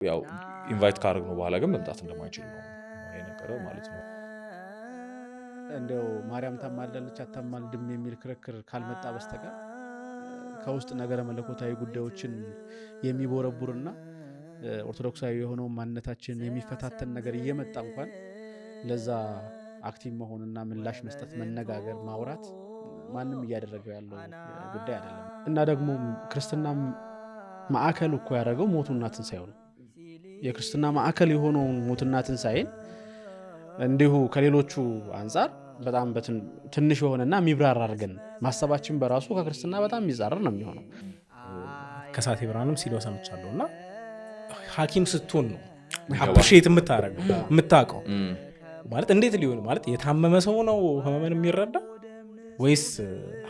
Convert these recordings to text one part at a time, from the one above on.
ያው ኢንቫይት ካደረግነው በኋላ ግን መምጣት እንደማይችል ነው የነገረው ማለት ነው። እንደው ማርያም ታማልዳለች አታማልድም የሚል ክርክር ካልመጣ በስተቀር ከውስጥ ነገረ መለኮታዊ ጉዳዮችን የሚቦረቡርና ኦርቶዶክሳዊ የሆነው ማንነታችን የሚፈታተን ነገር እየመጣ እንኳን ለዛ አክቲቭ መሆንና ምላሽ መስጠት መነጋገር ማውራት ማንም እያደረገው ያለው ጉዳይ አይደለም። እና ደግሞ ክርስትና ማዕከል እኮ ያደረገው ሞቱና ትንሳኤው ነው። የክርስትና ማዕከል የሆነው ሞቱና ትንሳኤን እንዲሁ ከሌሎቹ አንፃር በጣም ትንሽ የሆነና የሚብራራ አድርገን ማሰባችን በራሱ ከክርስትና በጣም የሚጻረር ነው የሚሆነው። ከሳቴ ብርሃንም ሲለው ሰምቻለሁና ሐኪም ስትሆን ነው አፕሪሺየት የምታውቀው ማለት እንዴት ሊሆን ማለት የታመመ ሰው ነው ህመምን የሚረዳ ወይስ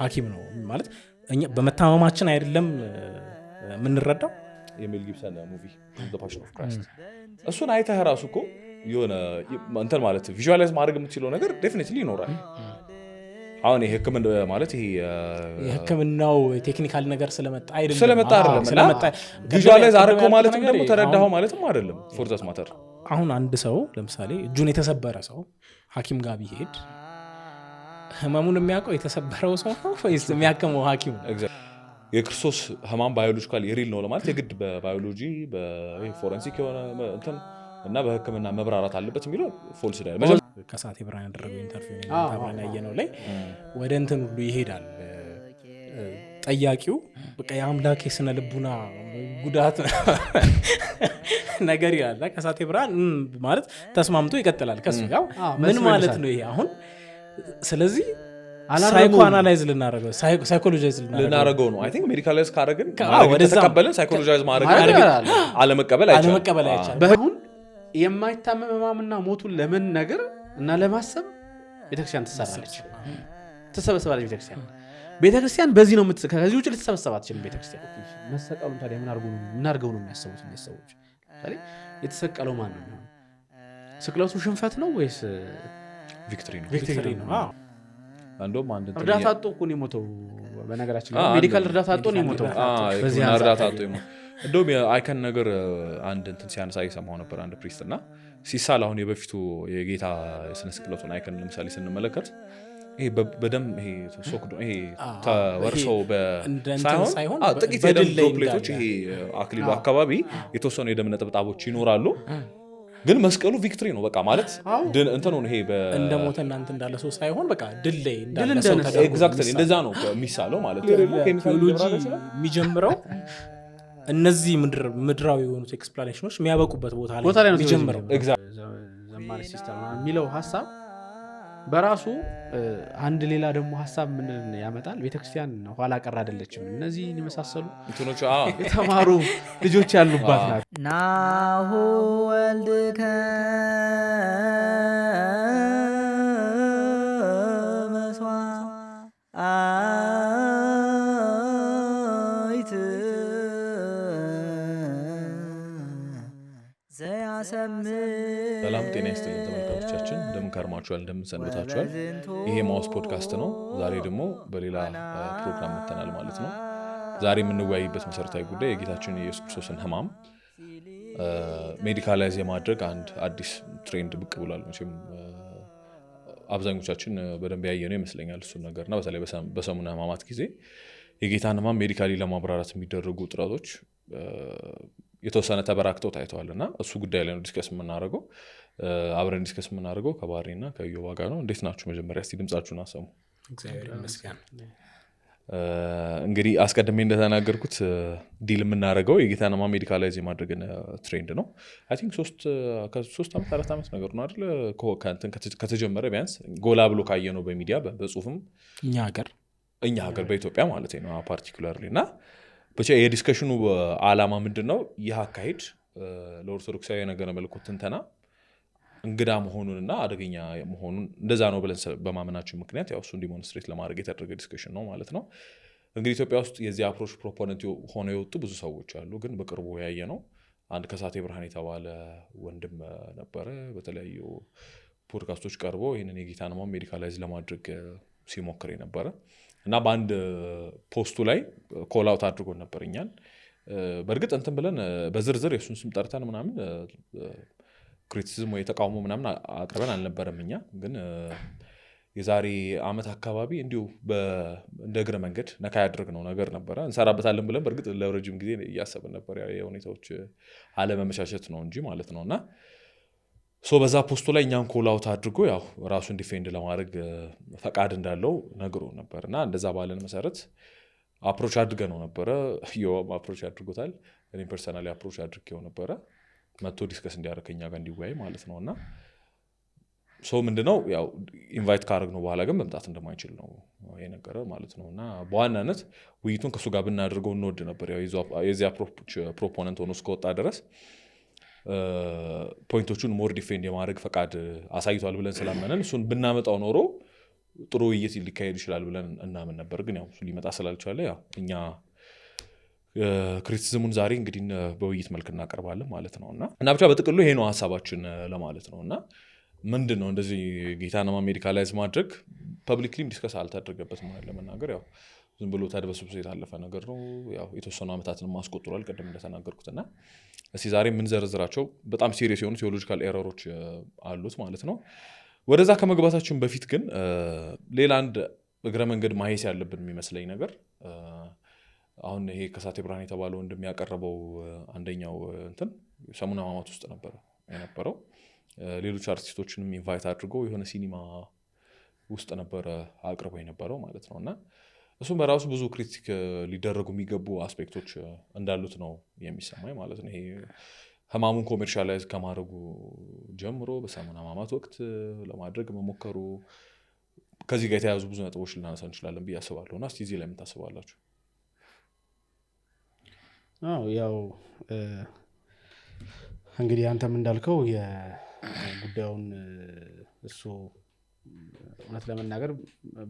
ሐኪም ነው ማለት እኛ በመታመማችን አይደለም የምንረዳው። የሜል ጊብሰን ሙቪ ዘ ፓሽን ኦፍ ክራይስት እሱን አይተህ ራሱ እኮ የሆነ እንትን ማለት ቪዥዋላይዝ ማድረግ የምትችለው ነገር ዴፊኒትሊ ይኖራል። አሁን ይሄ ህክምና ማለት ይሄ የህክምናው ቴክኒካል ነገር ስለመጣ አይደለም ስለመጣ ቪዥዋላይዝ አድርገው ማለትም ደግሞ ተረዳኸው ማለትም አይደለም። ፎር ዛት ማተር አሁን አንድ ሰው ለምሳሌ እጁን የተሰበረ ሰው ሐኪም ጋር ቢሄድ ህመሙን የሚያውቀው የተሰበረው ሰው ነው ወይስ የሚያከመው ሐኪም ነው? የክርስቶስ ህማም ባዮሎጂካል የሪል ነው ለማለት የግድ በባዮሎጂ በፎረንሲክ የሆነ እንትን እና በህክምና መብራራት አለበት የሚለው ፎልስ ዳይ ከሳቴ ብርሃን ያደረገው ኢንተርቪው ታባና ያየነው ላይ ወደ እንትን ሁሉ ይሄዳል። ጠያቂው በቃ የአምላክ የስነ ልቡና ጉዳት ነገር ይላል። ከሳቴ ብርሃን ማለት ተስማምቶ ይቀጥላል ከሱ ጋር ምን ማለት ነው ይሄ አሁን ስለዚህ ሳይኮ አናላይዝ ልናረጋው ሳይኮሎጂዝ ልናረጋው ነው። አይ ቲንክ ሜዲካላይዝ ካረግን ወደ ተቀበልን ሳይኮሎጂዝ ማድረግ አለመቀበል አይቻልም። በሁን የማይታመም ህማምና ሞቱን ለምን ነገር እና ለማሰብ ቤተክርስቲያን ትሰበሰባለች። ቤተክርስቲያን በዚህ ነው ከዚህ ውጭ ልትሰበሰብ አትችልም። ቤተክርስቲያን መሰቀሉን ታዲያ ምን አድርገው ነው የሚያስቡት እነዚህ ሰዎች? የተሰቀለው ማን ነው? ስቅለቱ ሽንፈት ነው ወይስ ቪክቶሪ ነው? ቪክቶሪ ነው። አንዶም አንድ እርዳታ አጥቶ እኮ ነው የሞተው። በነገራችን ላይ ሜዲካል እርዳታ አጥቶ ነው የሞተው። በዚህ እርዳታ አጥቶ ነው። እንደውም የአይከን ነገር አንድ እንትን ሲያነሳ ይሰማው ነበር አንድ ፕሪስት እና ሲሳል አሁን የበፊቱ የጌታ የስነ ስቅለቱን አይከን ለምሳሌ ስንመለከት ይሄ በደም ይሄ ሶክዶ ይሄ ተወርሶ በሳይሆን ጥቂት የደም ድሮፕሌቶች ይሄ አክሊሉ አካባቢ የተወሰኑ የደም ነጠብጣቦች ይኖራሉ። ግን መስቀሉ ቪክቶሪ ነው በቃ ማለት እንትን ነው። ይሄ እንደ ሞተ እናንተ እንዳለ ሰው ሳይሆን በቃ ድል ላይ እንዳለ ሰው ተደርጎ ኤግዛክትሊ እንደዛ ነው የሚሳለው ማለት ነው። ቴዎሎጂ የሚጀምረው እነዚህ ምድራዊ የሆኑት ኤክስፕላኔሽኖች የሚያበቁበት ቦታ ላይ የሚጀምረው ዘማሪ ሲስተም የሚለው ሐሳብ በራሱ አንድ ሌላ ደግሞ ሐሳብ ምን ያመጣል? ቤተክርስቲያን ኋላ ቀር አይደለችም። እነዚህ የመሳሰሉ እንትኖች የተማሩ ልጆች ያሉባት ናት። ናሁ ወልድከ ሰላም ጤና ይስጥልን ተመልካቾቻችን፣ እንደምን ከርማችኋል? እንደምን ሰንብታችኋል? ይሄ ማውስ ፖድካስት ነው። ዛሬ ደግሞ በሌላ ፕሮግራም መተናል ማለት ነው። ዛሬ የምንወያይበት መሰረታዊ ጉዳይ የጌታችን የኢየሱስ ክርስቶስን ህማም ሜዲካላይዝ የማድረግ አንድ አዲስ ትሬንድ ብቅ ብሏል። መቼም አብዛኞቻችን በደንብ ያየነው ይመስለኛል እሱን ነገርና በተለይ በሰሙነ ህማማት ጊዜ የጌታን ህማም ሜዲካሊ ለማብራራት የሚደረጉ ጥረቶች የተወሰነ ተበራክተው ታይተዋልና እሱ ጉዳይ ላይ ነው ዲስከስ የምናደርገው። አብረን ዲስከስ የምናደርገው ከባህሪና ከዮባ ጋር ነው። እንዴት ናችሁ? መጀመሪያ እስቲ ድምጻችሁን አሰሙ። እግዚአብሔር ይመስገን። እንግዲህ አስቀድሜ እንደተናገርኩት ዲል የምናደርገው የጌታን ህማም ሜዲካላይዝ የማድረግ ትሬንድ ነው። አይ ቲንክ 3 ዓመት 4 ዓመት ነገር ነው አይደል? ከተጀመረ ቢያንስ ጎላ ብሎ ካየነው በሚዲያ በጽሁፍም እኛ ሀገር በኢትዮጵያ ማለት ነው ፓርቲኩላርሊ እና ብቻ የዲስከሽኑ ዓላማ ምንድነው? ይህ አካሄድ ለኦርቶዶክሳዊ ነገረ መለኮት ትንተና እንግዳ መሆኑንና አደገኛ መሆኑን እንደዛ ነው ብለን በማመናችን ምክንያት ያው እሱን ዲሞንስትሬት ለማድረግ የተደረገ ዲስከሽን ነው ማለት ነው። እንግዲህ ኢትዮጵያ ውስጥ የዚህ አፕሮች ፕሮፖነንት ሆነው የወጡ ብዙ ሰዎች አሉ። ግን በቅርቡ ያየ ነው አንድ ከሳቴ ብርሃን የተባለ ወንድም ነበረ። በተለያዩ ፖድካስቶች ቀርቦ ይህንን የጌታን ህማም ሜዲካላይዝ ለማድረግ ሲሞክር ነበረ እና በአንድ ፖስቱ ላይ ኮል አውት አድርጎ ነበር እኛን በእርግጥ እንትን ብለን በዝርዝር የሱን ስም ጠርተን ምናምን ክሪቲሲዝም ወይ ተቃውሞ ምናምን አቅርበን አልነበረም እኛ ግን የዛሬ አመት አካባቢ እንዲሁ እንደ እግረ መንገድ ነካ ያደረግነው ነገር ነበረ እንሰራበታለን ብለን በእርግጥ ለረጅም ጊዜ እያሰብን ነበር የሁኔታዎች አለመመቻቸት ነው እንጂ ማለት ነውና በዛ ፖስቱ ላይ እኛን ኮል አውት አድርጎ ያው ራሱን ዲፌንድ ለማድረግ ፈቃድ እንዳለው ነግሮ ነበርና እንደዛ ባለን መሰረት አፕሮች አድርገነው ነበረ አፕሮች አድርጎታል እኔ ፐርሰናሊ አፕሮች አድርጌው ነበረ መጥቶ ዲስከስ እንዲያደርግ ከኛ ጋር እንዲወያይ ማለት ነውና ምንድነው ያው ኢንቫይት ካደረግነው በኋላ ግን መምጣት እንደማይችል ነው የነገረ ማለት ነውና በዋናነት ውይይቱን ከሱ ጋር ብናደርገው እንወድ ነበር ያው የዚያ ፕሮፖነንት ሆኖ እስከወጣ ድረስ ፖይንቶቹን ሞር ዲፌንድ የማድረግ ፈቃድ አሳይቷል ብለን ስላመነን እሱን ብናመጣው ኖሮ ጥሩ ውይይት ሊካሄድ ይችላል ብለን እናምን ነበር ግን ያው እሱ ሊመጣ ስላልቻለ ያው እኛ ክሪቲሲዝሙን ዛሬ እንግዲህ በውይይት መልክ እናቀርባለን ማለት ነውና ብቻ በጥቅሉ ይሄ ነው ሐሳባችን ለማለት ነውና ምንድነው እንደዚህ ጌታነማ ሜዲካላይዝ ማድረግ ፐብሊክሊ ዲስከስ አልተደረገበትም ማለት ለመናገር ያው ዝም ብሎ ተደበስብሶ የታለፈ ነገር ነው ያው የተወሰኑ አመታትን ማስቆጥሯል ቀደም እንደተናገርኩትና እስቲ ዛሬ ምን ዘርዝራቸው በጣም ሲሪየስ የሆኑ ቴዎሎጂካል ኤረሮች አሉት ማለት ነው ወደዛ ከመግባታችን በፊት ግን ሌላ አንድ እግረ መንገድ ማየት ያለብን የሚመስለኝ ነገር አሁን ይሄ ከሳቴ ብርሃን የተባለው እንደሚያቀርበው አንደኛው እንትን ሰሙነ ሕማማት ውስጥ ነበር የነበረው ሌሎች አርቲስቶችንም ኢንቫይት አድርጎ የሆነ ሲኒማ ውስጥ ነበር አቅርቦ የነበረው ማለት ነውና እሱም በራሱ ብዙ ክሪቲክ ሊደረጉ የሚገቡ አስፔክቶች እንዳሉት ነው የሚሰማኝ ማለት ነው ይሄ ህማሙን ኮሜርሻላይዝ ከማድረጉ ጀምሮ በሰሙነ ሕማማት ወቅት ለማድረግ መሞከሩ ከዚህ ጋር የተያዙ ብዙ ነጥቦች ልናነሳ እንችላለን ብዬ አስባለሁና እስቲ እዚህ ላይ ምን ታስባላችሁ ያው እንግዲህ አንተም እንዳልከው የጉዳዩን እሱ እውነት ለመናገር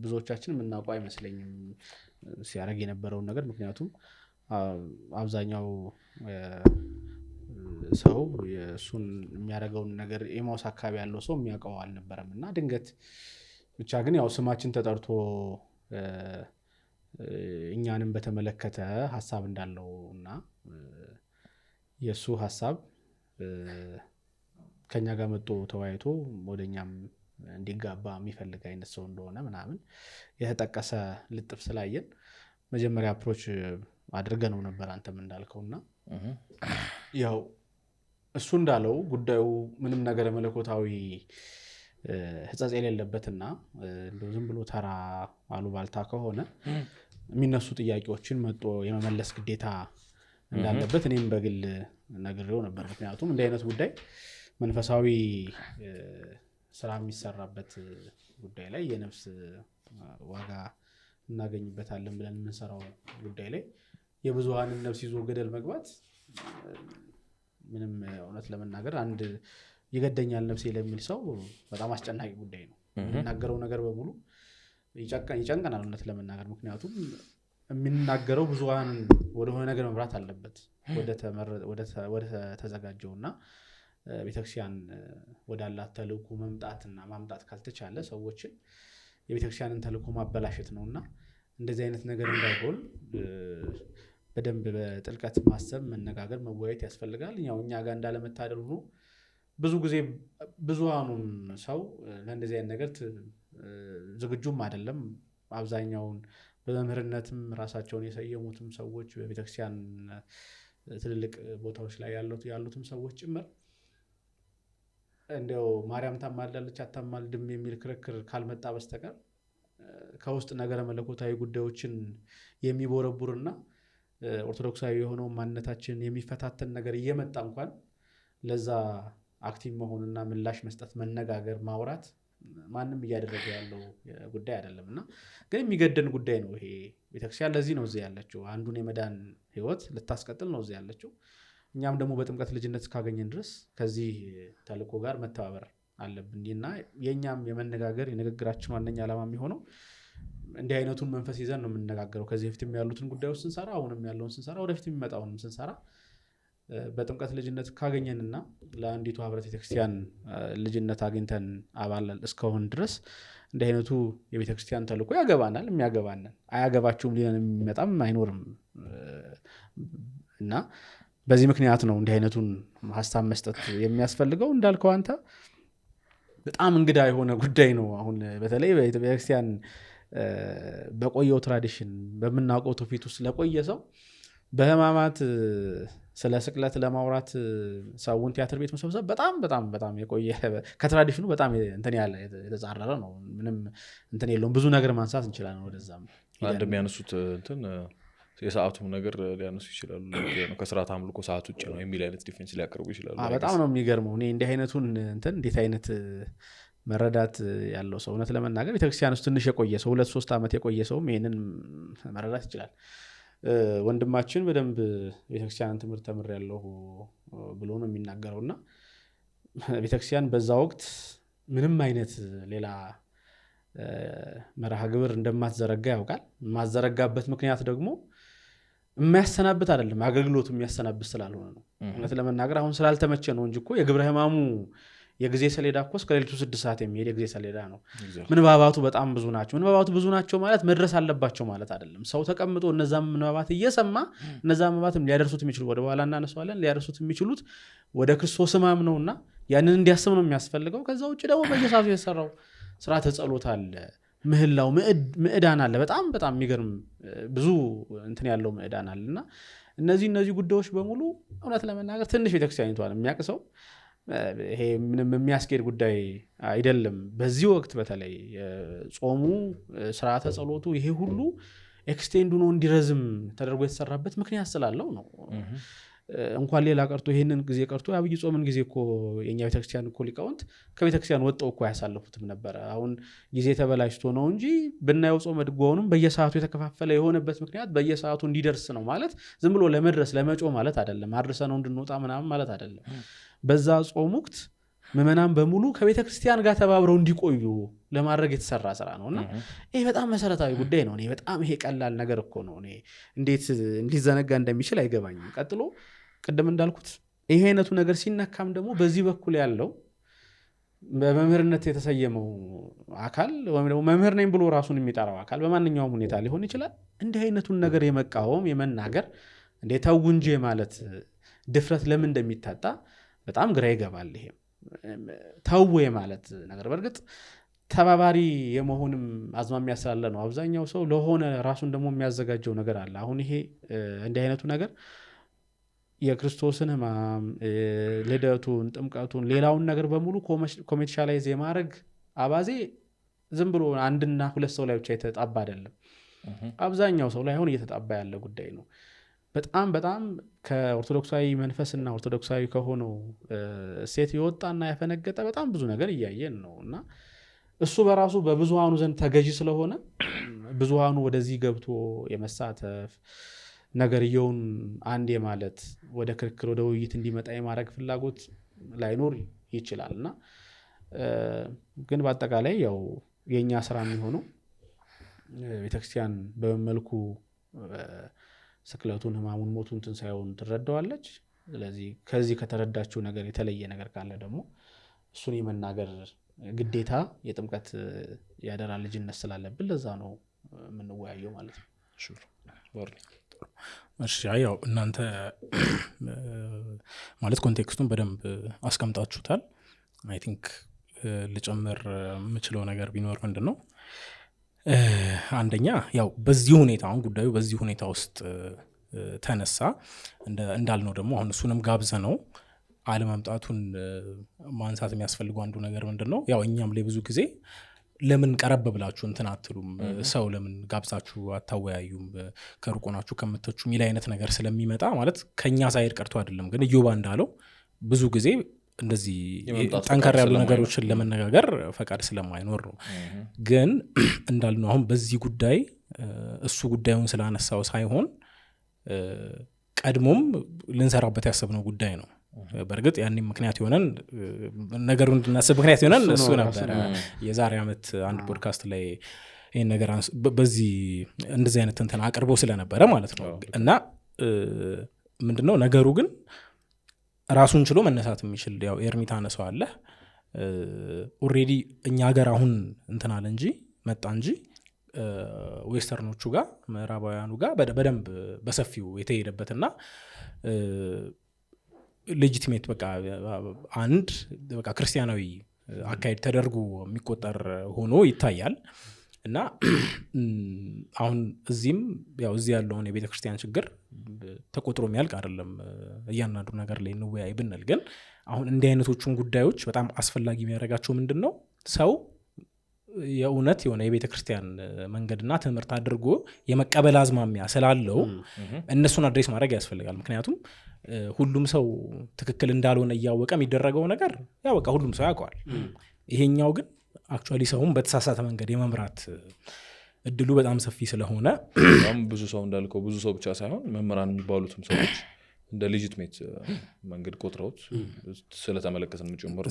ብዙዎቻችን የምናውቀው አይመስለኝም ሲያደርግ የነበረውን ነገር ምክንያቱም አብዛኛው ሰው የሱን የሚያደርገውን ነገር ኤማውስ አካባቢ ያለው ሰው የሚያውቀው አልነበረምና ድንገት ብቻ ግን ያው ስማችን ተጠርቶ እኛንም በተመለከተ ሐሳብ እንዳለውና የሱ ሐሳብ ከኛ ጋር መጥቶ ተወያይቶ ወደኛም እንዲጋባ የሚፈልግ አይነት ሰው እንደሆነ ምናምን የተጠቀሰ ልጥፍ ስላየን መጀመሪያ አፕሮች አድርገነው ነበር አንተም እንዳልከውና ያው እሱ እንዳለው ጉዳዩ ምንም ነገር መለኮታዊ ህጸጽ የሌለበትና እንደው ዝም ብሎ ተራ አሉባልታ ከሆነ የሚነሱ ጥያቄዎችን መጥቶ የመመለስ ግዴታ እንዳለበት እኔም በግል ነግሬው ነበር ምክንያቱም እንደ አይነት ጉዳይ መንፈሳዊ ስራ የሚሰራበት ጉዳይ ላይ የነፍስ ዋጋ እናገኝበታለን ብለን የምንሰራው ጉዳይ ላይ የብዙሃንን ነፍስ ይዞ ገደል መግባት ምንም እውነት ለመናገር አንድ ይገደኛል ነፍሴ ለሚል ሰው በጣም አስጨናቂ ጉዳይ ነው የሚናገረው ነገር በሙሉ ይጨንቀናል እውነት ለመናገር ምክንያቱም የሚናገረው ብዙሃንን ወደሆነ ነገር መምራት አለበት ወደ ተዘጋጀውና ቤተክርስቲያን ወዳላት ተልእኮ መምጣትና ማምጣት ካልተቻለ ሰዎችን የቤተክርስቲያንን ተልእኮ ማበላሸት ነውና እንደዚህ አይነት ነገር እንዳይሆን በደንብ በጥልቀት ማሰብ መነጋገር መወያየት ያስፈልጋል ያው እኛ ጋር እንዳለመታደል ሆኖ ብዙ ጊዜ ብዙሃኑን ሰው ለእንደዚህ አይነት ነገር ዝግጁም አይደለም አብዛኛውን በመምህርነትም ራሳቸውን የሰየሙትም ሰዎች በቤተክርስቲያን ትልልቅ ቦታዎች ላይ ያሉትም ሰዎች ጭምር እንደው ማርያም ታማልዳለች አታማልድም የሚል ክርክር ካልመጣ በስተቀር ከውስጥ ነገረ መለኮታዊ ጉዳዮችን የሚቦረቡርና ኦርቶዶክሳዊ የሆነው ማንነታችን የሚፈታተን ነገር እየመጣ እንኳን ለዛ አክቲቭ መሆንና ምላሽ መስጠት መነጋገር ማውራት ማንም እያደረገ ያለው ጉዳይ አይደለምና ግን የሚገደን ጉዳይ ነው ይሄ ቤተክርስቲያን ለዚህ ነው እዚህ ያለችው አንዱን የመዳን ህይወት ልታስቀጥል ነው እዚህ ያለችው እኛም ደግሞ በጥምቀት ልጅነት ካገኘን ድረስ ከዚህ ተልእኮ ጋር መተባበር አለብንና የኛም የመነጋገር የንግግራችን ዋነኛ ዓላማ የሚሆነው እንዲህ አይነቱን መንፈስ ይዘን ነው የምንነጋገረው ከዚህ በፊትም ያሉትን ጉዳዮች ስንሰራ አሁንም ያለውን ስንሰራ ወደፊት የሚመጣውንም ስንሰራ በጥምቀት ልጅነት ካገኘንና ለአንዲቱ ህብረት ቤተክርስቲያን ልጅነት አግኝተን አባል እስከሆን ድረስ እንዲህ አይነቱ የቤተክርስቲያን ተልእኮ ያገባናል የሚያገባናል አያገባችሁም ሊሆን የሚመጣም አይኖርም እና በዚህ ምክንያት ነው እንዲህ አይነቱን ሀሳብ መስጠት የሚያስፈልገው። እንዳልከው አንተ በጣም እንግዳ የሆነ ጉዳይ ነው። አሁን በተለይ በኢትዮጵያ ክርስቲያን በቆየው ትራዲሽን በምናውቀው ትውፊት ውስጥ ለቆየ ሰው በህማማት ስለ ስቅለት ለማውራት ሰውን ቲያትር ቤት መሰብሰብ በጣም በጣም በጣም የቆየ ከትራዲሽኑ በጣም እንትን ያለ የተጻረረ ነው። ምንም እንትን የለውም። ብዙ ነገር ማንሳት እንችላለን። ወደዛም አንድ የሚያነሱት እንትን የሰዓቱም ነገር ሊያነሱ ይችላሉ። ከስርዓት አምልኮ ሰዓት ውጭ ነው የሚል አይነት ዲፌንስ ሊያቀርቡ ይችላሉ። በጣም ነው የሚገርመው። እኔ እንዲህ አይነቱን እንትን እንዴት አይነት መረዳት ያለው ሰው እውነት ለመናገር ቤተክርስቲያን ውስጥ ትንሽ የቆየ ሰው 2-3 ዓመት የቆየ ሰውም ይሄንን መረዳት ይችላል። ወንድማችን በደንብ ቤተክርስቲያንን ትምህርት ተምሬያለሁ ብሎ ነው የሚናገረውና ቤተክርስቲያን በዛ ወቅት ምንም አይነት ሌላ መርሃ ግብር እንደማትዘረጋ ያውቃል። ማዘረጋበት ምክንያት ደግሞ የሚያሰናብት አይደለም፣ አገልግሎቱ የሚያሰናብት ስላልሆነ ነው። እውነት ለመናገር አሁን ስላልተመቸ ነው እንጂ እኮ የግብረ ሕማሙ የጊዜ ሰሌዳ እኮ እስከ ሌሊቱ 6 ሰዓት የሚሄድ የጊዜ ሰሌዳ ነው። ምንባባቱ በጣም ብዙ ናቸው። ምንባባቱ ብዙ ናቸው ማለት መድረስ አለባቸው ማለት አይደለም። ሰው ተቀምጦ እነዛም ምንባባት እየሰማ እነዛ ምንባባትም ሊያደርሱት የሚችሉት ወደ በኋላ እናነሳዋለን፣ ሊያደርሱት የሚችሉት ወደ ክርስቶስ ሕማም ነውና ያንን እንዲያስብ ነው የሚያስፈልገው። ከዛ ውጭ ደግሞ በየሰዓቱ የተሰራው ስርዓተ ጸሎት አለ፣ ምህላው ምዕዳን አለ። በጣም በጣም የሚገርም ብዙ እንትን ያለው ምዕዳን አለና እነዚህ ጉዳዮች በሙሉ እውነት ለመናገር ትንሽ ቤተክርስቲያኒቷን የሚያውቅ ሰው ይሄ ምንም የሚያስኬድ ጉዳይ አይደለም። በዚህ ወቅት በተለይ ጾሙ፣ ስርዓተ ጸሎቱ ይሄ ሁሉ ኤክስቴንዱ ነው እንዲረዝም ተደርጎ የተሰራበት ምክንያት ስላለው ነው። እንኳን ሌላ ቀርቶ ይሄንን ጊዜ ቀርቶ አብይ ጾምን ጊዜ እኮ የኛ ቤተክርስቲያን እኮ ሊቃውንት ከቤተክርስቲያን ወጣው እኮ ያሳለፉትም ነበር። አሁን ጊዜ ተበላሽቶ ነው እንጂ ብናየው ጾመ ድጓውንም በየሰዓቱ የተከፋፈለ የሆነበት ምክንያት በየሰዓቱ እንዲደርስ ነው ማለት ዝም ብሎ ለመድረስ ለመጮ ማለት አይደለም። አድርሰ ነው እንድንወጣ ምናምን ማለት አይደለም። በዛ ጾም ወቅት ምዕመናን በሙሉ ከቤተክርስቲያን ጋር ተባብረው እንዲቆዩ ለማድረግ የተሰራ ስራ ነውና ይሄ በጣም መሰረታዊ ጉዳይ ነው። እኔ በጣም ይሄ ቀላል ነገር እኮ ነው። እኔ እንዴት እንዲዘነጋ እንደሚችል አይገባኝም። ቀጥሎ ቅድም እንዳልኩት ይሄ አይነቱ ነገር ሲነካም ደግሞ በዚህ በኩል ያለው በመምህርነት የተሰየመው አካል ወይም ደግሞ መምህር ነኝ ብሎ ራሱን የሚጠራው አካል በማንኛውም ሁኔታ ሊሆን ይችላል እንዲህ አይነቱን ነገር የመቃወም የመናገር እንደ ተው እንጂ ማለት ድፍረት ለምን እንደሚታጣ በጣም ግራ ይገባል። ይሄ ተው ማለት ነገር በእርግጥ ተባባሪ የመሆንም አዝማሚያ ስላለ ነው። አብዛኛው ሰው ለሆነ ራሱን ደግሞ የሚያዘጋጀው ነገር አለ። አሁን ይሄ እንዲህ አይነቱ ነገር የክርስቶስን ሕማም፣ ልደቱን፣ ጥምቀቱን፣ ሌላውን ነገር በሙሉ ኮሜርሻላይዝ የማድረግ አባዜ ዝም ብሎ 1-2 ሰው ላይ ብቻ የተጣባ አይደለም። አብዛኛው ሰው ላይ አሁን እየተጣባ ያለ ጉዳይ ነው። በጣም በጣም ከኦርቶዶክሳዊ መንፈስና ኦርቶዶክሳዊ ከሆነው ሴት የወጣና ያፈነገጠ በጣም ብዙ ነገር እያየን ነው እና እሱ በራሱ በብዙሃኑ ዘንድ ተገዢ ስለሆነ ብዙሃኑ ወደዚህ ገብቶ የመሳተፍ ነገርየውን አንድ የማለት ወደ ክርክር ወደ ውይይት እንዲመጣ የማድረግ ፍላጎት ላይኖር ይችላል እና ግን በአጠቃላይ ያው የኛ ስራ የሚሆነው ቤተክርስቲያን በመልኩ ስቅለቱን፣ ሕማሙን፣ ሞቱን፣ ትንሣኤውን ትረዳዋለች። ስለዚህ ከዚህ ከተረዳችው ነገር የተለየ ነገር ካለ ደግሞ እሱን የመናገር ግዴታ የጥምቀት ያደራ ልጅነት ስላለብን ለዛ ነው የምንወያየው ማለት ነው። እሺ ያው እናንተ ማለት ኮንቴክስቱን በደንብ አስቀምጣችሁታል። አይ ቲንክ ልጨምር የምችለው ነገር ቢኖር ምንድን ነው አንደኛ ያው በዚህ ሁኔታ አሁን ጉዳዩ በዚህ ሁኔታ ውስጥ ተነሳ እንዳልነው ደግሞ አሁን እሱንም ጋብዘ ነው አለመምጣቱን ማንሳት የሚያስፈልገው አንዱ ነገር ምንድን ነው ያው እኛም ላይ ብዙ ጊዜ ለምን ቀረብ ብላችሁ እንትን አትሉም፣ ሰው ለምን ጋብዛችሁ አታወያዩም፣ ከሩቆናችሁ ከምትቹ ሚል አይነት ነገር ስለሚመጣ ማለት ከኛ ሳይድ ቀርቶ አይደለም። ግን እዮባ እንዳለው ብዙ ጊዜ እንደዚህ ጠንከር ያሉ ነገሮችን ለመነጋገር ፈቃድ ስለማይኖር ነው። ግን እንዳልነው አሁን በዚህ ጉዳይ እሱ ጉዳዩን ስላነሳው ሳይሆን ቀድሞም ልንሰራበት ያሰብነው ጉዳይ ነው። በእርግጥ ያኔ ምክንያት የሆነን ነገሩን እንድናስብ ምክንያት የሆነን እሱ ነበር። የዛሬ ዓመት አንድ ፖድካስት ላይ ይህን ነገር በዚህ እንደዚህ አይነት እንትን አቅርቦ ስለነበረ ማለት ነው። እና ምንድነው ነገሩ ግን ራሱን ችሎ መነሳት የሚችል ያው ኤርሚታ ነሰው አለ ኦሬዲ እኛ ሀገር አሁን እንትን አለ እንጂ መጣ እንጂ ዌስተርኖቹ ጋር ምዕራባውያኑ ጋር በደንብ በሰፊው የተሄደበትና ሌጂቲሜት በቃ አንድ በቃ ክርስቲያናዊ አካሄድ ተደርጎ የሚቆጠር ሆኖ ይታያል። እና አሁን እዚህም ያው እዚህ ያለውን የቤተ ክርስቲያን ችግር ተቆጥሮ የሚያልቅ አይደለም። እያንዳንዱ ነገር ላይ እንወያይ ብንል ግን አሁን እንዲህ አይነቶቹን ጉዳዮች በጣም አስፈላጊ የሚያደርጋቸው ምንድን ነው? ሰው የእውነት የሆነ የቤተ ክርስቲያን መንገድና ትምህርት አድርጎ የመቀበል አዝማሚያ ስላለው እነሱን አድሬስ ማድረግ ያስፈልጋል። ምክንያቱም ሁሉም ሰው ትክክል እንዳልሆነ እያወቀ የሚደረገው ነገር ያው በቃ ሁሉም ሰው ያውቀዋል። ይሄኛው ግን አክቹዋሊ ሰውን በተሳሳተ መንገድ የመምራት እድሉ በጣም ሰፊ ስለሆነ ብዙ ሰው እንዳልከው ብዙ ሰው ብቻ ሳይሆን መምህራን የሚባሉትም ሰዎች እንደ ሌጂትሜት መንገድ ቆጥረውት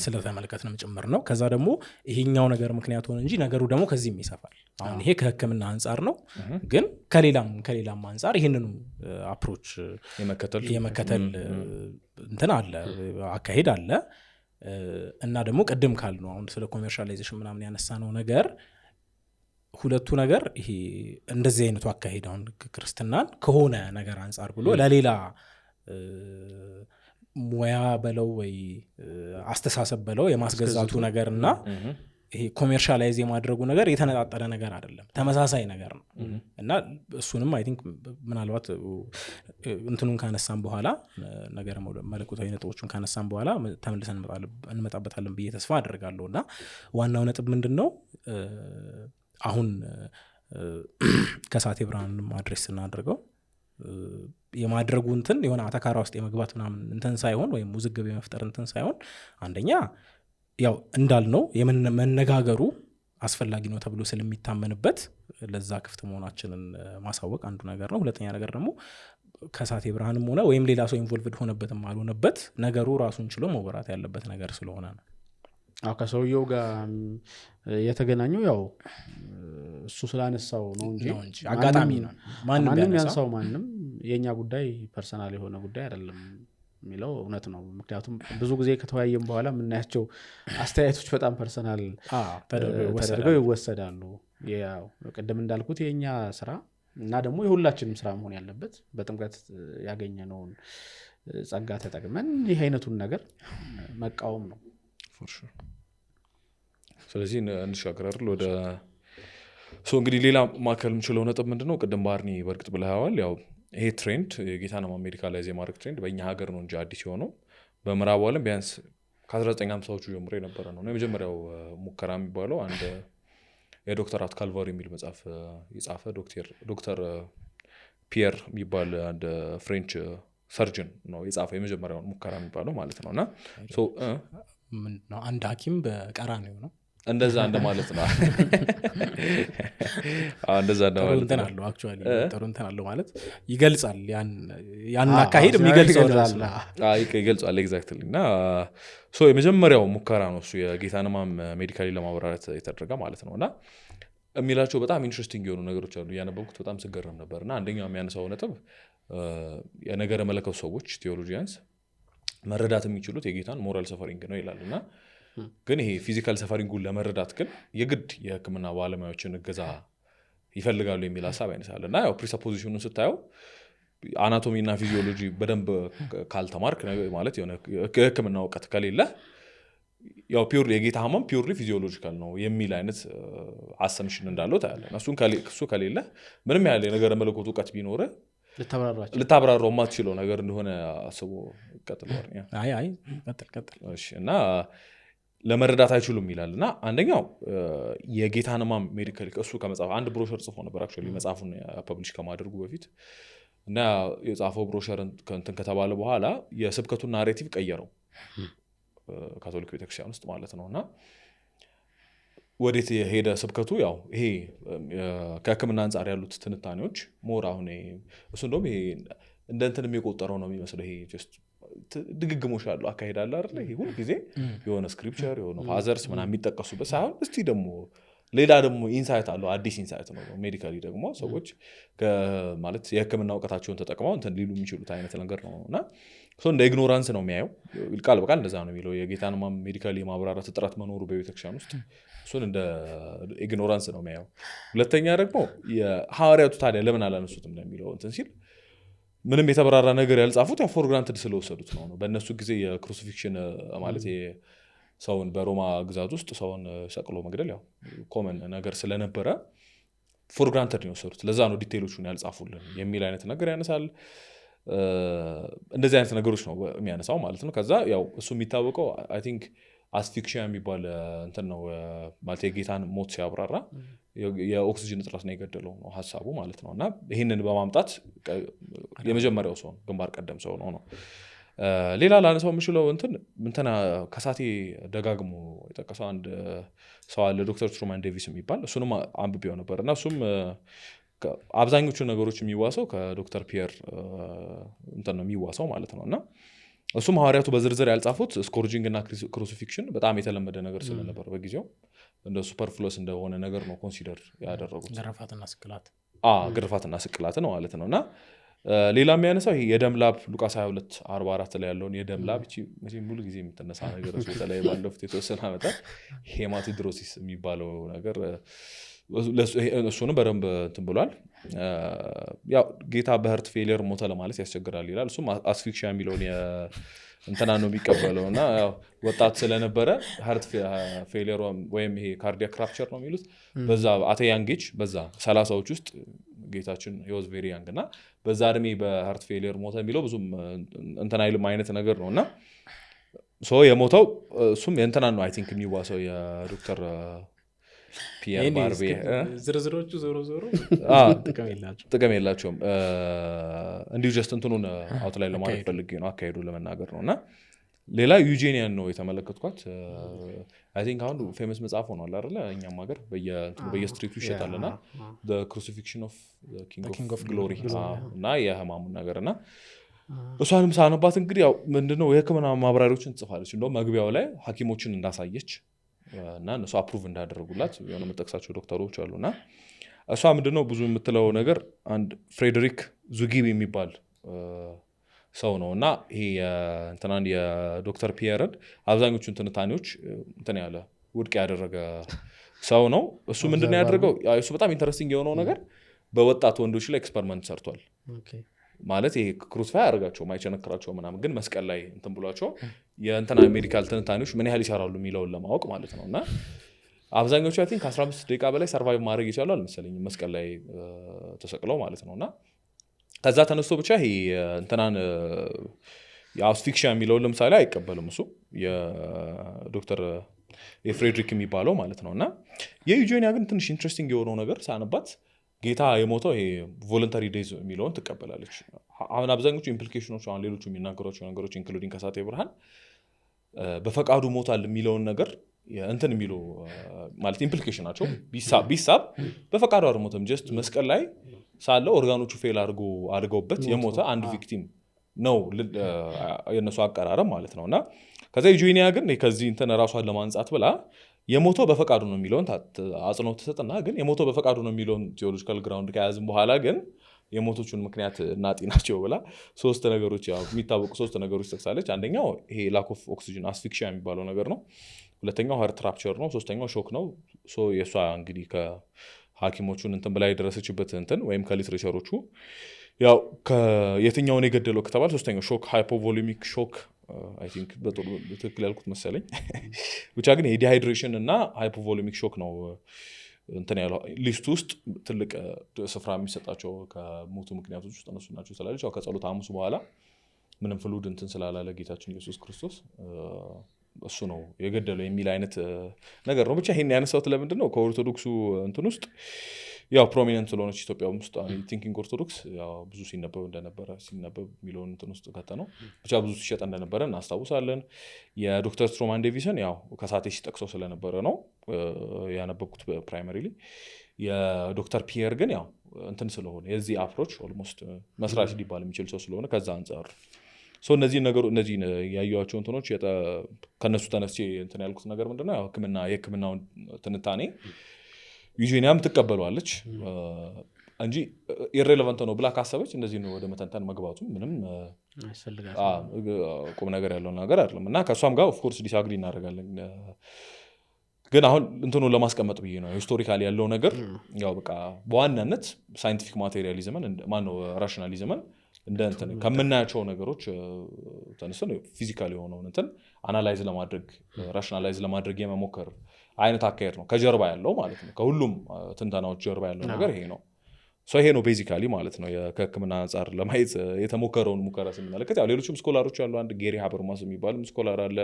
ስለተመለከትንም ጭምር ነው። ከዛ ደግሞ ይሄኛው ነገር ምክንያት ሆነ እንጂ ነገሩ ደግሞ ከዚህም ይሰፋል። አሁን ይሄ ከሕክምና አንጻር ነው፣ ግን ከሌላም አንጻር ይህንኑ አፕሮች የመከተል እንትን አለ፣ አካሄድ አለ። እና ደግሞ ቅድም ካልነው አሁን ስለ ኮሜርሻላይዜሽን ምናምን ያነሳነው ነገር ሁለቱ ነገር ይሄ እንደዚህ አይነቱ አካሄድ አሁን ክርስትናን ከሆነ ነገር አንጻር ብሎ ለሌላ ሙያ በለው ወይ አስተሳሰብ በለው የማስገዛቱ ነገርና ይሄ ኮሜርሻላይዝ የማድረጉ ነገር የተነጣጠረ ነገር አይደለም፣ ተመሳሳይ ነገር ነው። እና እሱንም አይ ቲንክ ምናልባት እንትኑን ካነሳን በኋላ ነገር መለኮታዊ ነጥቦቹን ካነሳን በኋላ ተመልሰን እንመጣበታለን ብዬ ተስፋ አደርጋለሁ። እና ዋናው ነጥብ ምንድን ነው? አሁን ከሳቴ ብርሃንም አድሬስ ስናደርገው የማድረጉ እንትን የሆነ አተካራ ውስጥ የመግባት ምናምን እንትን ሳይሆን ወይም ውዝግብ የመፍጠር እንትን ሳይሆን አንደኛ ያው እንዳልነው መነጋገሩ አስፈላጊ ነው ተብሎ ስለሚታመንበት ለዛ ክፍት መሆናችንን ማሳወቅ አንዱ ነገር ነው። ሁለተኛ ነገር ደግሞ ከሳቴ ብርሃንም ሆነ ወይም ሌላ ሰው ኢንቮልቭድ ሆነበትም አልሆነበት ነገሩ ራሱን ችሎ መወራት ያለበት ነገር ስለሆነ ነው። ከሰውየው ጋር የተገናኘው ያው እሱ ስላነሳው ነው እንጂ አጋጣሚ ነው። ማንም ያንሳው ማንም የኛ ጉዳይ ፐርሰናል የሆነ ጉዳይ አይደለም የሚለው እውነት ነው። ምክንያቱም ብዙ ጊዜ ከተወያየም በኋላ የምናያቸው አስተያየቶች በጣም ፐርሰናል ተደርገው ይወሰዳሉ። ያው ቅድም እንዳልኩት የኛ ስራ እና ደግሞ የሁላችንም ስራ መሆን ያለበት በጥምቀት ያገኘነውን ጸጋ ተጠቅመን ይህ አይነቱን ነገር መቃወም ነው። ስለዚህ እንሻገራለን ወደ እንግዲህ ሌላ ማከል የምችለው ነጥብ ምንድነው? ቅድም ባርኒ በርግጥ ብለዋል። ያው ይሄ ትሬንድ የጌታን ሜዲካላይዝ የማድረግ ትሬንድ በእኛ ሀገር ነው እንጂ አዲስ የሆነው በምዕራቡ ዓለም ቢያንስ ከ1950ዎቹ ጀምሮ የነበረ ነው። የመጀመሪያው ሙከራ የሚባለው አንድ የዶክተር አትካልቫሪ የሚል መጽሐፍ የጻፈ ዶክተር ፒየር የሚባል አንድ ፍሬንች ሰርጅን ነው የጻፈ የመጀመሪያውን ሙከራ የሚባለው ማለት ነው። እና አንድ ሐኪም በቀራንዮ ነው እንደዛ እንደማለት ነው። እንደዛ እንደማለት ነው። አክቹዋሊ ጥሩ እንትን አለው ማለት ይገልጻል። ያን አካሄድ የሚገልጸው ይገልጻል ኤግዛክትሊ። እና የመጀመሪያው ሙከራ ነው እሱ የጌታን ሕማም ሜዲካሊ ለማብራራት የተደረገ ማለት ነው። እና የሚላቸው በጣም ኢንትረስቲንግ የሆኑ ነገሮች አሉ። እያነበብኩት በጣም ስገረም ነበር። እና አንደኛው የሚያነሳው ነጥብ የነገረ መለኮት ሰዎች ቴዎሎጂያንስ መረዳት የሚችሉት የጌታን ሞራል ሰፈሪንግ ነው ይላል። እና ግን ይሄ ፊዚካል ሰፈሪንጉን ለመረዳት ግን የግድ የሕክምና ባለሙያዎችን እገዛ ይፈልጋሉ የሚል ሀሳብ ያነሳል። እና ያው ፕሪሰፖዚሽኑን ስታየው አናቶሚና ፊዚዮሎጂ በደንብ ካልተማርክ ማለት የሆነ የሕክምና እውቀት ከሌለ ያው ፒውርሊ የጌታ ሕማም ፒውርሊ ፊዚዮሎጂካል ነው የሚል አይነት አሰምሽን እንዳለው ታያለህ። እሱ ከሌለ ምንም ያህል የነገረ መለኮት እውቀት ቢኖር ልታብራራው የማትችለው ነገር እንደሆነ አስቦ ቀጥሏል። እና ለመረዳት አይችሉም ይላል። እና አንደኛው የጌታን ሕማም ሜዲካል እሱ ከመጽሐፍ አንድ ብሮሸር ጽፎ ነበር አክቹዋሊ መጽሐፉን ፐብሊሽ ከማድረጉ በፊት። እና የጻፈው ብሮሸር እንትን ከተባለ በኋላ የስብከቱን ናሬቲቭ ቀየረው ካቶሊክ ቤተክርስቲያን ውስጥ ማለት ነው። እና ወዴት የሄደ ስብከቱ ያው ይሄ ከሕክምና አንጻር ያሉት ትንታኔዎች ሞር አሁን እሱ እንደውም ይሄ እንደ እንትንም የቆጠረው ነው የሚመስለው። ይሄ ጀስት ድግግሞሽ ያሉ አካሄዳለ አይደለ? ይሄ ሁሉ ጊዜ የሆነ ስክሪፕቸር የሆነ ፋዘርስ ምናምን የሚጠቀሱበት ሳይሆን እስቲ ደግሞ ሌላ ደግሞ ኢንሳይት አለው፣ አዲስ ኢንሳይት ነው። ሜዲካሊ ደግሞ ሰዎች ማለት የሕክምና እውቀታቸውን ተጠቅመው እንትን ሊሉ የሚችሉት አይነት ነገር ነው። እና እንደ ኢግኖራንስ ነው የሚያየው ቃል በቃል እንደዛ ነው የሚለው የጌታን ሜዲካሊ ማብራራት ጥረት መኖሩ በቤተክርስቲያን ውስጥ እሱን እንደ ኢግኖራንስ ነው የሚያየው ሁለተኛ ደግሞ የሐዋርያቱ ታዲያ ለምን አላነሱትም እንደሚለው እንትን ሲል ምንም የተበራራ ነገር ያልጻፉት ፎር ግራንትድ ስለወሰዱት ነው በእነሱ ጊዜ የክሩሲፊክሽን ማለት ሰውን በሮማ ግዛት ውስጥ ሰውን ሰቅሎ መግደል ያው ኮመን ነገር ስለነበረ ፎር ግራንትድ ነው የወሰዱት ለዛ ነው ዲቴይሎቹን ያልጻፉልን የሚል አይነት ነገር ያነሳል እንደዚህ አይነት ነገሮች ነው የሚያነሳው ማለት ነው ከዛ ያው እሱ የሚታወቀው አይ ቲንክ አስፊክሽያ የሚባል እንትን ነው ማለት የጌታን ሞት ሲያብራራ የኦክሲጅን እጥረት ነው የገደለው ነው ሐሳቡ ማለት ነውና ይሄንን በማምጣት የመጀመሪያው ሰው ግንባር ቀደም ሰው ነው ሌላ ላነሳው የምችለው እንትና ከሳቴ ደጋግሞ የጠቀሰው አንድ ሰው አለ ዶክተር ትሩማን ዴቪስ የሚባል እሱንም አንብቤው ነበርና እሱም አብዛኞቹ ነገሮች የሚዋሰው ከዶክተር ፒየር እንትን ነው የሚዋሰው ማለት ነውና እሱም ሐዋርያቱ በዝርዝር ያልጻፉት ስኮርጂንግ እና ክሩሲፊክሽን በጣም የተለመደ ነገር ስለነበር በጊዜው እንደ ሱፐርፍሉስ እንደሆነ ነገር ነው ኮንሲደር ያደረጉት ግርፋትና ስቅላት ነው ማለት ነውና ሌላ የሚያነሳው ይሄ የደም ላብ ሉቃስ 22:44 ላይ ያለውን የደም ላብ እቺ ሙሉ ጊዜ የምትነሳ ነገር እሱ በተለይ ባለፉት የተወሰነ ዓመታት ሄማቲድሮሲስ የሚባለው ነገር እሱንም በደንብ እንትን ብሏል ያው ጌታ በህርት ፌሊየር ሞተ ለማለት ያስቸግራል ይላል እሱም አስፊክሽያ የሚለውን እንትና ነው የሚቀበለውና ያው ወጣት ስለነበረ ሃርት ፌሊየር ወይም ይሄ ካርዲያክ ራፕቸር ነው የሚሉት በዛ አተያንጌጅ በዛ 30ዎች ውስጥ ጌታችን he was very young እና በዛ እድሜ በሃርት ፌሊየር ሞተ የሚለው ብዙም እንትና አይልም አይነት ነገር ነውና የሞተው እሱም የእንትና ነው አይ ቲንክ የሚዋሰው የዶክተር ፒየር ባርቤ ዝርዝሮቹ ዞሮ ጥቅም የላቸውም እንዲሁ ጀስት እንትኑን አውት ላይ ለማለት ፈልጌ ነው አካሄዱ ለመናገር ነውና ሌላ ዩጄኒያን ነው የተመለከትኳት አይ ቲንክ አሁን ፌመስ መጽሐፍ ሆኗል አይደለ እኛም ሀገር በየስትሪቱ ይሸጣልና the crucifixion of the king of glory እና የህማሙን ነገርና እሷንም ሳነባት እንግዲህ ያው ምንድነው የህክምና ማብራሪያዎችን ጽፋለች እንደው መግቢያው ላይ ሐኪሞችን እንዳሳየች እና እነሱ አፕሩቭ እንዳደረጉላት የሆነ መጠቅሳቸው ዶክተሮች አሉና እሷ ምንድነው ብዙ የምትለው ነገር አንድ ፍሬድሪክ ዙጊብ የሚባል ሰው ነውና ይሄ እንትናን የዶክተር ፒየርን አብዛኞቹን ትንታኔዎች እንትን ያለ ውድቅ ያደረገ ሰው ነው እሱ ምንድነው ያደረገው እሱ በጣም ኢንተረስቲንግ የሆነው ነገር በወጣት ወንዶች ላይ ኤክስፐሪመንት ሰርቷል ማለት ይሄ ክሩሲፋይ አደረጋቸው ማይቸነክራቸው ምናምን ግን መስቀል ላይ እንትን ብሏቸው የእንትና ሜዲካል ትንታኔዎች ምን ያህል ይሰራሉ የሚለውን ለማወቅ ማለት ነውና አብዛኞቹ አይ ቲንክ 15 ደቂቃ በላይ ሰርቫይቭ ማድረግ ይችላል መሰለኝ መስቀል ላይ ተሰቅለው ማለት ነውና ከዛ ተነስቶ ብቻ ይሄ እንትናን የአስፊክሽያ የሚለውን ለምሳሌ አይቀበልም እሱ የዶክተር የፍሬድሪክ የሚባለው ማለት ነውና የዩጄኒያ ግን ትንሽ ኢንትረስቲንግ የሆነው ነገር ሳነባት ጌታ የሞተው ይሄ ቮለንተሪ ዴዝ የሚለውን ትቀበላለች አሁን አብዛኞቹ ኢምፕሊኬሽኖች አሁን ሌሎቹ የሚናገሯቸው ነገሮች ኢንክሉዲንግ ከሳቴ ብርሃን በፈቃዱ ሞታል የሚለውን ነገር እንትን የሚሉ ማለት ኢምፕሊኬሽናቸው ቢሳብ በፈቃዱ አልሞተም ጀስት መስቀል ላይ ሳለ ኦርጋኖቹ ፌል አድርገውበት የሞተ አንድ ቪክቲም ነው የነሱ አቀራረብ ማለት ነውና ከዛ ዩጄኒያ ግን ከዚህ እንትን ራሷን ለማንጻት ብላ የሞተው በፈቃዱ ነው የሚለውን አጽንኦት ተሰጥና ግን የሞተው በፈቃዱ ነው የሚለውን ቲዮሎጂካል ግራውንድ ከያዝም በኋላ ግን የሞቶቹን ምክንያት እናጢ ናቸው ብላ ሶስት ነገሮች ያው የሚታወቁ ሶስት ነገሮች ተክሳለች አንደኛው ይሄ ላክ ኦፍ ኦክሲጅን አስፊክሽያ የሚባለው ነገር ነው ሁለተኛው ሃርት ራፕቸር ነው ሶስተኛው ሾክ ነው የሷ እንግዲህ ከሐኪሞቹን እንትን ብላ የደረሰችበት እንትን ወይም ከሊትሬቸሮቹ ያው የትኛውን የገደለው ከተባለ ሶስተኛው ሾክ ሃይፖቮሊሚክ ሾክ አይ ቲንክ በትክክል ያልኩት መሰለኝ ብቻ ግን የዲሃይድሬሽን እና ሃይፖቮሊሚክ ሾክ ነው እንትን ያለው ሊስቱ ውስጥ ትልቅ ስፍራ የሚሰጣቸው ከሞቱ ምክንያቶች ውስጥ እነሱ ናቸው ስላለች ያው ከጸሎት ሐሙስ በኋላ ምንም ፍሉድ እንትን ስላላለ ጌታችን ኢየሱስ ክርስቶስ እሱ ነው የገደለው የሚል አይነት ነገር ነው ብቻ ይሄን ያነሳሁት ለምንድን ነው ከኦርቶዶክሱ እንትን ውስጥ ያው ፕሮሚነንት ስለሆነች ኢትዮጵያ ውስጥ ቲንኪንግ ኦርቶዶክስ ያው ብዙ ሲነበብ የሚለውን እንትን ውስጥ ከተነው ብቻ ብዙ ሲሸጥ እንደነበረ እናስታውሳለን የዶክተር ትሩማን ዴቪስን ያው ከሳቴ ሲጠቅሰው ስለነበረ ነው ያነበብኩት ፕራይመሪሊ የዶክተር ፒየር ግን ያው እንትን ስለሆነ የዚህ አፕሮች ኦልሞስት መስራች ሊባል የሚችል ሰው ስለሆነ ከዛ አንጻር እነዚህ ነገሩ እነዚህ ያዩዋቸው እንትኖች ከነሱ ተነስቼ እንትን ያልኩት ነገር ምንድነው ያው የህክምናውን ትንታኔ ዩጄኒያም ትቀበሏለች እንጂ ኢሬሌቫንት ነው ብላ ካሰበች እንደዚህ ነው ወደ መተንተን መግባቱ ምንም ቁም ነገር ያለው ነገር አይደለም። እና ከሷም ጋር ኦፍ ኮርስ ዲስአግሪ እናደርጋለን። ግን አሁን እንትኑ ለማስቀመጥ ብዬ ነው ሂስቶሪካሊ ያለው ነገር ያው በቃ በዋናነት ሳይንቲፊክ ማቴሪያሊዝምን ማነው ራሽናሊዝምን እንደ እንትን ከምናያቸው ነገሮች ተነስተን ፊዚካሊ የሆነውን እንትን አናላይዝ ለማድረግ ራሽናላይዝ ለማድረግ የመሞከር አይነት አካሄድ ነው ከጀርባ ያለው ማለት ነው። ከሁሉም ትንተናዎች ጀርባ ያለው ነገር ይሄ ነው። ይሄ ነው ቤዚካሊ ማለት ነው። ከህክምና አንጻር ለማየት የተሞከረውን ሙከራ ስንመለከት ያው ሌሎችም ስኮላሮች ያሉ አንድ ጌሪ ሃበርማስ የሚባልም ስኮላር አለ።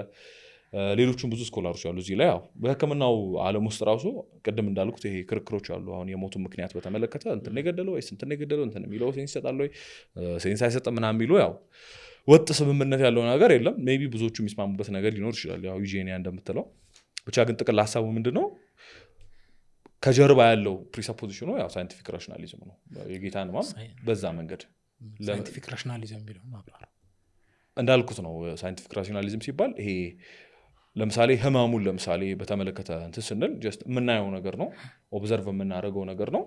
ሌሎችም ብዙ ስኮላሮች አሉ እዚህ ላይ ያው በህክምናው ዓለም ውስጥ ራሱ ቅድም እንዳልኩት ይሄ ክርክሮች አሉ። አሁን የሞቱን ምክንያት በተመለከተ እንትን የገደለው ወይስ እንትን የገደለው እንትን የሚለው ሴንስ ይሰጣል ወይ ሴንስ አይሰጥም ምናምን የሚለው ያው ወጥ ስምምነት ያለው ነገር የለም። ሜይ ቢ ብዙዎቹ የሚስማሙበት ነገር ሊኖር ይችላል ያው ዩጄኒያ እንደምትለው። ብቻ ግን ጥቅል ሀሳቡ ምንድነው ከጀርባ ያለው ፕሪሰፖዚሽኑ ያው ሳይንቲፊክ ራሽናሊዝም ነው። የጌታን ማም በዛ መንገድ ሳይንቲፊክ ራሽናሊዝም ቢለው ማብራራ እንዳልኩት ነው። ሳይንቲፊክ ራሽናሊዝም ሲባል ይሄ ለምሳሌ ህማሙን ለምሳሌ በተመለከተ እንትን ስንል ጀስት የምናየው ነገር ነው ኦብዘርቭ የምናደርገው ነገር ነው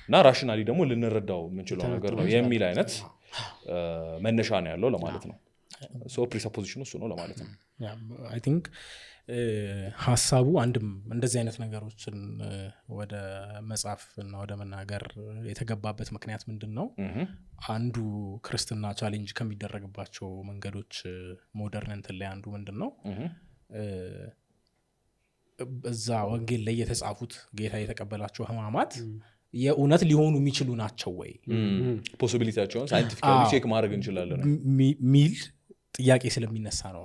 እና ራሽናሊ ደግሞ ልንረዳው የምንችለው ነገር ነው የሚል አይነት መነሻ ነው ያለው ለማለት ነው። ሶ ፕሪሰፖዚሽኑ እሱ ነው ለማለት ነው። አይ ቲንክ ሀሳቡ አንድም እንደዚህ አይነት ነገሮችን ወደ መጻፍ እና ወደ መናገር የተገባበት ምክንያት ምንድን ነው? አንዱ ክርስትና ቻሌንጅ ከሚደረግባቸው መንገዶች ሞደርን እንትን ላይ አንዱ ምንድን ነው እዛ ወንጌል ላይ የተጻፉት ጌታ የተቀበላቸው ህማማት የእውነት ሊሆኑ የሚችሉ ናቸው ወይ ፖሲቢሊቲያቸውን ሳይንቲፊካሊ ቼክ ማድረግ እንችላለን ሚል ጥያቄ ስለሚነሳ ነው።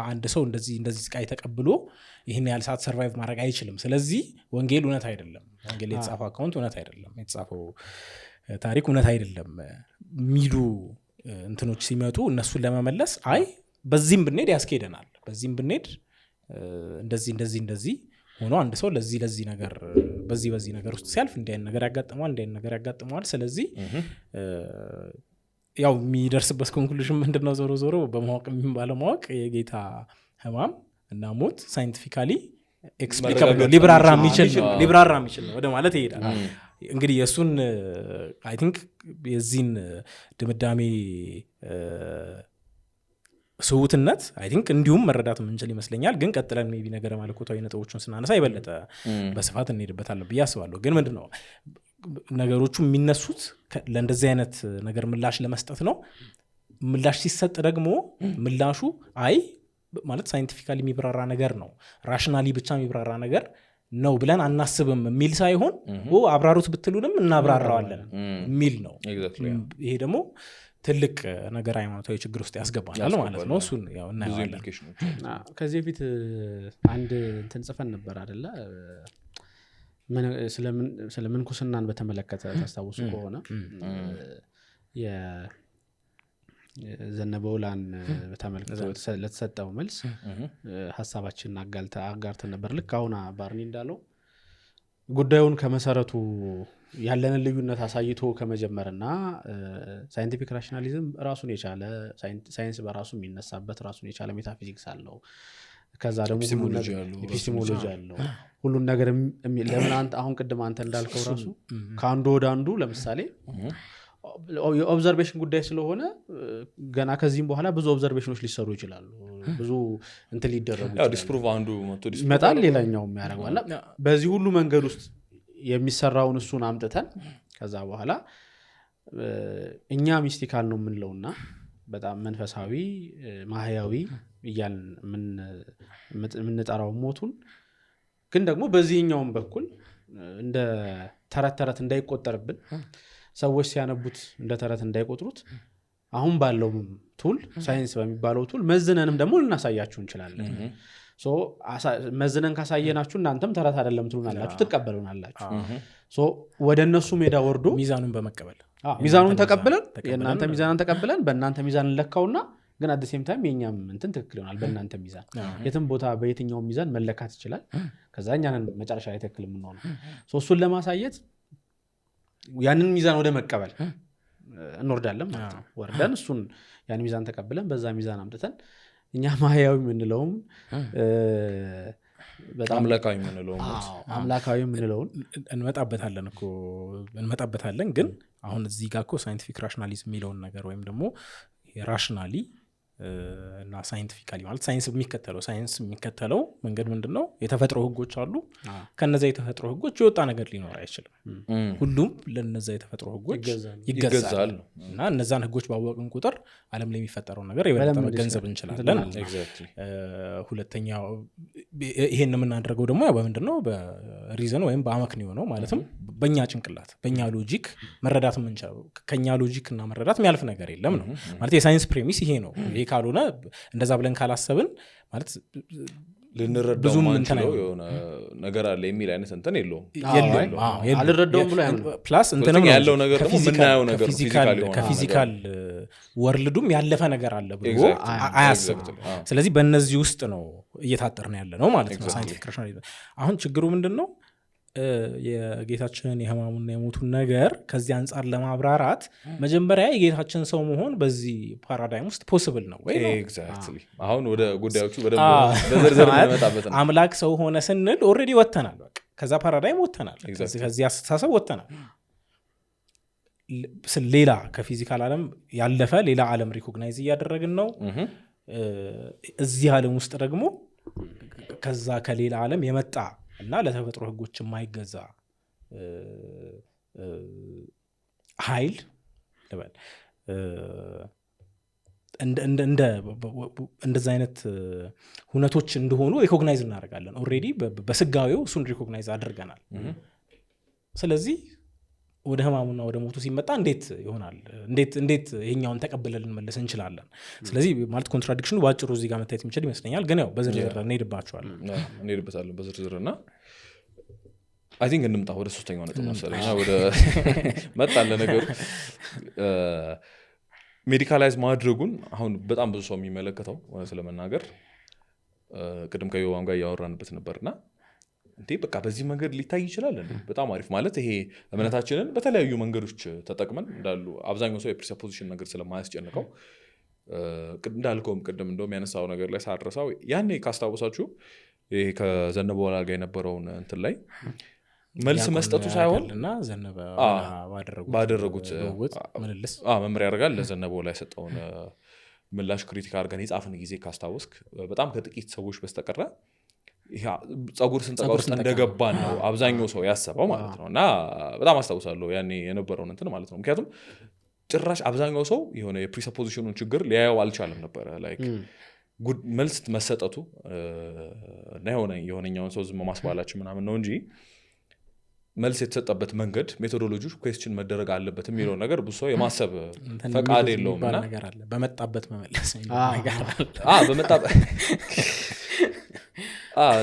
አንድ ሰው እንደዚህ ስቃይ ተቀብሎ ይህን ያህል ሰዓት ሰርቫይቭ ማድረግ አይችልም። ስለዚህ ወንጌል እውነት አይደለም፣ ወንጌል የተጻፈው አካውንት እውነት አይደለም፣ የተጻፈው ታሪክ እውነት አይደለም ሚሉ እንትኖች ሲመጡ እነሱን ለመመለስ አይ በዚህም ብንሄድ ያስኬደናል፣ በዚህም ብንሄድ እንደዚህ ሆኖ አንድ ሰው ለዚህ ነገር በዚህ ነገር ውስጥ ሲያልፍ እንዲህ አይነት ነገር ያጋጥመዋል። ስለዚህ ያው የሚደርስበት ኮንክሉዥን ምንድነው? ዞሮ በማወቅ ባለማወቅ የጌታ ህማም እና ሞት ሳይንቲፊካሊ ኤክስፕሊካብል ሊብራራ የሚችል ነው ወደ ማለት ይሄዳል። እንግዲህ የእሱን አይ ቲንክ የዚህን ድምዳሜ ስውትነት አይ ቲንክ እንዲሁም መረዳት የምንችል ይመስለኛል። ግን ቀጥለን ሜቢ ነገረ መለኮታዊ ነጥቦችን ስናነሳ የበለጠ በስፋት እንሄድበታለን ብዬ አስባለሁ። ግን ምንድነው ነገሮቹ የሚነሱት ለእንደዚህ አይነት ነገር ምላሽ ለመስጠት ነው። ምላሽ ሲሰጥ ደግሞ ምላሹ አይ ማለት ሳይንቲፊካሊ የሚብራራ ነገር ነው ራሽናሊ ብቻ የሚብራራ ነገር ነው ብለን አናስብም የሚል ሳይሆን አብራሩት ብትሉንም እናብራራዋለን የሚል ነው። ይሄ ደግሞ ትልቅ ነገር ሃይማኖታዊ ችግር ውስጥ ያስገባናል ማለት ነው። እሱን ያው እናያለን። ከዚህ በፊት አንድ እንትን ጽፈን ነበር አይደለ? ስለ ምንኩስናን በተመለከተ ታስታውሱ ከሆነ የዘነበውላን በተመለከተ ለተሰጠው መልስ ሐሳባችንን አጋርተን ነበር። ልክ አሁን ባርኒ እንዳለው ጉዳዩን ከመሰረቱ ያለንን ልዩነት አሳይቶ ከመጀመርና ሳይንቲፊክ ራሽናሊዝም ራሱን የቻለ ሳይንስ በራሱ የሚነሳበት ራሱን የቻለ ሜታፊዚክስ አለው። ከዛ ደግሞ ኤፒስቴሞሎጂ አለው ሁሉን ነገር ለምን አሁን ቅድም አንተ እንዳልከው ራሱ ከአንዱ ወደ አንዱ ለምሳሌ የኦብዘርቬሽን ጉዳይ ስለሆነ ገና ከዚህም በኋላ ብዙ ኦብዘርቬሽኖች ሊሰሩ ይችላሉ። ብዙ እንትን ሊደረጉ ዲስፕሩቭ አንዱ ይመጣል፣ ሌላኛው የሚያደርገዋል። በዚህ ሁሉ መንገድ ውስጥ የሚሰራውን እሱን አምጥተን ከዛ በኋላ እኛ ሚስቲካል ነው የምንለውና በጣም መንፈሳዊ ማህያዊ እያልን የምንጠራው ሞቱን ግን ደግሞ በዚህኛውም በኩል እንደ ተረት እንዳይቆጠርብን ሰዎች ሲያነቡት እንደ ተረት እንዳይቆጥሩት አሁን ባለው ቱል ሳይንስ በሚባለው ቱል መዝነንም ደግሞ ልናሳያችሁ እንችላለን። መዝነን ካሳየናችሁ እናንተም ተረት አይደለም ትሉናላችሁ፣ ትቀበሉናላችሁ። ወደ እነሱ ሜዳ ወርዶ ሚዛኑን በመቀበል ሚዛኑን ተቀብለን የእናንተ ሚዛንን ተቀብለን በእናንተ ሚዛን እንለካውና ግን አት ዘ ሴም ታይም የኛም እንትን ትክክል ይሆናል በእናንተ ሚዛን። የትም ቦታ በየትኛው ሚዛን መለካት ይችላል። ከዛ እኛን መጨረሻ ላይ ትክክል የምንሆነው እሱን ለማሳየት ያንን ሚዛን ወደ መቀበል እንወርዳለን ማለት ነው። ወርደን እሱን ያን ሚዛን ተቀብለን በዛ ሚዛን አምጥተን እኛ ማህያዊ የምንለውም በጣም አምላካዊ የምንለው አምላካዊ የምንለውን እንመጣበታለን ግን አሁን እዚህ ጋር እኮ ሳይንቲፊክ ራሽናሊዝም የሚለውን ነገር ወይም ደግሞ ራሽናሊ እና ሳይንቲፊካሊ ማለት ሳይንስ የሚከተለው መንገድ ምንድነው የተፈጥሮ ህጎች አሉ ከነዛ የተፈጥሮ ህጎች የወጣ ነገር ሊኖር አይችልም ሁሉም ለነዛ የተፈጥሮ ህጎች ይገዛል እና እነዛን ህጎች ባወቅን ቁጥር ዓለም ላይ የሚፈጠረው ነገር የበለጠ መገንዘብ እንችላለን ሁለተኛው ይሄን የምናደርገው ደግሞ በምንድነው በሪዝን ወይም በአመክንዮ ነው ማለትም በእኛ ጭንቅላት በእኛ ሎጂክ መረዳት የምንችለው ከኛ ሎጂክ እና መረዳት የሚያልፍ ነገር የለም ነው ማለት የሳይንስ ፕሬሚስ ይሄ ነው ይሄ ካልሆነ እንደዛ ብለን ካላሰብን ማለት ልንረዳው ማንችለው የሆነ ነገር አለ የሚል አይነት እንትን የለውም አልረዳውም ብሎ ፕላስ እንትንም ያለው ነገር ደግሞ ምናየው ነገር ከፊዚካል ወርልዱም ያለፈ ነገር አለ ብሎ አያስብም ስለዚህ በእነዚህ ውስጥ ነው እየታጠርን ያለ ነው ማለት ነው ሳይንቲፊክ ራሽናሊዝም አሁን ችግሩ ምንድነው የጌታችንን የህማሙና የሞቱን ነገር ከዚህ አንጻር ለማብራራት መጀመሪያ የጌታችን ሰው መሆን በዚህ ፓራዳይም ውስጥ ፖሲብል ነው ወይ ኤግዛክትሊ አሁን ወደ ጉዳዮቹ በዝርዝር እንመጣበት ነው አምላክ ሰው ሆነ ስንል ኦልሬዲ ወጥተናል በቃ ከዛ ፓራዳይም ወጥተናል ከዚህ አስተሳሰብ ወጥተናል ሌላ ከፊዚካል ዓለም ያለፈ ሌላ ዓለም ሪኮግናይዝ እያደረግን ነው እዚህ ዓለም ውስጥ ደግሞ ከዛ ከሌላ ዓለም የመጣ እና ለተፈጥሮ ህጎች የማይገዛ ኃይል ለበል እንደዛ አይነት ሁነቶች እንደሆኑ ሪኮግናይዝ እናደርጋለን ኦልሬዲ በስጋዊው እሱን ሪኮግናይዝ አድርገናል ስለዚህ ወደ ህማሙና ወደ ሞቱ ሲመጣ እንዴት ይሆናል እንዴት ይሄኛውን ተቀበለን ልንመለስ እንችላለን ስለዚህ ማለት ኮንትራዲክሽኑ ባጭሩ እዚህ ጋር መታየት የሚችል ይመስለኛል ግን ያው በዝርዝር እንሄድበታለን በዝርዝርና አይ ቲንክ እንምጣ ወደ ሶስተኛው ነጥብ መሰለኝ ወደ መጣለ ነገሩ ሜዲካላይዝ ማድረጉን አሁን በጣም ብዙ ሰው የሚመለከተው ስለመናገር ቅድም ከዮዋን ጋር ያወራንበት ነበርና እንዴ በቃ በዚህ መንገድ ሊታይ ይችላል እንዴ በጣም አሪፍ ማለት ይሄ እምነታችንን በተለያዩ መንገዶች ተጠቅመን እንዳሉ አብዛኛው ሰው የፕሪሰፖዚሽን ነገር ስለማያስጨንቀው እንዳልከውም ቅድም እንደውም ያነሳው ነገር ላይ ሳድረሳው ያኔ ካስታወሳችሁ ይሄ ከዘነበ ወላ ጋር የነበረውን እንትን ላይ መልስ መስጠቱ ሳይሆን እና ዘነበ ባደረጉት ምልልስ መመሪያ ያደርጋል ለዘነበ ወላ የሰጠውን ምላሽ ክሪቲክ አድርገን የጻፍን ጊዜ ካስታወስክ በጣም ከጥቂት ሰዎች በስተቀረ ጸጉር ስንጠቃ ውስጥ እንደገባን ነው አብዛኛው ሰው ያሰበው ማለት ነው እና በጣም አስታውሳለሁ ያኔ የነበረውን እንትን ማለት ነው ምክንያቱም ጭራሽ አብዛኛው ሰው የሆነ የፕሪሰፖዚሽኑን ችግር ሊያየው አልቻለም ነበረ ላይክ መልስ መሰጠቱ እና የሆነኛውን ሰው ዝም ማስባላችን ምናምን ነው እንጂ መልስ የተሰጠበት መንገድ ሜቶዶሎጂ ኩዌስችን መደረግ አለበት የሚለው ነገር ብዙ ሰው የማሰብ ፈቃድ የለውም እና በመጣበት መመለስ ነገር በመጣበት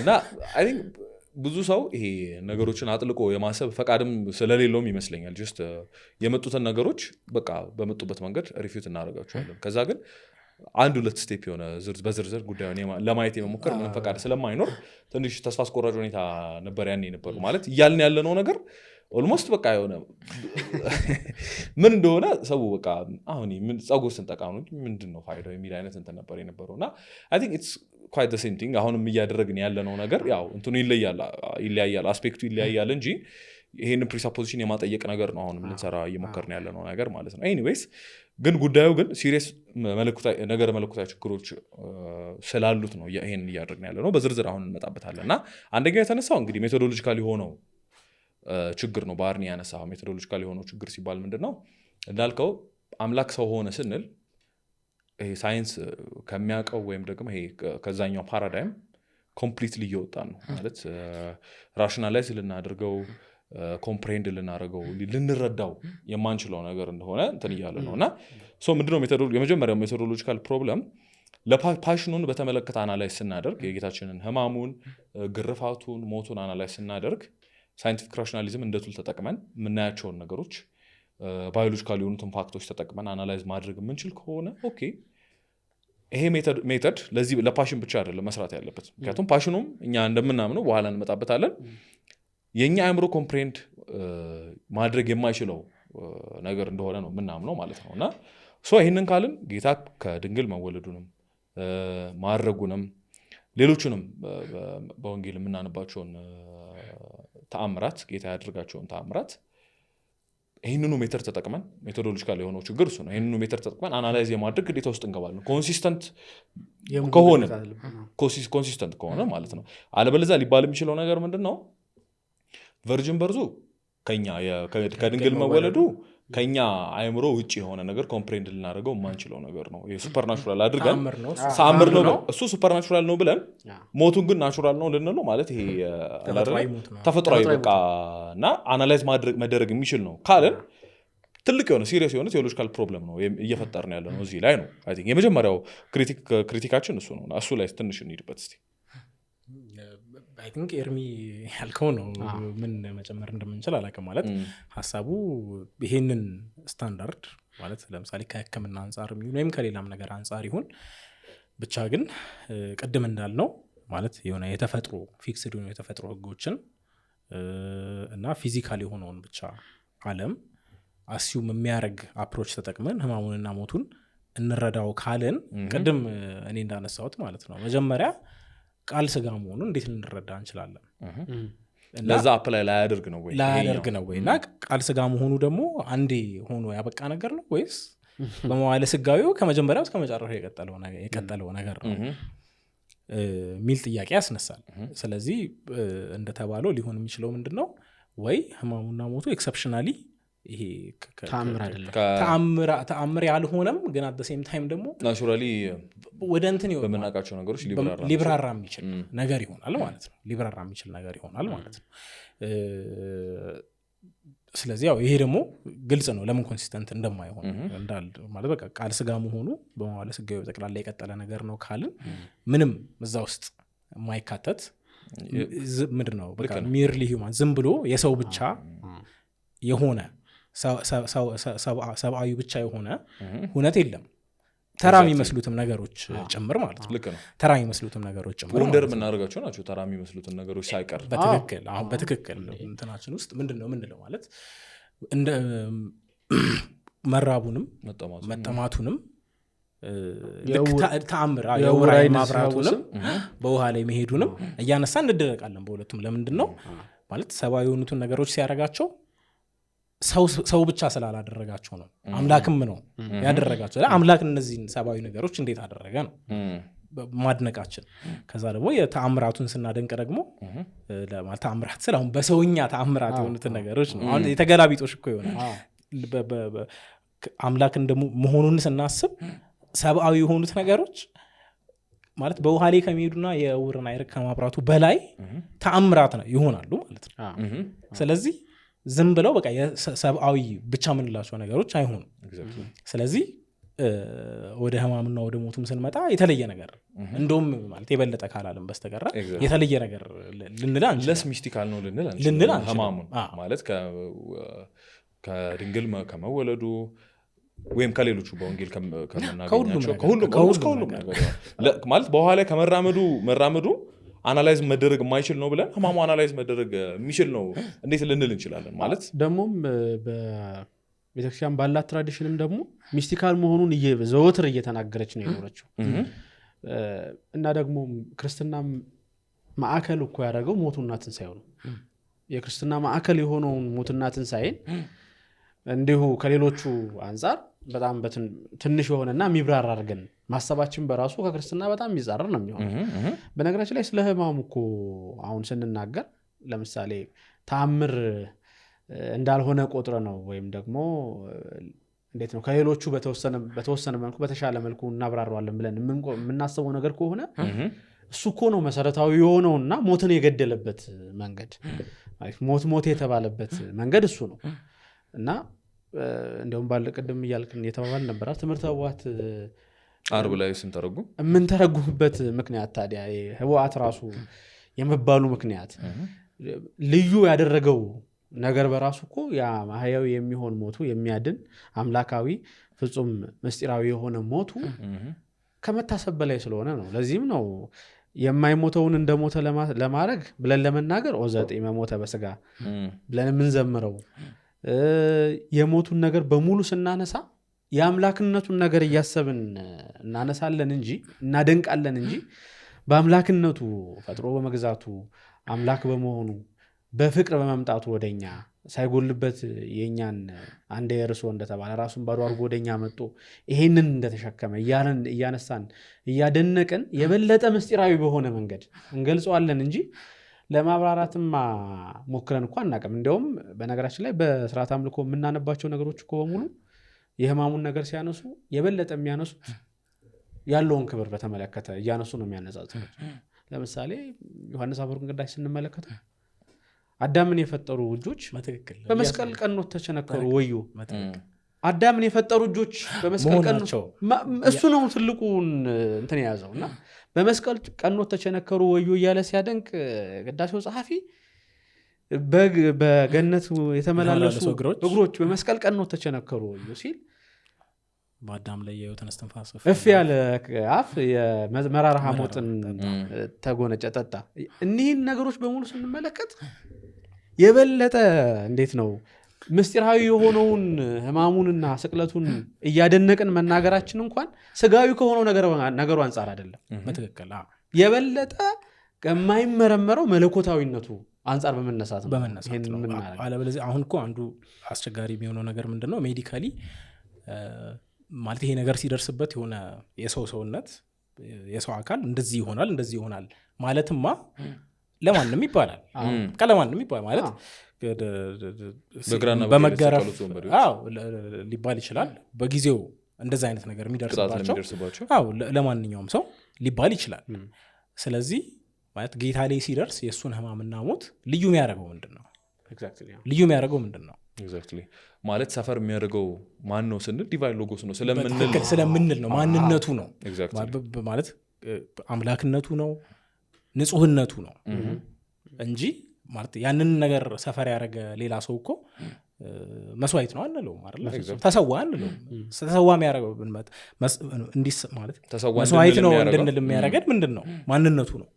እና አይ ቲንክ ብዙ ሰው ይሄ ነገሮችን አጥልቆ የማሰብ ፈቃድም ስለሌለውም ይመስለኛል ጀስት የመጡትን ነገሮች በቃ በመጡበት መንገድ ሪፊዩት እናደርጋቸዋለን ከዛ ግን አንድ ሁለት ስቴፕ የሆነ በዝርዝር ጉዳዩን ለማየት የመሞከር ምንም ፈቃድ ስለማይኖር ትንሽ ተስፋ አስቆራጭ ሁኔታ ነበር ያኔ ነበሩ ማለት እያልን ያለነው ነገር ኦልሞስት በቃ የሆነ ምን እንደሆነ ሰው በቃ አሁን ጸጉር ስንጠቃ ነው ምንድነው ፋይዳው የሚል አይነት እንትን ነበር የነበረው እና አይ ቲንክ ኢትስ quite the same thing አሁንም እያደረግን ያለነው ነገር ያው እንትኑ ይለያያል አስፔክቱ ይለያያል እንጂ ይሄን ፕሪሰፖዚሽን የማጠየቅ ነገር ነው አሁንም ልንሰራ እየሞከርን ያለነው ነገር ማለት ነው ኤኒዌይስ ግን ጉዳዩ ግን ሲሪየስ መለኮታዊ ችግሮች ስላሉት ነው ይሄን እያደረግን ያለነው በዝርዝር አሁን እንመጣበታለን እና አንደኛው የተነሳው እንግዲህ ሜቶዶሎጂካል የሆነው ችግር ነው ባርኒ ያነሳው ሜቶዶሎጂካል የሆነው ችግር ሲባል ምንድነው እንዳልከው አምላክ ሰው ሆነ ስንል ይሄ ሳይንስ ከሚያውቀው ወይም ደግሞ ይሄ ከዛኛው ፓራዳይም ኮምፕሊትሊ እየወጣ ነው ማለት ራሽናላይዝ ልናደርገው ኮምፕሬንድ ልናደርገው ልንረዳው የማንችለው ነገር እንደሆነ እንትን እያለ ነው እና ምንድነው የመጀመሪያው ሜቶዶሎጂካል ፕሮብለም ለፓሽኑን በተመለከተ አናላይዝ ስናደርግ የጌታችንን ህማሙን ግርፋቱን ሞቱን አናላይዝ ስናደርግ ሳይንቲፊክ ራሽናሊዝም እንደ ቱል ተጠቅመን የምናያቸውን ነገሮች ባዮሎጂካል የሆኑትን ፋክቶች ተጠቅመን አናላይዝ ማድረግ የምንችል ከሆነ ኦኬ ይሄ ሜተድ ለዚህ ለፓሽን ብቻ አይደለም መስራት ያለበት ምክንያቱም ፓሽኑም እኛ እንደምናምነው በኋላ እንመጣበታለን የኛ አእምሮ ኮምፕሬንድ ማድረግ የማይችለው ነገር እንደሆነ ነው ምናምነው ማለት ነውና ይሄንን ካልን ጌታ ከድንግል መወለዱንም ማድረጉንም ሌሎቹንም በወንጌል የምናነባቸውን ተአምራት ጌታ ያደርጋቸውን ተአምራት ይህንኑ ሜተር ተጠቅመን ሜቶዶሎጂካል የሆነው ችግር እሱ ነው። ይህንኑ ሜተር ተጠቅመን አናላይዝ የማድረግ ግዴታ ውስጥ እንገባለን ኮንሲስተንት ከሆነ ማለት ነው። አለበለዚያ ሊባል የሚችለው ነገር ምንድን ነው? ቨርጅን በርዙ ከድንግል መወለዱ ከኛ አእምሮ ውጪ የሆነ ነገር ኮምፕሬንድ ልናደርገው የማንችለው ነገር ነው። ሱፐርናቹራል አድርገን ሳምር ነው እሱ ሱፐርናቹራል ነው ብለን ሞቱን ግን ናቹራል ነው ልንለው ማለት ይሄ ተፈጥሯዊ በቃ እና አናላይዝ መደረግ የሚችል ነው ካለን ትልቅ የሆነ ሲሪየስ የሆነ ቴዎሎጂካል ፕሮብለም ነው እየፈጠርን ያለ ነው። እዚህ ላይ ነው አይ ቲንክ የመጀመሪያው ክሪቲካችን እሱ ነው። እሱ ላይ ትንሽ እንሂድበት እስቲ። አይ ቲንክ ኤርሚ ያልከው ነው። ምን መጨመር እንደምንችል አላውቅም። ማለት ሀሳቡ ይሄንን ስታንዳርድ ማለት ለምሳሌ ከሕክምና አንጻር ወይም ከሌላም ነገር አንጻር ይሁን ብቻ ግን ቅድም እንዳልነው ማለት የሆነ የተፈጥሮ ፊክስድ የሆነ የተፈጥሮ ህጎችን እና ፊዚካል የሆነውን ብቻ ዓለም አሲዩም የሚያደርግ አፕሮች ተጠቅመን ህማሙንና ሞቱን እንረዳው ካልን ቅድም እኔ እንዳነሳሁት ማለት ነው መጀመሪያ ቃል ስጋ መሆኑን እንዴት ልንረዳ እንችላለን? ለዛ አፕላይ ላያደርግ ነው ወይ እና ቃል ስጋ መሆኑ ደግሞ አንዴ ሆኖ ያበቃ ነገር ነው ወይስ በመዋዕለ ስጋዌው ከመጀመሪያው እስከ መጨረሻው የቀጠለው ነገር ነው ሚል ጥያቄ ያስነሳል። ስለዚህ እንደተባለው ሊሆን የሚችለው ምንድነው ወይ ህማሙና ሞቱ ኤክሰፕሽናሊ ይሄ ተአምር ያልሆነም ግን አት ዘ ሴም ታይም ደግሞ ናቹራሊ ወደ እንትን በመናቃቸው ነገሮች ሊብራራ የሚችል ነገር ይሆናል ማለት ነው። ሊብራራ የሚችል ነገር ይሆናል ማለት ነው። ስለዚህ ያው ይሄ ደግሞ ግልጽ ነው ለምን ኮንሲስተንት እንደማይሆን እንዳል ማለት በቃ ቃል ስጋ መሆኑ በመዋዕለ ስጋዌው ጠቅላላ የቀጠለ ነገር ነው ካልን ምንም እዛ ውስጥ የማይካተት ምንድነው በቃ ሚርሊ ሂውማን ዝም ብሎ የሰው ብቻ የሆነ ሰብአዊ ብቻ የሆነ ሁነት የለም። ተራ የሚመስሉትም ነገሮች ጭምር ማለት ነው። ተራ የሚመስሉትም ነገሮች ጭምር ወንደር የምናደርጋቸው ናቸው። ተራ የሚመስሉትን ነገሮች ሳይቀር በትክክል እንትናችን ውስጥ ምንድነው የምንለው ማለት እንደ መራቡንም መጠማቱንም ተአምር የውር ዓይን ማብራቱንም በውሃ ላይ መሄዱንም እያነሳ እንደረቃለን በሁለቱም። ለምንድን ነው ማለት ሰብአዊ የሆኑትን ነገሮች ሲያደርጋቸው ሰው ብቻ ስላላደረጋቸው ነው። አምላክም ነው ያደረጋቸው። አምላክ እነዚህን ሰብአዊ ነገሮች እንዴት አደረገ ነው ማድነቃችን። ከዛ ደግሞ የተአምራቱን ስናደንቅ ደግሞ ለማለት ተአምራት ስለ አሁን በሰውኛ ተአምራት የሆኑትን ነገሮች ነው። አሁን የተገላቢጦሽ እኮ ይሆናል። አምላክ እንደመሆኑን ስናስብ ሰብአዊ የሆኑት ነገሮች ማለት በውሃ ላይ ከሚሄዱና የዕውርን ዓይን ከማብራቱ በላይ ተአምራት ነው ይሆናሉ ማለት ነው። ስለዚህ ዝም ብለው በቃ ሰብአዊ ብቻ ምንላቸው ነገሮች አይሆኑም። ስለዚህ ወደ ህማምና ወደ ሞቱም ስንመጣ የተለየ ነገር እንደውም ማለት የበለጠ ካላለም በስተቀር የተለየ ነገር ልንል አንችልም። ለስ ሚስቲካል ነው ልንል አንችልም። ህማሙን ማለት ከድንግል ከመወለዱ ወይም ከሌሎቹ በወንጌል ከምናገኛቸው ከሁሉም ነገር ማለት በኋላ ላይ ከመራመዱ አናላይዝ መደረግ የማይችል ነው ብለን ህማሙ አናላይዝ መደረግ የሚችል ነው እንዴት ልንል እንችላለን? ማለት ደግሞም በቤተክርስቲያን ባላት ትራዲሽንም ደግሞ ሚስቲካል መሆኑን ዘወትር እየተናገረች ነው የኖረችው እና ደግሞ ክርስትና ማዕከል እኮ ያደረገው ሞቱና ትንሣኤው ነው። የክርስትና ማዕከል የሆነውን ሞቱና ትንሣኤን እንዲሁ ከሌሎቹ አንጻር በጣም ትንሽ የሆነና የሚብራራ አድርገን ማሰባችን በራሱ ከክርስትና በጣም የሚጻረር ነው የሚሆነው። በነገራችን ላይ ስለ ህማሙ እኮ አሁን ስንናገር ለምሳሌ ተአምር እንዳልሆነ ቆጥረ ነው ወይም ደግሞ እንዴት ነው ከሌሎቹ በተወሰነ መልኩ በተሻለ መልኩ እናብራራዋለን ብለን የምናስበው ነገር ከሆነ እሱ እኮ ነው መሰረታዊ የሆነውና ሞትን የገደለበት መንገድ ሞት የተባለበት መንገድ እሱ ነው እና እንደውም ባለቀደም እያልክን የተባባል ነበር ትምህርተ ህቡዓት አርብ ላይ ስንተረጉም የምንተረጉምበት ምክንያት ታዲያ ህቡዓት ራሱ የመባሉ ምክንያት ልዩ ያደረገው ነገር በራሱ እኮ ያ ማህያዊ የሚሆን ሞቱ የሚያድን አምላካዊ ፍጹም ምስጢራዊ የሆነ ሞቱ ከመታሰብ በላይ ስለሆነ ነው። ለዚህም ነው የማይሞተውን እንደሞተ ለማድረግ ብለን ለመናገር ኦዘጥ የመሞተ በስጋ ብለን የምንዘምረው የሞቱን ነገር በሙሉ ስናነሳ የአምላክነቱን ነገር እያሰብን እናነሳለን እንጂ እናደንቃለን እንጂ በአምላክነቱ ፈጥሮ በመግዛቱ አምላክ በመሆኑ በፍቅር በመምጣቱ ወደኛ ሳይጎልበት የኛን አንደ የርሶ እንደተባለ ራሱን ባዶ አድርጎ ወደኛ መጥቶ ይሄንን እንደተሸከመ እያነሳን እያደነቅን የበለጠ ምስጢራዊ በሆነ መንገድ እንገልጸዋለን እንጂ ለማብራራትማ ሞክረን እንኳን አናውቅም። እንደውም በነገራችን ላይ በስርዓተ አምልኮ የምናነባቸው ነገሮች እኮ በሙሉ የሕማሙን ነገር ሲያነሱ የበለጠ የሚያነሱት ያለውን ክብር በተመለከተ እያነሱ ነው የሚያነጻጽሩት። ለምሳሌ ዮሐንስ አፈወርቅ ቅዳሴ ስንመለከተው አዳምን የፈጠሩ እጆች በመስቀል ቀኖት ተቸነከሩ ወዮ። አዳምን የፈጠሩ እጆች በመስቀል ቀኖት እሱ ነው ትልቁን እንትን የያዘውና በመስቀል ቀኖት ተቸነከሩ ወዮ እያለ ሲያደንቅ ቅዳሴው ጸሐፊ በገነት የተመላለሱ እግሮች በመስቀል ቀኖት ተቸነከሩ ወዮ ሲል በአዳም ላይ የሕይወትን እስትንፋስ እፍ ያለ አፍ የመራራ ሐሞትን ተጎነጨ ጠጣ። እኒህን ነገሮች በሙሉ ስንመለከት የበለጠ እንዴት ነው ምስጢራዊ የሆነውን ሕማሙንና ስቅለቱን እያደነቅን መናገራችን እንኳን ስጋዊ ከሆነው ነገሩ አንጻር አይደለም። በትክክል የበለጠ ከማይመረመረው መለኮታዊነቱ አንጻር በመነሳት ነው። አለበለዚያ አሁን እኮ አንዱ አስቸጋሪ የሚሆነው ነገር ምንድን ነው? ሜዲካሊ ማለት ይሄ ነገር ሲደርስበት የሆነ የሰው ሰውነት የሰው አካል እንደዚህ ይሆናል ማለትማ ለማንም ይባላል። ለማንም ይባላል ማለት በመገረፍ ሊባል ይችላል። በጊዜው እንደዚህ አይነት ነገር የሚደርስባቸው ለማንኛውም ሰው ሊባል ይችላል። ስለዚህ ማለት ጌታ ላይ ሲደርስ የእሱን ሕማምና ሞት ልዩ የሚያደርገው ምንድን ነው? ማለት ሰፈር የሚያደርገው ማን ነው ስንል ዲቫይን ሎጎስ ነው ስለምንል ነው። ማንነቱ ነው ማለት አምላክነቱ ነው፣ ንጹህነቱ ነው እንጂ ማለት ያንን ነገር ሰፈር ያደረገ ሌላ ሰው እኮ መስዋዕት ነው አንለውም አይደል? ተሰዋ አንለውም። ተሰዋ የሚያደርገው እንዲህ ማለት መስዋዕት ነው እንድንል የሚያደርገን ምንድን ነው? ማንነቱ ነው፣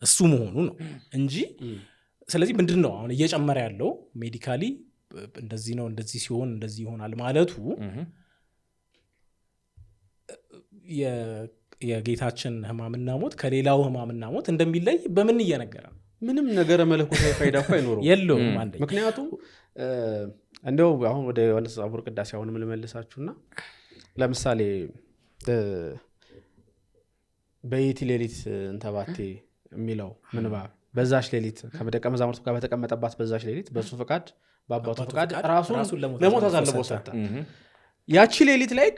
እሱ መሆኑ ነው እንጂ። ስለዚህ ምንድን ነው አሁን እየጨመረ ያለው ሜዲካሊ እንደዚህ ነው፣ እንደዚህ ሲሆን እንደዚህ ይሆናል ማለቱ የጌታችን ሕማምና ሞት ከሌላው ሕማምና ሞት እንደሚለይ በምን እየነገረ ነው? ምንም ነገረ መለኮታዊ ፋይዳ እኮ አይኖረውም የለውም። ምክንያቱም እንደው አሁን ወደ ዮሐንስ አፈወርቅ ቅዳሴ አሁን ልመልሳችሁና ለምሳሌ በይቲ ሌሊት እንተባቴ የሚለው ምንባብ በዛች ሌሊት ከደቀ መዛሙርቱ ጋር በተቀመጠባት በዛች ሌሊት በሱ ፈቃድ በአባቱ ፈቃድ ራሱን ለሞት አሳልፎ ሰጠ። ያቺ ሌሊት ላይ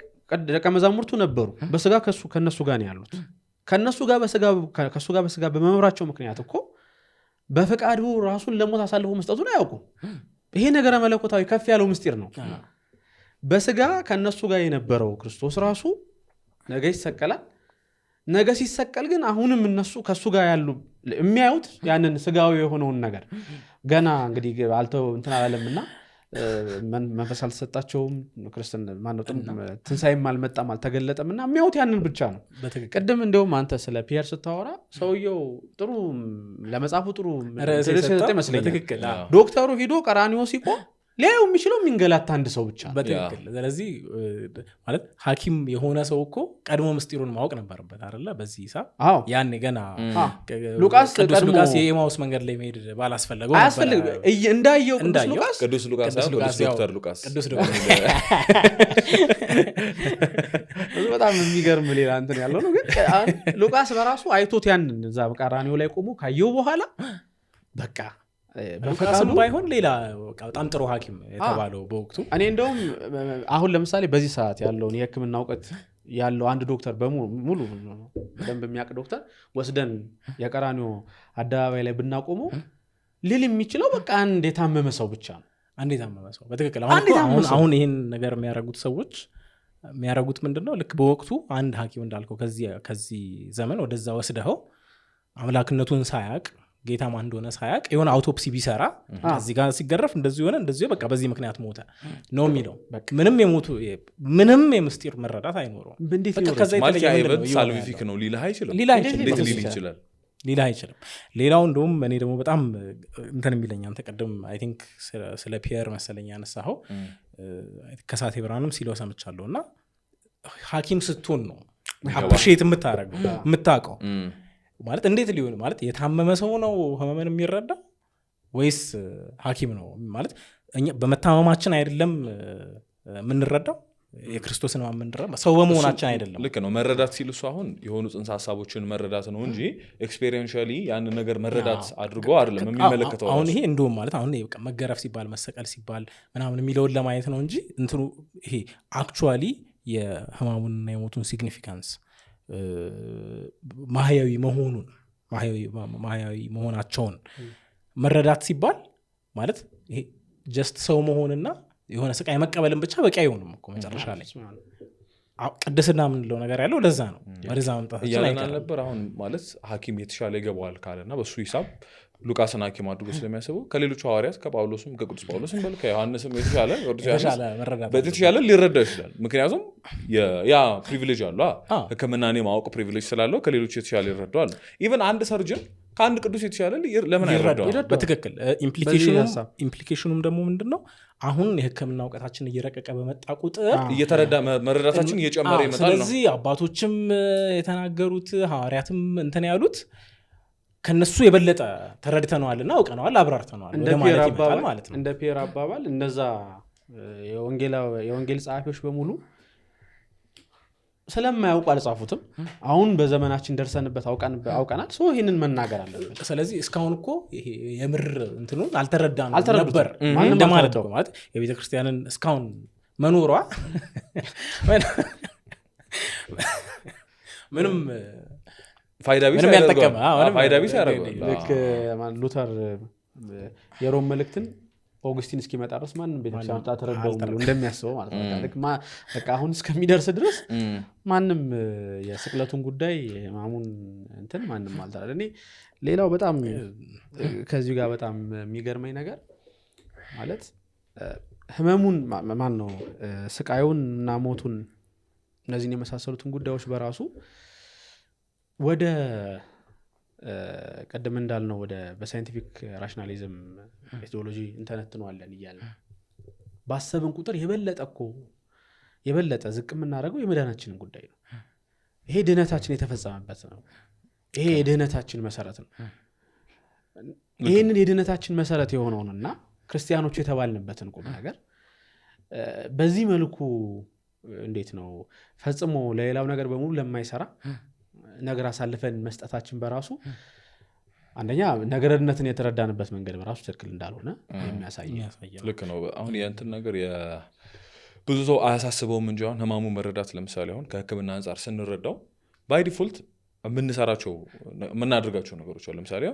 ደቀ መዛሙርቱ ነበሩ፣ በስጋ ከነሱ ጋር ነው ያሉት። ከሱ ጋር በስጋ በመኖራቸው ምክንያት እኮ በፈቃዱ ራሱን ለሞት አሳልፎ መስጠቱን አያውቁም። ይሄ ነገረ መለኮታዊ ከፍ ያለው ምስጢር ነው። በስጋ ከነሱ ጋር የነበረው ክርስቶስ ራሱ ነገ ይሰቀላል። ነገ ሲሰቀል ግን አሁንም እነሱ ከሱ ጋር ያሉ የሚያዩት ያንን ስጋዊ የሆነውን ነገር ገና እንግዲህ አልተው እንትን አላለምና መንፈስ አልተሰጣቸውም። ክርስትና ማነው ትንሳኤም አልመጣም አልተገለጠምና የሚያዩት ያንን ብቻ ነው። ቅድም እንደውም አንተ ስለ ፒየር ስታወራ ሰውየው ጥሩ ለመጻፉ ጥሩ ይመስለኛል። ዶክተሩ ሂዶ ቀራኒዮ ሲቆም ሊያየው የሚችለው የሚንገላታ አንድ ሰው ብቻ። በትክክል። ስለዚህ ማለት ሐኪም የሆነ ሰው እኮ ቀድሞ ምስጢሩን ማወቅ ነበረበት አይደለ? በዚህ ሂሳብ ያኔ ገና ቅዱስ ሉቃስ የኤማውስ መንገድ ላይ መሄድ ባላስፈለገው እንዳየው ቅዱስ ሉቃስ ዶክተር ሉቃስ በጣም የሚገርም ሌላ እንትን ያለው ነው። ግን ሉቃስ በራሱ አይቶት ያንን እዛ ቀራኒዮ ላይ ቆሞ ካየው በኋላ በቃ ሉቃስም ባይሆን ሌላ በጣም ጥሩ ሐኪም የተባለው በወቅቱ እኔ እንደውም አሁን ለምሳሌ በዚህ ሰዓት ያለውን የሕክምና እውቀት ያለው አንድ ዶክተር በሙሉ በደንብ የሚያውቅ ዶክተር ወስደን የቀራኒዮ አደባባይ ላይ ብናቆመው ሊል የሚችለው በቃ አንድ የታመመ ሰው ብቻ ነው። አንድ የታመመ ሰው በትክክል። አሁን ይህን ነገር የሚያደርጉት ሰዎች የሚያደርጉት ምንድን ነው? ልክ በወቅቱ አንድ ሐኪም እንዳልከው ከዚህ ዘመን ወደዛ ወስደኸው አምላክነቱን ሳያቅ ጌታ ማን እንደሆነ ሳያቅ የሆነ አውቶፕሲ ቢሰራ እዚህ ጋር ሲገረፍ እንደዚህ ሆነ እንደዚህ በቃ በዚህ ምክንያት ሞተ ነው የሚለው። ምንም የምስጢር መረዳት አይኖረውም። ሳልቪፊክ ነው ሊልህ አይችልም። ሌላው እንደውም እኔ ደግሞ በጣም እንትን የሚለኝ አንተ ቀደም አይ ቲንክ ስለ ፒየር መሰለኝ ያነሳኸው ከሳቴ ብርሃንም ሲለው ሰምቻለሁ። እና ሐኪም ስትሆን ነው አፕሪሼት የምታረገው የምታውቀው ማለት እንዴት ሊሆን ማለት የታመመ ሰው ነው ህመምን የሚረዳው ወይስ ሐኪም ነው ማለት እኛ በመታመማችን አይደለም የምንረዳው የክርስቶስን ማመንደረም ሰው በመሆናችን አይደለም ልክ ነው መረዳት ሲሉ እሱ አሁን የሆኑ ጽንሰ ሐሳቦችን መረዳት ነው እንጂ ኤክስፔሪየንሻሊ ያን ነገር መረዳት አድርጎ አይደለም የሚመለከተው አሁን ይሄ እንደውም ማለት አሁን መገረፍ ሲባል መሰቀል ሲባል ምናምን የሚለውን ለማየት ነው እንጂ እንትኑ ይሄ አክቹዋሊ የህማሙንና የሞቱን ሲግኒፊካንስ ማህያዊ መሆናቸውን መረዳት ሲባል ማለት ይሄ ጀስት ሰው መሆንና የሆነ ስቃይ መቀበልን ብቻ በቂ አይሆንም እኮ መጨረሻ ላይ ቅድስና ምንለው ነገር ያለው ለዛ ነው ወደዛ መምጣታችን አይቀርም ነበር አሁን ማለት ሐኪም የተሻለ ይገባዋል ካለና በሱ ሂሳብ ሉቃስን ሐኪም አድርጎ ስለሚያስቡ ከሌሎች ሐዋርያት ከጳውሎስም ከቅዱስ ጳውሎስም በል ከዮሐንስም የተሻለ ሊረዳ ይችላል ምክንያቱም ያ ፕሪቪሌጅ አለ ህክምናኔ ማወቅ ፕሪቪሌጅ ስላለው ከሌሎች የተሻለ ይረዳዋል ኢቨን አንድ ሰርጅን ከአንድ ቅዱስ የተሻለ ለምን አይረዳዋል በትክክል ኢምፕሊኬሽኑም ደግሞ ምንድነው አሁን የህክምና እውቀታችን እየረቀቀ በመጣ ቁጥር እየተረዳ መረዳታችን እየጨመረ ይመጣል ነው ስለዚህ አባቶችም የተናገሩት ሐዋርያትም እንትን ያሉት ከነሱ የበለጠ ተረድተነዋልና አውቀነዋል አብራርተነዋል ወደ ማለት ይመጣል ማለት ነው እንደ ፒየር አባባል እነዛ የወንጌል ጸሐፊዎች በሙሉ ስለማያውቁ አልጻፉትም አሁን በዘመናችን ደርሰንበት አውቀናል ሰው ይሄንን መናገር አለበት ስለዚህ እስካሁን እኮ ይሄ የምር እንትኑን አልተረዳንም ነበር እንደማለት ነው ማለት የቤተ ክርስቲያንን እስካሁን መኖሯ ምንም ፋይዳ ቢስ ያደርገዋል ልክ ሉተር የሮም መልእክትን ኦገስቲን እስኪመጣ ድረስ ማንም ቤተክርስቲያን ተረዳው እንደሚያስበው ማለት ነው በቃ አሁን እስከሚደርስ ድረስ ማንም የስቅለቱን ጉዳይ የማሙን እንትን ማንም አልተረዳ እኔ ሌላው በጣም ከዚህ ጋር በጣም የሚገርመኝ ነገር ማለት ህመሙን ማን ነው ስቃዩን እና ሞቱን እነዚህን የመሳሰሉትን ጉዳዮች በራሱ ወደ ቀደም እንዳልነው ወደ በሳይንቲፊክ ራሽናሊዝም ሜቶዶሎጂ እንተነትነዋለን እያለ ባሰብን ቁጥር የበለጠ ዝቅ የምናደርገው የመዳናችንን ጉዳይ ነው ይሄ ድህነታችን የተፈጸመበት ነው ይሄ የድህነታችን መሰረት ነው ይህንን የድህነታችን መሰረት የሆነውንና ክርስቲያኖቹ የተባልንበትን ቁም ነገር በዚህ መልኩ እንዴት ነው ፈጽሞ ለሌላው ነገር በሙሉ ለማይሰራ ነገር አሳልፈን መስጠታችን በራሱ አንደኛ ነገረድነትን የተረዳንበት መንገድ በራሱ ትክክል እንዳልሆነ የሚያሳይ ልክ ነው አሁን የእንትን ነገር ብዙ ሰው አያሳስበውም እንጂ አሁን ህማሙ መረዳት ለምሳሌ አሁን ከህክምና አንጻር ስንረዳው ባይ ዲፎልት የምናደርጋቸው ነገሮች አሉ ለምሳሌ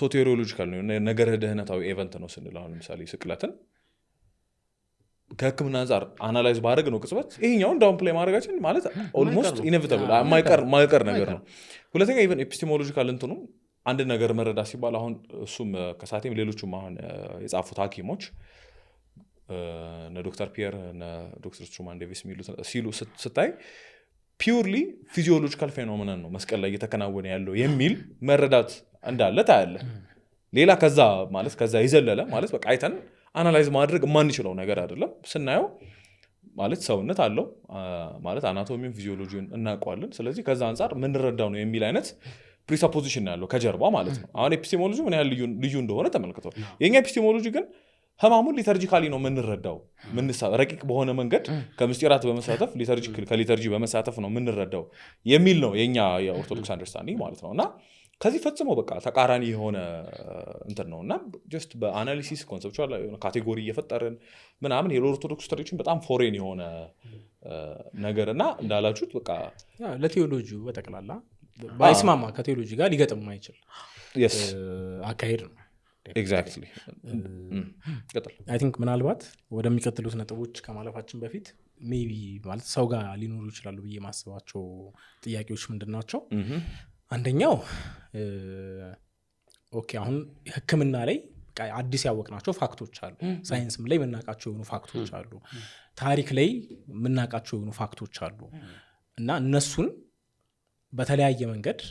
ሶቴሪዮሎጂካል ነው ነገረ ደህነታዊ ኤቨንት ነው ስንል አሁን ለምሳሌ ስቅለትን ከህክምና አንጻር አናላይዝ ባደረግ ነው ቅጽበት ይሄኛውን ዳውን ፕሌይ ማድረጋችን ማለት ኦልሞስት ኢኔቪታብል ማይቀር ነገር ነው ሁለተኛ ኢቨን ኤፒስቴሞሎጂካል እንትኑ አንድ ነገር መረዳት ሲባል አሁን እሱም ከሳቴም ሌሎቹም አሁን የጻፉት ሐኪሞች ዶክተር ፒየር ዶክተር ስትሩማን ዴቪስ ሲሉ ስታይ ፒውርሊ ፊዚዮሎጂካል ፌኖሜናን ነው መስቀል ላይ እየተከናወነ ያለው የሚል መረዳት እንዳለ ታያለ ሌላ ከዛ ይዘለለ ማለት በቃ አይተን አናላይዝ ማድረግ የማንችለው ነገር አይደለም ስናየው ማለት ሰውነት አለው ማለት አናቶሚውን ፊዚዮሎጂውን እናውቀዋለን ስለዚህ ከዛ አንጻር ምንረዳው ነው የሚል አይነት ፕሪሰፖዚሽን ያለው ከጀርባ ማለት ነው አሁን ኤፒስቴሞሎጂ ምን ያህል ልዩ እንደሆነ ተመልክቷል የኛ ኤፒስቴሞሎጂ ግን ህማሙን ሊተርጂካሊ ነው ምንረዳው ረቂቅ በሆነ መንገድ ከምስጢራት በመሳተፍ ከሊተርጂ በመሳተፍ ነው ምንረዳው የሚል ነው የኛ የኦርቶዶክስ አንደርስታንዲንግ ማለት ነውና ከዚህ ፈጽሞ በቃ ተቃራኒ የሆነ እንትን ነውና ጀስት በአናሊሲስ ኮንሰፕቹዋል ካቴጎሪ እየፈጠርን ምናምን የኦርቶዶክስ ትሬዲሽን በጣም ፎሬን የሆነ ነገርና እንዳላችሁት በቃ ለቴዎሎጂው በጠቅላላ ባይስማማ ከቴዎሎጂ ጋር ሊገጥም ማይችል አካሄድ ነው ኤግዛክትሊ አይ ቲንክ ምናልባት ወደሚቀጥሉት ነጥቦች ከማለፋችን በፊት ሜቢ ማለት ሰው ጋር ሊኖሩ ይችላሉ ብዬ ማስባቸው ጥያቄዎች ምንድናቸው አንደኛው ኦኬ አሁን ህክምና ላይ አዲስ ያወቅናቸው ፋክቶች አሉ ሳይንስም ላይ የምናውቃቸው የሆኑ ፋክቶች አሉ ታሪክ ላይ የምናውቃቸው የሆኑ ፋክቶች አሉ እና እነሱን በተለያየ መንገድ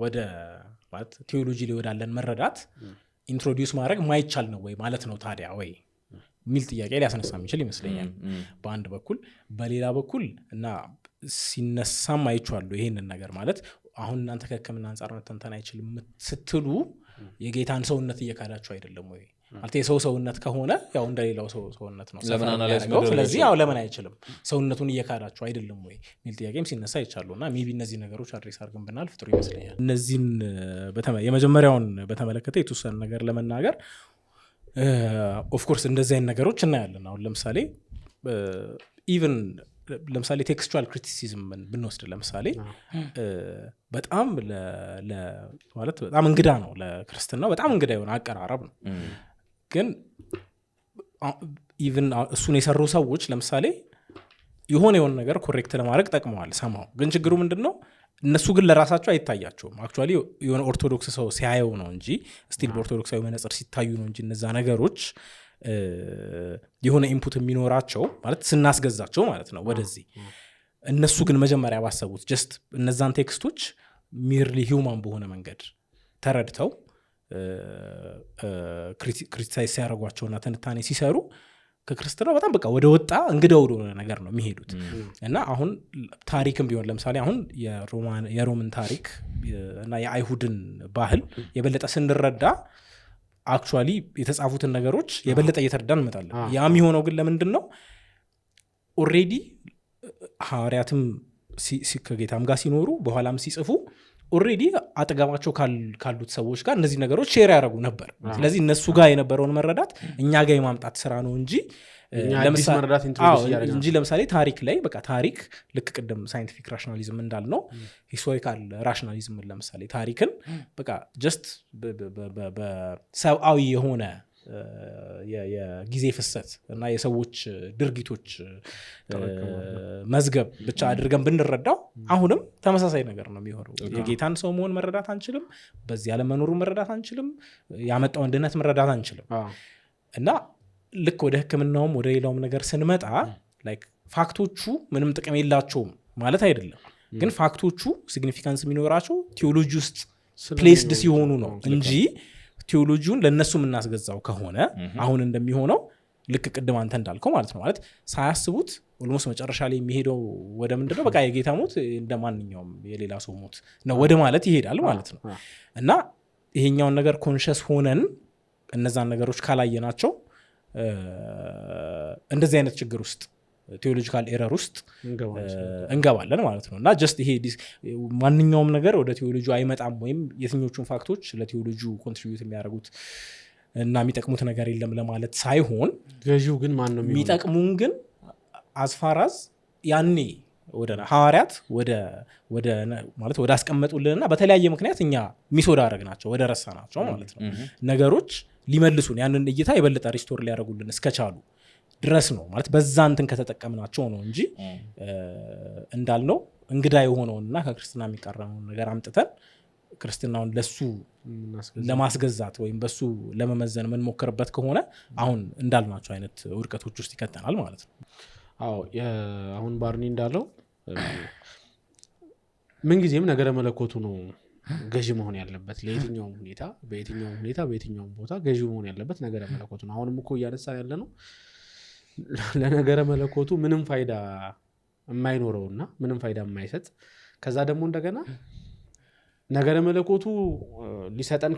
ወደ ማለት ቴዎሎጂ ላይ ወዳለን መረዳት ኢንትሮዲዩስ ማድረግ ማይቻል ነው ወይ ማለት ነው ታዲያ ወይ ሚል ጥያቄ ሊያስነሳ የሚችል ይመስለኛል በአንድ በኩል በሌላ በኩል እና ሲነሳም አይቻለሁ ይሄንን ነገር ማለት አሁን እናንተ ከህክምና አንጻር መተንተን አይችልም ስትሉ የጌታን ሰውነት እየካዳችሁ አይደለም ወይ ማለት የሰው ሰውነት ከሆነ ያው እንደሌላው ሰውነት ነው ለምን አናላይዝ መደረግ ስለዚህ ያው ለምን አይችልም ሰውነቱን እየካዳችሁ አይደለም ወይ ሚል ጥያቄም ሲነሳ ይቻሉና ሜቢ እነዚህ ነገሮች አድሬስ አድርገን ብናልፍ ጥሩ ይመስለኛል እነዚህን የመጀመሪያውን በተመለከተ የተወሰነ ነገር ለመናገር ኦፍ ኮርስ እንደዚህ አይነት ነገሮች እናያለን አሁን ለምሳሌ ኢቭን ለምሳሌ ቴክስቹዋል ክሪቲሲዝም ብንወስድ ለምሳሌ በጣም ማለት በጣም እንግዳ ነው ለክርስትናው በጣም እንግዳ የሆነ አቀራረብ ነው ግን ኢቭን እሱን የሰሩ ሰዎች ለምሳሌ የሆነ ነገር ኮሬክት ለማድረግ ጠቅመዋል ሰማው ግን ችግሩ ምንድነው እነሱ ግን ለራሳቸው አይታያቸውም አክቹዋሊ የሆነ ኦርቶዶክስ ሰው ሲያየው ነው እንጂ ስቲል በኦርቶዶክሳዊ መነጽር ሲታዩ ነው እንጂ እነዛ ነገሮች የሆነ ኢንፑት የሚኖራቸው ማለት ስናስገዛቸው ማለት ነው ወደዚህ እነሱ ግን መጀመሪያ ባሰቡት ጀስት እነዛን ቴክስቶች ሚርሊ ሂውማን በሆነ መንገድ ተረድተው ክሪቲሳይዝ ሲያደርጓቸውና ትንታኔ ሲሰሩ ከክርስትና በጣም በቃ ወደ ወጣ እንግዳ ወደ ነገር ነው የሚሄዱት እና አሁን ታሪክም ቢሆን ለምሳሌ አሁን የሮምን ታሪክ እና የአይሁድን ባህል የበለጠ ስንረዳ አክቹዋሊ የተጻፉትን ነገሮች የበለጠ እየተረዳን እንመጣለን ያ የሚሆነው ግን ለምንድን ነው ኦሬዲ ሐዋርያትም ከጌታም ጋር ሲኖሩ በኋላም ሲጽፉ ኦሬዲ አጠገባቸው ካሉት ሰዎች ጋር እነዚህ ነገሮች ሼር ያደርጉ ነበር ስለዚህ እነሱ ጋር የነበረውን መረዳት እኛ ጋር የማምጣት ስራ ነው እንጂ ለምሳሌ ታሪክ ላይ በቃ ታሪክ ልክ ቅድም ሳይንቲፊክ ራሽናሊዝም እንዳልነው ሂስቶሪካል ራሽናሊዝም ለምሳሌ ታሪክን በቃ ጀስት በሰብአዊ የሆነ የጊዜ ፍሰት እና የሰዎች ድርጊቶች መዝገብ ብቻ አድርገን ብንረዳው አሁንም ተመሳሳይ ነገር ነው የሚሆነው የጌታን ሰው መሆን መረዳት አንችልም በዚህ ዓለም መኖሩ መረዳት አንችልም ያመጣው እንድነት መረዳት አንችልም እና ልክ ወደ ህክምናውም ወደ ሌላውም ነገር ስንመጣ ላይክ ፋክቶቹ ምንም ጥቅም የላቸውም ማለት አይደለም ግን ፋክቶቹ ሲግኒፊካንስ የሚኖራቸው ቲዮሎጂ ውስጥ ፕሌስድ ሲሆኑ ነው እንጂ ቲዮሎጂውን ለነሱ የምናስገዛው ከሆነ አሁን እንደሚሆነው ልክ ቅድም አንተ እንዳልከው ማለት ነው ማለት ሳያስቡት ኦልሞስት መጨረሻ ላይ የሚሄደው ወደ ምንድነው በቃ የጌታ ሞት እንደማንኛውም የሌላ ሰው ሞት ነው ወደ ማለት ይሄዳል ማለት ነው እና ይሄኛውን ነገር ኮንሸስ ሆነን እነዛን ነገሮች ካላየናቸው እንደዚህ አይነት ችግር ውስጥ ቴዎሎጂካል ኤረር ውስጥ እንገባለን ማለት ነው እና ጀስት ይሄ ማንኛውም ነገር ወደ ቴዎሎጂ አይመጣም ወይም የትኞቹን ፋክቶች ለቴዎሎጂ ኮንትሪቢዩት የሚያደርጉት እና የሚጠቅሙት ነገር የለም ለማለት ሳይሆን ገዢው ግን ማን ነው የሚጠቅሙን ግን አስፋራዝ ያኔ ወደ ሐዋርያት ወደ ማለት ወደ አስቀመጡልንና በተለያየ ምክንያት እኛ ሚስወዳ አረግናቸው ወደ ረሳናቸው ማለት ነው ነገሮች ሊመልሱን ያንን እይታ የበለጠ ሪስቶር ሊያደርጉልን እስከቻሉ ድረስ ነው ማለት በዛ እንትን ከተጠቀምናቸው ነው እንጂ እንዳልነው እንግዳ የሆነውንና ከክርስትና የሚቃረነውን ነገር አምጥተን ክርስትናውን ለሱ ለማስገዛት ወይም በሱ ለመመዘን ምን ሞከርበት ከሆነ አሁን እንዳልናቸው አይነት ውድቀቶች ውስጥ ይከተናል ማለት ነው አዎ አሁን ባርኒ እንዳለው ምን ጊዜም ነገረ መለኮቱ ነው ገዢ መሆን ያለበት ለየትኛውም ሁኔታ በየትኛውም ቦታ ገዢ መሆን ያለበት ነገረ መለኮቱ ነው አሁንም እኮ እያነሳን ያለ ነው ለነገረ መለኮቱ ምንም ፋይዳ የማይኖረውና ምንም ፋይዳ የማይሰጥ ከዛ ደግሞ እንደገና ነገረ መለኮቱ ሊሰጠን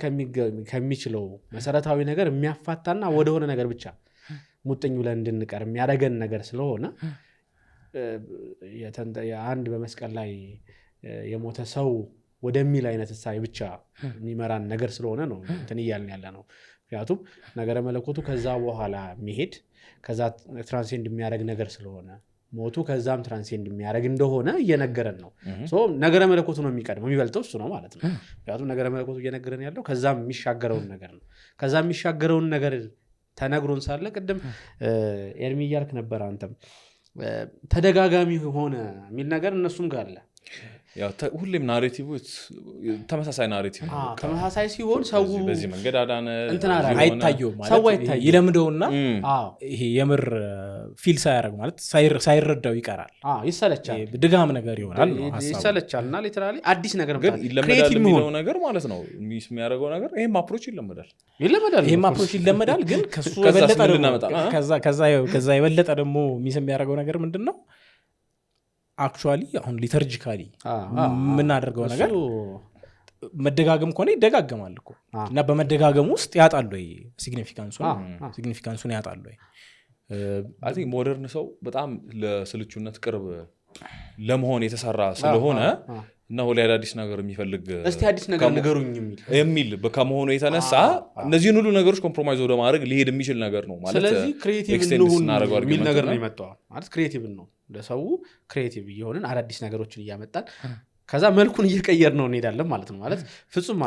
ከሚችለው መሰረታዊ ነገር የሚያፋታና ወደሆነ ነገር ብቻ ሙጥኝ ብለን እንድንቀር የሚያደርገን ነገር ስለሆነ አንድ በመስቀል ላይ የሞተ ሰው ወደሚል አይነት እሳቤ ብቻ የሚመራን ነገር ስለሆነ ነው እንትን እያልን ያለ ነው ምክንያቱም ነገረ መለኮቱ ከዛ በኋላ የሚሄድ ከዛ ትራንሴንድ የሚያደርግ ነገር ስለሆነ ሞቱ ከዛም ትራንሴንድ የሚያደርግ እንደሆነ እየነገረን ነው ነገረ መለኮቱ ነው የሚቀድመው የሚበልጠው እሱ ነው ማለት ነው ምክንያቱም ነገረ መለኮቱ እየነገረን ያለው ከዛም የሚሻገረውን ነገር ነው ከዛም የሚሻገረውን ነገር ተነግሮን ሳለ ቅድም ኤርሚ እያልክ ነበር አንተም ተደጋጋሚ ሆነ የሚል ነገር እነሱም ጋር አለ ያው ሁሌም ናሬቲቭ ተመሳሳይ ናሬቲቭ ነው ተመሳሳይ ሲሆን ሰው በዚህ መንገድ አዳነ አይታየውም ማለት ይለምደውና ይሄ የምር ፊል ሳያደርግ ማለት ሳይረዳው ይቀራል ይሰለቻል ድጋም ነገር ይሆናል ይሰለቻልና ሊተራሊ አዲስ ነገር ግን ይለመዳል የሚለው ነገር ማለት ነው የሚያደርገው ነገር ይሄም አፕሮች ይለመዳል ግን ከሱ የበለጠ ከዛ የበለጠ ደግሞ የሚያደርገው ነገር ምንድነው አክቹዋሊ አሁን ሊተርጂካሊ የምናደርገው ነገር መደጋገም ከሆነ ይደጋገማል እኮ እና በመደጋገም ውስጥ ያጣሉ ወይ ሲግኒፊካንሱን ያጣሉ ወይ አይ ቲንክ ሞደርን ሰው በጣም ለስልቹነት ቅርብ ለመሆን የተሰራ ስለሆነ እና ሁሌ አዲስ ነገር የሚፈልግ እስቲ አዲስ ነገር ንገሩኝ የሚል ከመሆኑ የተነሳ እነዚህን ሁሉ ነገሮች ኮምፕሮማይዝ ወደ ማድረግ ሊሄድ የሚችል ነገር ነው ማለት ስለዚህ ክሬቲቭ ነው የሚል ነገር ነው የመጣው ማለት ክሬቲቭ ነው ለሰው ክሬቲቭ እየሆንን አዳዲስ ነገሮችን እያመጣን ከዛ መልኩን እየቀየር ነው እንሄዳለን ማለት ነው ማለት ፍጹም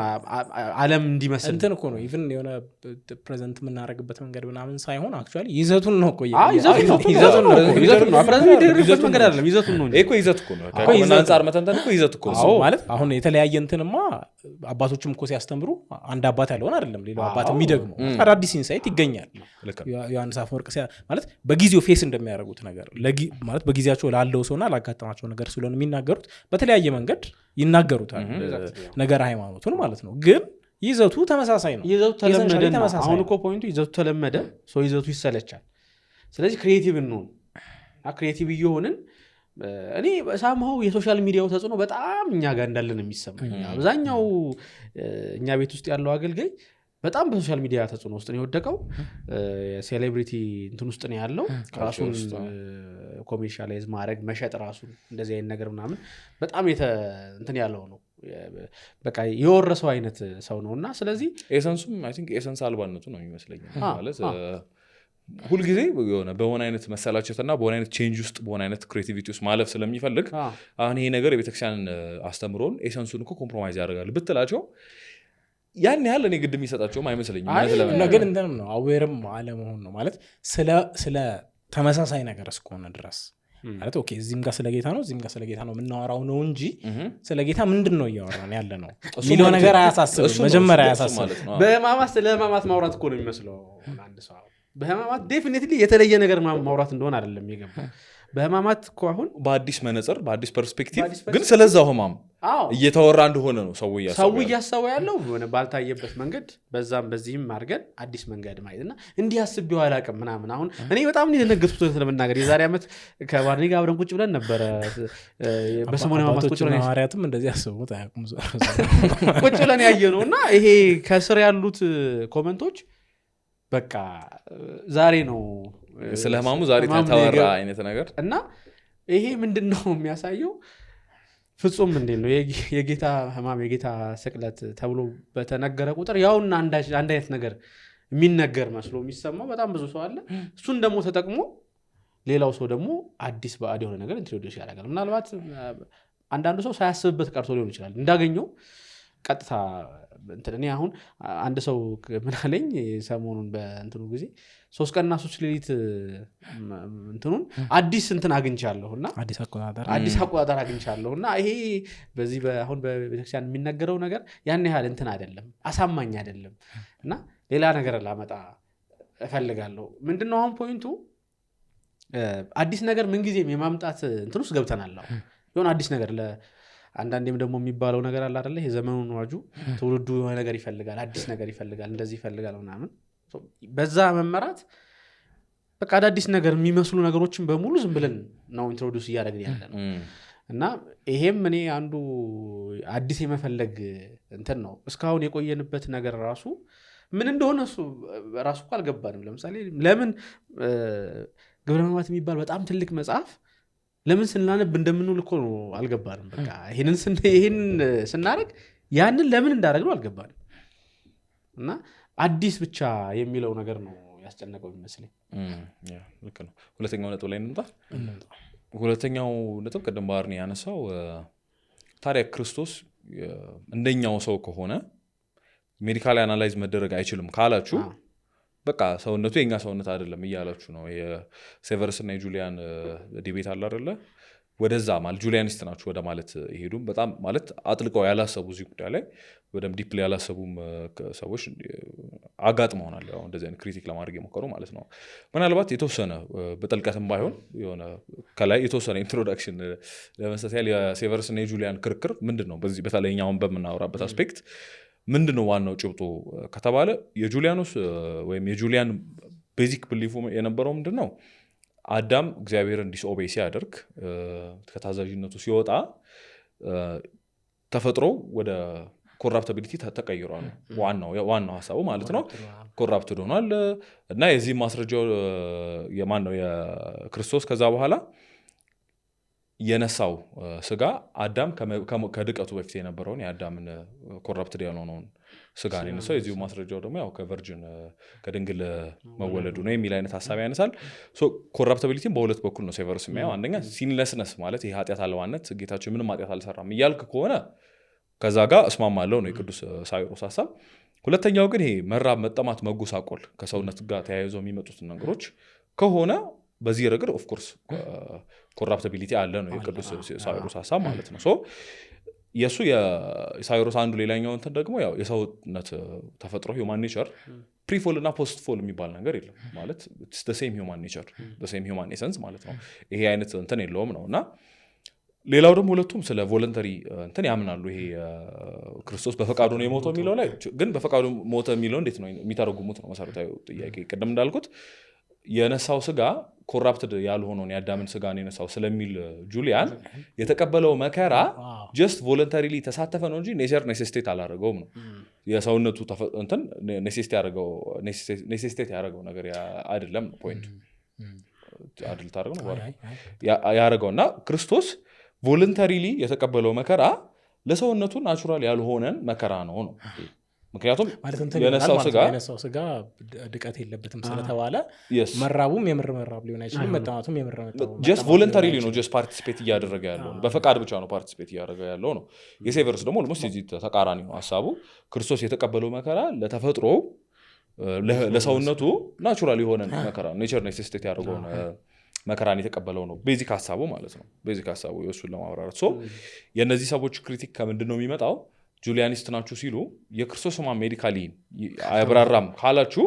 ዓለም እንዲመስል እንትን እኮ ነው ኢቭን የሆነ ፕሬዘንት የምናደርግበት መንገድ ምናምን ሳይሆን አክቹዋሊ ይዘቱን ነው እኮ ይዘቱን ነው ፕሬዘንት የሚደረግበት መንገድ አይደለም ይዘቱን ነው እኮ ይዘት እኮ ነው ከምን አንፃር መተንተን እኮ ይዘት እኮ ነው ማለት አሁን የተለያየ እንትንማ አባቶችም እኮ ሲያስተምሩ አንድ አባት ያለውን አይደለም ሌላው አባት የሚደግሙ አዳዲስ ኢንሳይት ይገኛል ዮሐንስ አፈወርቅ ማለት በጊዜው ፌስ እንደሚያደርጉት ነገር ማለት በጊዜያቸው ላለው ሰውና ላጋጠማቸው ነገር ስለሆነ የሚናገሩት በተለያየ መንገድ ይናገሩታል ነገር ሃይማኖቱን ማለት ነው ግን ይዘቱ ተመሳሳይ ነው ይዘቱ ተለመደ አሁን እኮ ፖይንቱ ይዘቱ ተለመደ ሰው ይዘቱ ይሰለቻል ስለዚህ ክሬቲቭ እንሆን ክሬቲቭ እየሆንን እኔ ሳምሃው የሶሻል ሚዲያው ተጽዕኖ በጣም እኛ ጋር እንዳለን የሚሰማኝ አብዛኛው እኛ ቤት ውስጥ ያለው አገልጋይ በጣም በሶሻል ሚዲያ ተጽዕኖ ውስጥ ነው የወደቀው ሴሌብሪቲ እንትን ውስጥ ነው ያለው ራሱን ኮሜርሻላይዝ ማድረግ መሸጥ ራሱን እንደዚህ አይነት ነገር ምናምን በጣም እንትን ያለው ነው በቃ የወረሰው አይነት ሰው ነውና ስለዚህ ኤሰንሱም አይ ቲንክ ኤሰንስ አልባነቱ ነው የሚመስለኝ ማለት ሁሉ ጊዜ የሆነ በሆነ አይነት መሰላቸትና በሆነ አይነት ቼንጅ ውስጥ በሆነ አይነት ክሬቲቪቲ ውስጥ ማለፍ ስለሚፈልግ አሁን ይሄ ነገር የቤተክርስቲያን አስተምሮን ኤሰንሱን እኮ ኮምፕሮማይዝ ያደርጋል ብትላቸው ያን ያህል እኔ ግድ የሚሰጣቸውም አይመስለኝም ግን እንትንም ነው አዌርም አለመሆን ነው ማለት ስለ ተመሳሳይ ነገር እስከሆነ ድረስ ማለት ኦኬ እዚህም ጋር ስለ ጌታ ነው እዚህም ጋር ስለ ጌታ ነው የምናወራው ነው እንጂ ስለ ጌታ ምንድን ነው እያወራን ያለ ነው የሚለው ነገር አያሳስብም መጀመሪያ አያሳስብም በህማማት ስለ ህማማት ማውራት እኮ ነው የሚመስለው አንድ ሰው በህማማት ዴፊኒትሊ የተለየ ነገር ማውራት እንደሆነ አይደለም የገባው በህማማት እኮ አሁን በአዲስ መነጽር በአዲስ ፐርስፔክቲቭ ግን ስለዛው ህማም እየተወራ እንደሆነ ነው ሰው እያሰበ ያለው ሆነ ባልታየበት መንገድ በዛም በዚህም አድርገን አዲስ መንገድ ማየትና እንዲህ አስቤው አላውቅም ምናምን አሁን እኔ በጣም ነው የደነገጥኩት ለመናገር የዛሬ ዓመት ከባርኒ ጋር አብረን ቁጭ ብለን ነበር በሰሞኑ ህማማት ቁጭ ብለን ሐዋርያትም እንደዚህ አስበውት አያውቁም ቁጭ ብለን ያየነውና ይሄ ከስር ያሉት ኮሜንቶች በቃ ዛሬ ነው ስለ ህማሙ ዛሬ ተወራ አይነት ነገር እና ይሄ ምንድነው የሚያሳየው ፍጹም እንዴት ነው የጌታ ህማም የጌታ ስቅለት ተብሎ በተነገረ ቁጥር ያውና አንድ አይነት ነገር የሚነገር መስሎ የሚሰማው በጣም ብዙ ሰው አለ እሱን ደግሞ ተጠቅሞ ሌላው ሰው ደግሞ አዲስ ባዕድ የሆነ ነገር ኢንትሮዲዩስ ያደርጋል ምናልባት አንዳንዱ ሰው ሳያስብበት ቀርቶ ሊሆን ይችላል እንዳገኘው ቀጥታ እኔ አሁን አንድ ሰው ምን አለኝ ሰሞኑን በእንትኑ ጊዜ 3 ቀንና 3 ሌሊት እንትኑን አዲስ እንትን አግኝቻለሁና አዲስ አቆጣጠር አግኝቻለሁና ይሄ በዚህ አሁን በቤተክርስቲያን የሚነገረው ነገር ያን ያህል እንትን አይደለም አሳማኝ አይደለም እና ሌላ ነገር ላመጣ እፈልጋለሁ ምንድነው አሁን ፖይንቱ አዲስ ነገር ምን ጊዜም የማምጣት እንትን ውስጥ ገብተናል የሆነ አዲስ ነገር አንዳንዴም ደግሞ የሚባለው ነገር አለ አይደለ የዘመኑን ዋጁ ትውልዱ የሆነ ነገር ይፈልጋል አዲስ ነገር ይፈልጋል እንደዚህ ይፈልጋል ምናምን በዛ መመራት በቃ አዲስ ነገር የሚመስሉ ነገሮችን በሙሉ ዝም ብለን ነው ኢንትሮዲዩስ እያደረግን ያለ ነው እና ይሄም እኔ አንዱ አዲስ የመፈለግ እንትን ነው እስካሁን የቆየንበት ነገር ራሱ ምን እንደሆነ እሱ ራሱ እኮ አልገባንም ለምሳሌ ለምን ግብረ ሕማማት የሚባል በጣም ትልቅ መጽሐፍ ለምን ስናነብ እንደምንውል እኮ ነው አልገባንም በቃ ይሄንን ስናደርግ ያንን ለምን እንዳደረግነው አልገባንም እና አዲስ ብቻ የሚለው ነገር ነው ያስጨነቀው ይመስለኝ ልክ ነው ሁለተኛው ነጥብ ላይ እንምጣ ሁለተኛው ነጥብ ቀደም ባርኒ ያነሳው ታዲያ ክርስቶስ እንደኛው ሰው ከሆነ ሜዲካሊ አናላይዝ መደረግ አይችልም ካላችሁ በቃ ሰውነቱ የኛ ሰውነት አይደለም እያላችሁ ነው የሴቨርስ እና የጁሊያን ዲቤት አለ አይደለ ወደዛ ማለት ጁሊያኒስት ናችሁ ወደ ማለት ይሄዱም በጣም ማለት አጥልቀው ያላሰቡ እዚህ ጉዳይ ላይ በደም ዲፕሊ ያላሰቡም ሰዎች አጋጥመውናል ያው እንደዚህ አይነት ክሪቲክ ለማድረግ የሞከሩ ማለት ነው ምናልባት የተወሰነ በጥልቀትም ባይሆን የሆነ ከላይ የተወሰነ ኢንትሮዳክሽን ለመስጠት ያህል የሴቨርስ እና የጁሊያን ክርክር ምንድነው በዚህ በተለይኛውን በምናወራበት አስፔክት ምንድነው ዋናው ጭብጡ ከተባለ የጁሊያኖስ ወይም የጁሊያን ቤዚክ ብሊፉ የነበረው ምንድነው አዳም እግዚአብሔርን ዲስኦቤይ ሲያደርግ ከታዛዥነቱ ሲወጣ ተፈጥሮ ወደ ኮራፕታቢሊቲ ተቀይሯል። ዋናው ሀሳቡ ማለት ነው። ኮራፕትድ ሆኗል እና የዚህ ማስረጃው የማን ነው? የክርስቶስ ከዛ በኋላ የነሳው ስጋ አዳም ከድቀቱ በፊት የነበረውን የአዳምን ኮራፕትድ ያልሆነውን ስጋ ነው የነሳው። የዚሁ ማስረጃው ደግሞ ያው ከቨርጅን ከድንግል መወለዱ ነው የሚል አይነት ሀሳብ ያነሳል። ኮራፕታቢሊቲን በሁለት በኩል ነው ሴቨርስ የሚያየው። አንደኛ ሲንለስነስ ማለት ይህ ኃጢአት አልባነት፣ ጌታችን ምንም ኃጢአት አልሰራም እያልክ ከሆነ ከዛ ጋር እስማማለሁ ነው የቅዱስ ሳዊሮስ ሀሳብ። ሁለተኛው ግን ይሄ መራብ፣ መጠማት፣ መጎሳቆል ከሰውነት ጋር ተያይዘው የሚመጡትን ነገሮች ከሆነ በዚህ ረገድ ኦፍኮርስ ኮራፕታቢሊቲ አለ ነው የቅዱስ ሳዊሮስ ሀሳብ ማለት ነው። የእሱ የሳዊሮስ አንዱ ሌላኛው እንትን ደግሞ ያው የሰውነት ተፈጥሮ ሂውማን ኔቸር ፕሪፎል እና ፖስት ፎል የሚባል ነገር የለም ማለት ሴም ሂውማን ኔቸር ሴም ሂውማን ኤሰንስ ማለት ነው። ይሄ አይነት እንትን የለውም ነው እና ሌላው ደግሞ ሁለቱም ስለ ቮለንተሪ እንትን ያምናሉ። ይሄ ክርስቶስ በፈቃዱ ነው የሞተው የሚለው ላይ ግን በፈቃዱ ሞተ የሚለው እንዴት ነው የሚተረጉሙት ነው መሰረታዊ ጥያቄ። ቅድም እንዳልኩት የነሳው ስጋ ኮራፕትድ ያልሆነውን የአዳምን ስጋ ነው የነሳው ስለሚል ጁሊያን የተቀበለው መከራ ጀስት ቮለንታሪሊ ተሳተፈ ነው እንጂ ኔቸር ኔሴስቴት አላደረገውም ነው። የሰውነቱ እንትን ኔሴስቴት ያደረገው ነገር አይደለም ነው ፖይንቱ። አድል ታደረገው ነው ያደረገው እና ክርስቶስ ቮለንታሪሊ የተቀበለው መከራ ለሰውነቱ ናቹራል ያልሆነን መከራ ነው ነው። ምክንያቱም የነሳው ስጋ ድቀት የለበትም ስለተባለ መራቡም የምር መራብ ሊሆን አይችልም፣ መጠማቱም የምር መጠማት ጀስት ቮለንታሪሊ ነው። ጀስት ፓርቲሲፔት እያደረገ ያለው ነው፣ በፈቃድ ብቻ ነው ፓርቲሲፔት እያደረገ ያለው ነው። የሴቨርስ ደግሞ ኦልሞስት እዚህ ተቃራኒ ነው ሀሳቡ። ክርስቶስ የተቀበለው መከራ ለተፈጥሮ ለሰውነቱ ናቹራል የሆነን መከራ ኔቸር ኔሴስቴት ያደርገውን መከራን የተቀበለው ነው ቤዚክ ሀሳቡ ማለት ነው። ቤዚክ ሀሳቡ የእሱን ለማብራራት የእነዚህ ሰዎች ክሪቲክ ከምንድን ነው የሚመጣው? ጁሊያኒስት ናችሁ ሲሉ የክርስቶስ ሕማም ሜዲካሊ አያብራራም ካላችሁ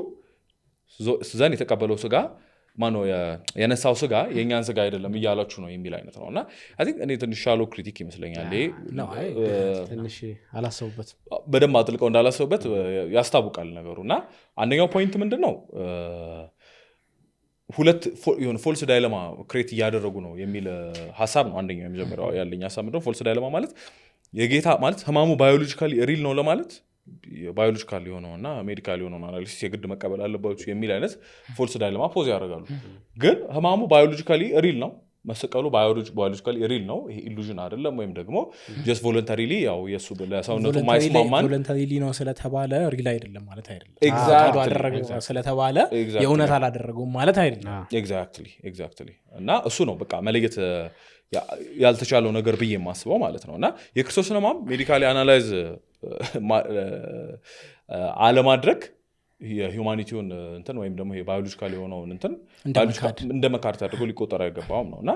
ዘን የተቀበለው ስጋ ማነው የነሳው ስጋ የእኛን ስጋ አይደለም እያላችሁ ነው የሚል አይነት ነው እና እኔ ትንሽ ሻሎ ክሪቲክ ይመስለኛል። ትንሽ አላሰቡበት በደንብ አጥልቀው እንዳላሰቡበት ያስታውቃል ነገሩ እና አንደኛው ፖይንት ምንድን ነው ሁለት ፎልስ ዳይለማ ክሬት እያደረጉ ነው የሚል ሀሳብ ነው። አንደኛው የመጀመሪያው ያለኝ ሀሳብ ምንድነው ፎልስ ዳይለማ ማለት የጌታ ማለት ህማሙ ባዮሎጂካሊ ሪል ነው ለማለት ባዮሎጂካል የሆነውና ሜዲካል የሆነውን አናሊሲስ የግድ መቀበል አለባችሁ የሚል አይነት ፎልስ ዳይለማ ፖዝ ያደርጋሉ። ግን ህማሙ ባዮሎጂካሊ ሪል ነው፣ መስቀሉ ባዮሎጂካሊ ሪል ነው፣ ይሄ ኢሉዥን አይደለም ወይም ደግሞ ጀስት ቮለንታሪሊ ያው የሱ ለሰውነቱ ማይስማማን ቮለንታሪሊ ነው ስለተባለ ሪል አይደለም ማለት አይደለም። ኤግዛክትሊ አደረገው ስለተባለ የእውነት አላደረገውም ማለት አይደለም። ኤግዛክትሊ እና እሱ ነው በቃ መለየት ያልተቻለው ነገር ብዬ የማስበው ማለት ነው። እና የክርስቶስን ሕማም ሜዲካሊ አናላይዝ አለማድረግ የሂውማኒቲውን እንትን ወይም ደግሞ ባዮሎጂካል የሆነውን እንትን እንደ መካድ አድርጎ ሊቆጠር አይገባውም ነው። እና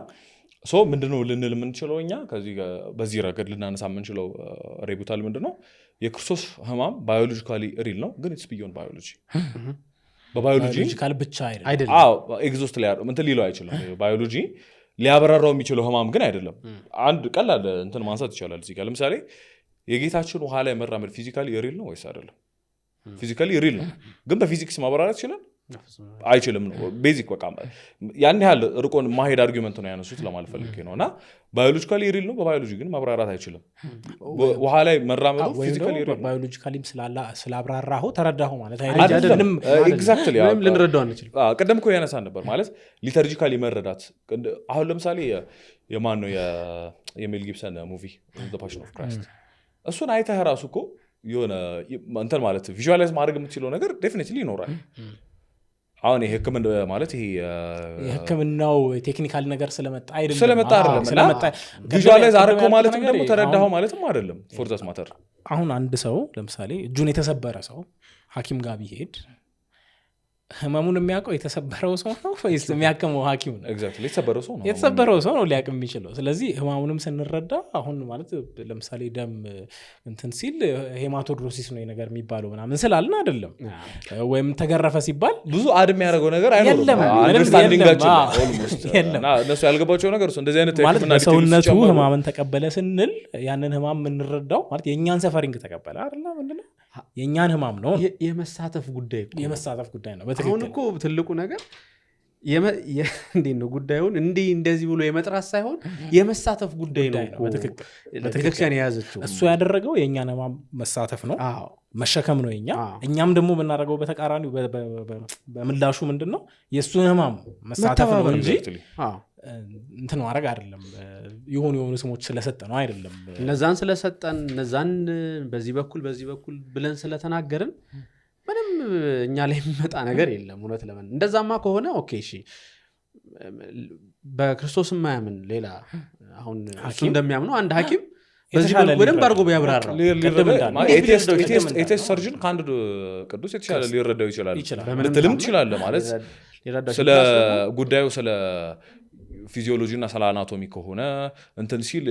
ምንድነው ልንል የምንችለው እኛ በዚህ ረገድ ልናነሳ የምንችለው ሬቡታል ምንድነው የክርስቶስ ሕማም ባዮሎጂካሊ ሪል ነው፣ ግን ኢትስ ቢዮንድ ባዮሎጂ ባዮሎጂካል ብቻ አይደለም። ኤግዞስት ላይ እንትን ሊለው አይችልም። ባዮሎጂ ሊያበራራው የሚችለው ሕማም ግን አይደለም። አንድ ቀላል እንትን ማንሳት ይቻላል እዚህ ጋር ለምሳሌ የጌታችን ውሃ ላይ መራመድ ፊዚካሊ ሪል ነው ወይስ አይደለም? ፊዚካሊ ሪል ነው፣ ግን በፊዚክስ ማብራራት ይችላል አይችልም ነው ቤዚክ። በቃ ያን ያህል ርቆን ማሄድ አርጊመንት ነው ያነሱት ለማለት ፈልጌ ነው። እና ባዮሎጂካሊ ሪል ነው፣ በባዮሎጂ ግን ማብራራት አይችልም። ውሃ ላይ መራመዱ ፊዚካሊ ሪል ነው፣ ባዮሎጂካሊም ስላብራራኸው ተረዳኸው ማለት አይደለም። ኤግዛክትሊ ልንረዳው አንችልም። ቀደም እኮ ያነሳን ነበር ማለት ሊተርጂካሊ መረዳት። አሁን ለምሳሌ የማን ነው የሜል ጊብሰን ሙቪ ዘ ፓሽን ኦፍ ክራይስት እሱን አይተህ ራሱ እኮ የሆነ እንትን ማለት ቪዥዋላይዝ ማድረግ የምትችለው ነገር ዴፊኒትሊ ይኖራል። አሁን የህክምና ማለት ይሄ የህክምናው ቴክኒካል ነገር ስለመጣ አይደለም ስለመጣ ቪዥዋላይዝ አድርገው ማለትም ደግሞ ተረዳኸው ማለትም አይደለም። ፎር ዛት ማተር አሁን አንድ ሰው ለምሳሌ እጁን የተሰበረ ሰው ሐኪም ጋር ቢሄድ ህመሙን የሚያውቀው የተሰበረው ሰው ነው ወይስ የሚያከመው ሐኪም ነው? ኤግዛክትሊ የተሰበረው ሰው ነው ሊያውቅ የሚችለው። ስለዚህ ህመሙንም ስንረዳ አሁን ማለት ለምሳሌ ደም እንትን ሲል ሄማቶድሮሲስ ነው ነገር የሚባለው ምናምን ስላልን አይደለም። ወይም ተገረፈ ሲባል ብዙ አድ የሚያደርገው ነገር አይኖርም። አንደርስታንዲንጋችን ኦልሞስት እና እነሱ ያልገባቸው ነገር እንደዚህ አይነት ማለት በሰውነቱ ህማምን ተቀበለ ስንል ያንን ህማም የምንረዳው ማለት የእኛን ሰፈሪንግ ተቀበለ አይደለም ምንድነው የእኛን ህማም ነው። የመሳተፍ ጉዳይ ነው። አሁን እኮ ትልቁ ነገር እንዴት ነው ጉዳዩን እንደዚህ ብሎ የመጥራት ሳይሆን የመሳተፍ ጉዳይ ነው እኮ ቤተክርስቲያን የያዘችው። እሱ ያደረገው የእኛን ሕማም መሳተፍ ነው መሸከም ነው የኛ። እኛም ደግሞ የምናደርገው በተቃራኒው በምላሹ ምንድን ነው የእሱን ሕማም መሳተፍ ነው እንጂ እንትን ማድረግ አይደለም። የሆኑ ስሞች ስለሰጠ ነው አይደለም። እነዛን ስለሰጠን እነዛን በዚህ በኩል ብለን ስለተናገርን ምንም እኛ ላይ የሚመጣ ነገር የለም። እውነት ለምን እንደዛማ ከሆነ ኦኬ እሺ፣ በክርስቶስ የማያምን ሌላ አሁን እሱ እንደሚያምነው አንድ ሐኪም በዚህ በደንብ አድርጎ ቢያብራራው ኤቴስት ሰርጅን ከአንድ ቅዱስ የተሻለ ሊረዳው ይችላል ልትልም ትችላለህ። ማለት ስለ ጉዳዩ ስለ ፊዚዮሎጂ እና ስለ አናቶሚ ከሆነ እንትን ሲል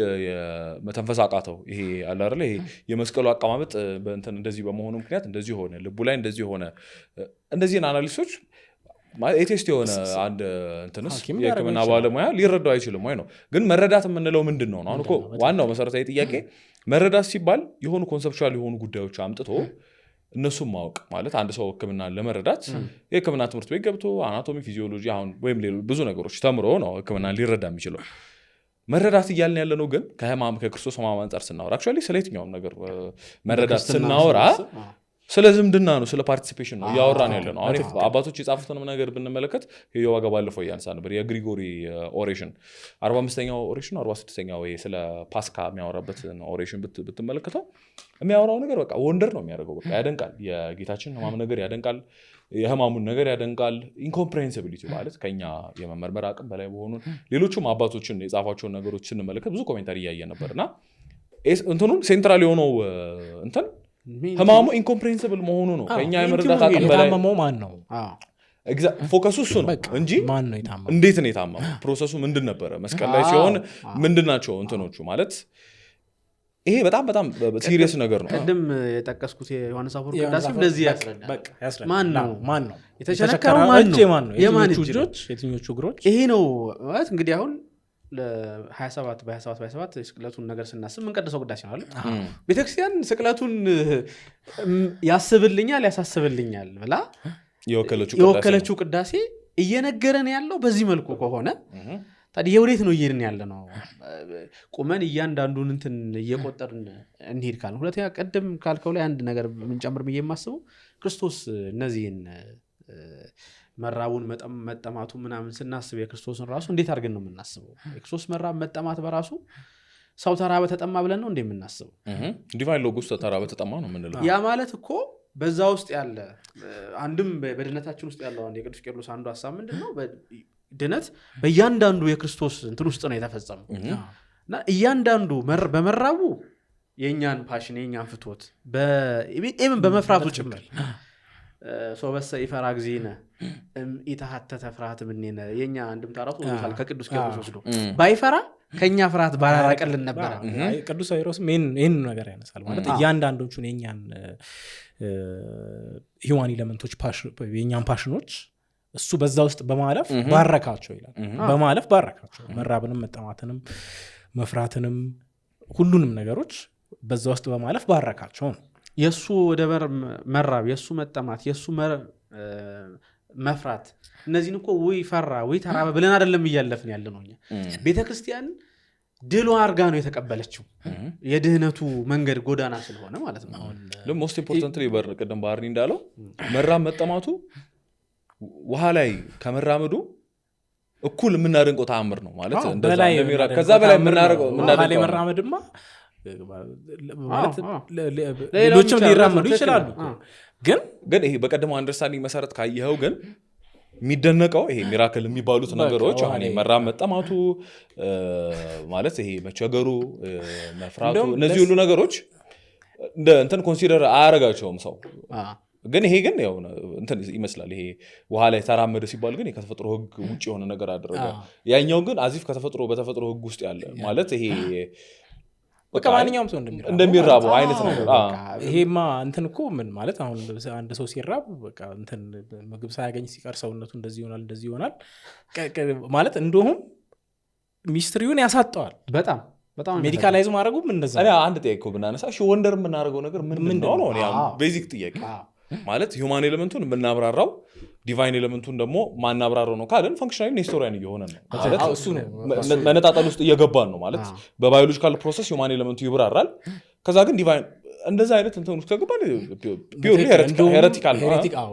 መተንፈስ አቃተው ይሄ አለ አይደል ይሄ የመስቀሉ አቀማመጥ በእንትን እንደዚህ በመሆኑ ምክንያት እንደዚህ ሆነ፣ ልቡ ላይ እንደዚህ ሆነ፣ እንደዚህን አናሊሲሶች ኤቴስት የሆነ አንድ እንትንስ የሕክምና ባለሙያ ሊረዳው አይችልም ወይ ነው። ግን መረዳት የምንለው ምንድን ነው? አሁን እኮ ዋናው መሰረታዊ ጥያቄ መረዳት ሲባል የሆኑ ኮንሰፕቹዋል የሆኑ ጉዳዮች አምጥቶ እነሱም ማወቅ ማለት አንድ ሰው ሕክምና ለመረዳት የሕክምና ትምህርት ቤት ገብቶ አናቶሚ፣ ፊዚዮሎጂ አሁን ወይም ሌሎች ብዙ ነገሮች ተምሮ ነው ሕክምና ሊረዳ የሚችለው። መረዳት እያልን ያለ ነው። ግን ከክርስቶስ ሕማም አንጻር ስናወራ አክቹዋሊ ስለ የትኛውም ነገር መረዳት ስናወራ ስለ ዝምድና ነው፣ ስለ ፓርቲሲፔሽን ነው እያወራን ያለ ነው። አሁን አባቶች የጻፉትንም ነገር ብንመለከት የዋጋ ባለፈው እያነሳ ነበር። የግሪጎሪ ኦሬሽን 45ኛው ኦሬሽን 46ኛው ወይ ስለ ፓስካ የሚያወራበትን ኦሬሽን ብትመለከተው የሚያወራው ነገር በቃ ወንደር ነው የሚያደርገው። በቃ ያደንቃል፣ የጌታችን ሕማም ነገር ያደንቃል፣ የሕማሙን ነገር ያደንቃል። ኢንኮምፕሬሄንሲቢሊቲ ማለት ከኛ የመመርመር አቅም በላይ በሆኑን ሌሎቹም አባቶችን የጻፏቸውን ነገሮች ስንመለከት ብዙ ኮሜንታሪ እያየ ነበርና እንትኑን ሴንትራል የሆነው እንትን ሕማሙ ኢንኮምፕሬሄንሲብል መሆኑ ነው። ከኛ የመረዳት አቅም በላይ የታመመው ማን ነው? ፎከሱ እሱ ነው እንጂ እንዴት ነው የታመመው፣ ፕሮሰሱ ምንድን ነበረ፣ መስቀል ላይ ሲሆን ምንድን ናቸው እንትኖቹ ማለት ይሄ በጣም በጣም ሲሪየስ ነገር ነው። ቅድም የጠቀስኩት የዮሐንስ አፈወርቅ ቅዳሴ እንደዚህ ያስረዳል። ማን ነው የተቸነከረው? ማን ነው? የትኞቹ እግሮች? ይሄ ነው ማለት እንግዲህ አሁን በ27 ስቅለቱን ነገር ስናስብ ምንቀድሰው ቅዳሴ ነው አይደል? ቤተክርስቲያን ስቅለቱን ያስብልኛል ያሳስብልኛል ብላ የወከለችው ቅዳሴ እየነገረን ያለው በዚህ መልኩ ከሆነ ታዲያ የወዴት ነው እየሄድን ያለ ነው? ቁመን እያንዳንዱን እንትን እየቆጠርን እንሄድ ካልን፣ ሁለተኛ ቀደም ካልከው ላይ አንድ ነገር ምንጨምር ብዬ የማስበው ክርስቶስ እነዚህን መራቡን መጠማቱ ምናምን ስናስብ የክርስቶስን ራሱ እንዴት አድርገን ነው የምናስበው? የክርስቶስ መራብ መጠማት በራሱ ሰው ተራበ ተጠማ ብለን ነው እንደ የምናስበው? ዲቫይን ሎጎስ ተራበ ተጠማ ነው የምንለው። ያ ማለት እኮ በዛ ውስጥ ያለ አንድም በድነታችን ውስጥ ያለው አንድ የቅዱስ ቄርሎስ አንዱ ሀሳብ ምንድን ነው? ድነት በእያንዳንዱ የክርስቶስ እንትን ውስጥ ነው የተፈጸመው እና እያንዳንዱ በመራቡ የእኛን ፓሽን የእኛን ፍትወት በመፍራቱ ጭምር ሶበሰ ይፈራ ጊዜነ ኢታሐተተ ፍርሃት ምኔነ የኛ አንድም ታራቱ ወንሳል ከቅዱስ ቄርሎስ ወስዶ ባይፈራ ከኛ ፍርሃት ባላራቀልን ነበር። ቅዱስ አይሮስም ይህን ነገር ያነሳል። ማለት እያንዳንዶቹን የኛን ሂዋን ኤሌመንቶች የኛን ፓሽኖች እሱ በዛ ውስጥ በማለፍ ባረካቸው ይላል። በማለፍ ባረካቸው መራብንም መጠማትንም መፍራትንም ሁሉንም ነገሮች በዛ ውስጥ በማለፍ ባረካቸው ነው። የሱ ወደ መራብ የሱ መጠማት የሱ መፍራት እነዚህን እኮ ወይ ፈራ ወይ ተራበ ብለን አይደለም እያለፍን ያለ ነው። ቤተክርስቲያን ድሎ አርጋ ነው የተቀበለችው የድህነቱ መንገድ ጎዳና ስለሆነ ማለት ነው። ሞስት ኢምፖርታንትሊ ቅድም ባህርኒ እንዳለው መራብ መጠማቱ ውሃ ላይ ከመራመዱ እኩል የምናደንቀው ተአምር ነው ማለት ከዛ በላይ የምናደርገው መራመድማ ሌሎችም ሊራመዱ ይችላሉ። ግን ይሄ በቀደመው አንደርስታንዲንግ መሰረት ካየኸው ግን የሚደነቀው ይሄ ሚራክል የሚባሉት ነገሮች አሁን መራብ መጠማቱ ማለት ይሄ መቸገሩ መፍራቱ እነዚህ ሁሉ ነገሮች እንደ እንትን ኮንሲደር አያረጋቸውም ሰው። ግን ይሄ ግን ያው እንትን ይመስላል ይሄ ውሃ ላይ ተራመደ ሲባል ግን ከተፈጥሮ ሕግ ውጭ የሆነ ነገር አደረገ። ያኛው ግን አዚፍ በተፈጥሮ ሕግ ውስጥ ያለ ማለት ይሄ በቃ ማንኛውም ሰው እንደሚራበው አይነት ነገር። ይሄማ እንትን እኮ ምን ማለት አሁን አንድ ሰው ሲራብ በቃ እንትን ምግብ ሳያገኝ ሲቀር ሰውነቱ እንደዚህ ይሆናል ማለት እንደውም ሚስትሪውን ያሳጠዋል። በጣም ሜዲካላይዝ ማድረጉም እንደዛ። አንድ ጥያቄ እኮ ብናነሳ ወንደር የምናደርገው ነገር ምንድን ነው? ቤዚክ ጥያቄ ማለት ሂውማን ኤሌመንቱን የምናብራራው ዲቫይን ኤሌመንቱን ደግሞ ማናብራራው ነው ካለን ፋንክሽናሊ ኔስቶሪያን እየሆነ ነው ማለት እሱ ነው መነጣጠል ውስጥ እየገባን ነው ማለት በባዮሎጂካል ፕሮሰስ ሂውማን ኤሌመንቱ ይብራራል ከዛ ግን ዲቫይን እንደዛ አይነት እንትን ውስጥ ከገባን ፒውርሊ ሄሬቲካል ነው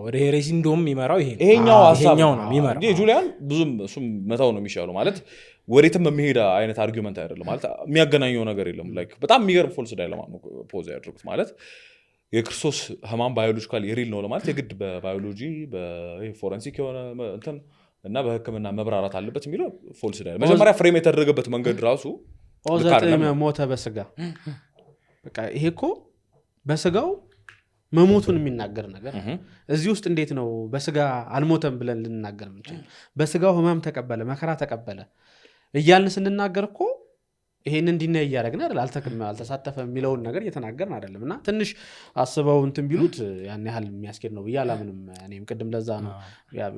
ወደ ሄሬሲ እንደውም የሚመራው ይሄኛው ሀሳብ ነው የሚመራው ጁሊያን ብዙም እሱም መታው ነው የሚሻለው ማለት ወዴትም የሚሄድ አይነት አርጊውመንት አይደለም ማለት የሚያገናኘው ነገር የለም ላይክ በጣም የሚገርም ፎልስ ዳይለማ ነው ፖዝ ያደረጉት ማለት የክርስቶስ ህማም ባዮሎጂካል የሪል ነው ለማለት የግድ በባዮሎጂ በፎረንሲክ የሆነ እንትን እና በህክምና መብራራት አለበት የሚለው ፎልስ ዳይለማ መጀመሪያ ፍሬም የተደረገበት መንገድ ራሱ ሞተ በስጋ በቃ ይሄ እኮ በስጋው መሞቱን የሚናገር ነገር እዚህ ውስጥ እንዴት ነው በስጋ አልሞተም ብለን ልንናገር ምንችል በስጋው ህማም ተቀበለ መከራ ተቀበለ እያልን ስንናገር እኮ ይሄን እንዲና ያያረግና አይደል አልተሳተፈ የሚለውን ነገር እየተናገርን አይደለም እና ትንሽ አስበው እንትን ቢሉት ያን ያህል የሚያስኬድ ነው ብዬ አላምንም እኔም ቅድም ለዛ ነው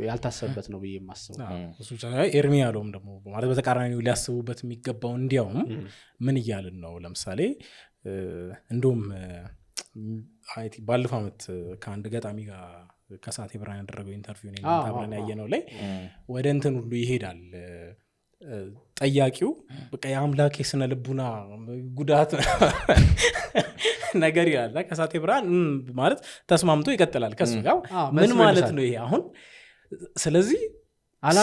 ያልታሰበበት ነው ብዬ የማስበው እሱ ኤርሚ ያለውም ደግሞ ማለት በተቃራኒው ሊያስቡበት የሚገባው እንዲያውም ምን እያልን ነው ለምሳሌ እንደውም ባለፈው ዓመት ከአንድ ገጣሚ ጋር ከሳቴ ብርሃን ያደረገው ኢንተርቪው ነው ታብራን ያየነው ላይ ወደ እንትን ሁሉ ይሄዳል ጠያቂው በቃ የአምላክ የስነ ልቡና ጉዳት ነገር ይላል ከሳቴ ብርሃን ማለት ተስማምቶ ይቀጥላል ከሱ ጋር ምን ማለት ነው ይሄ አሁን ስለዚህ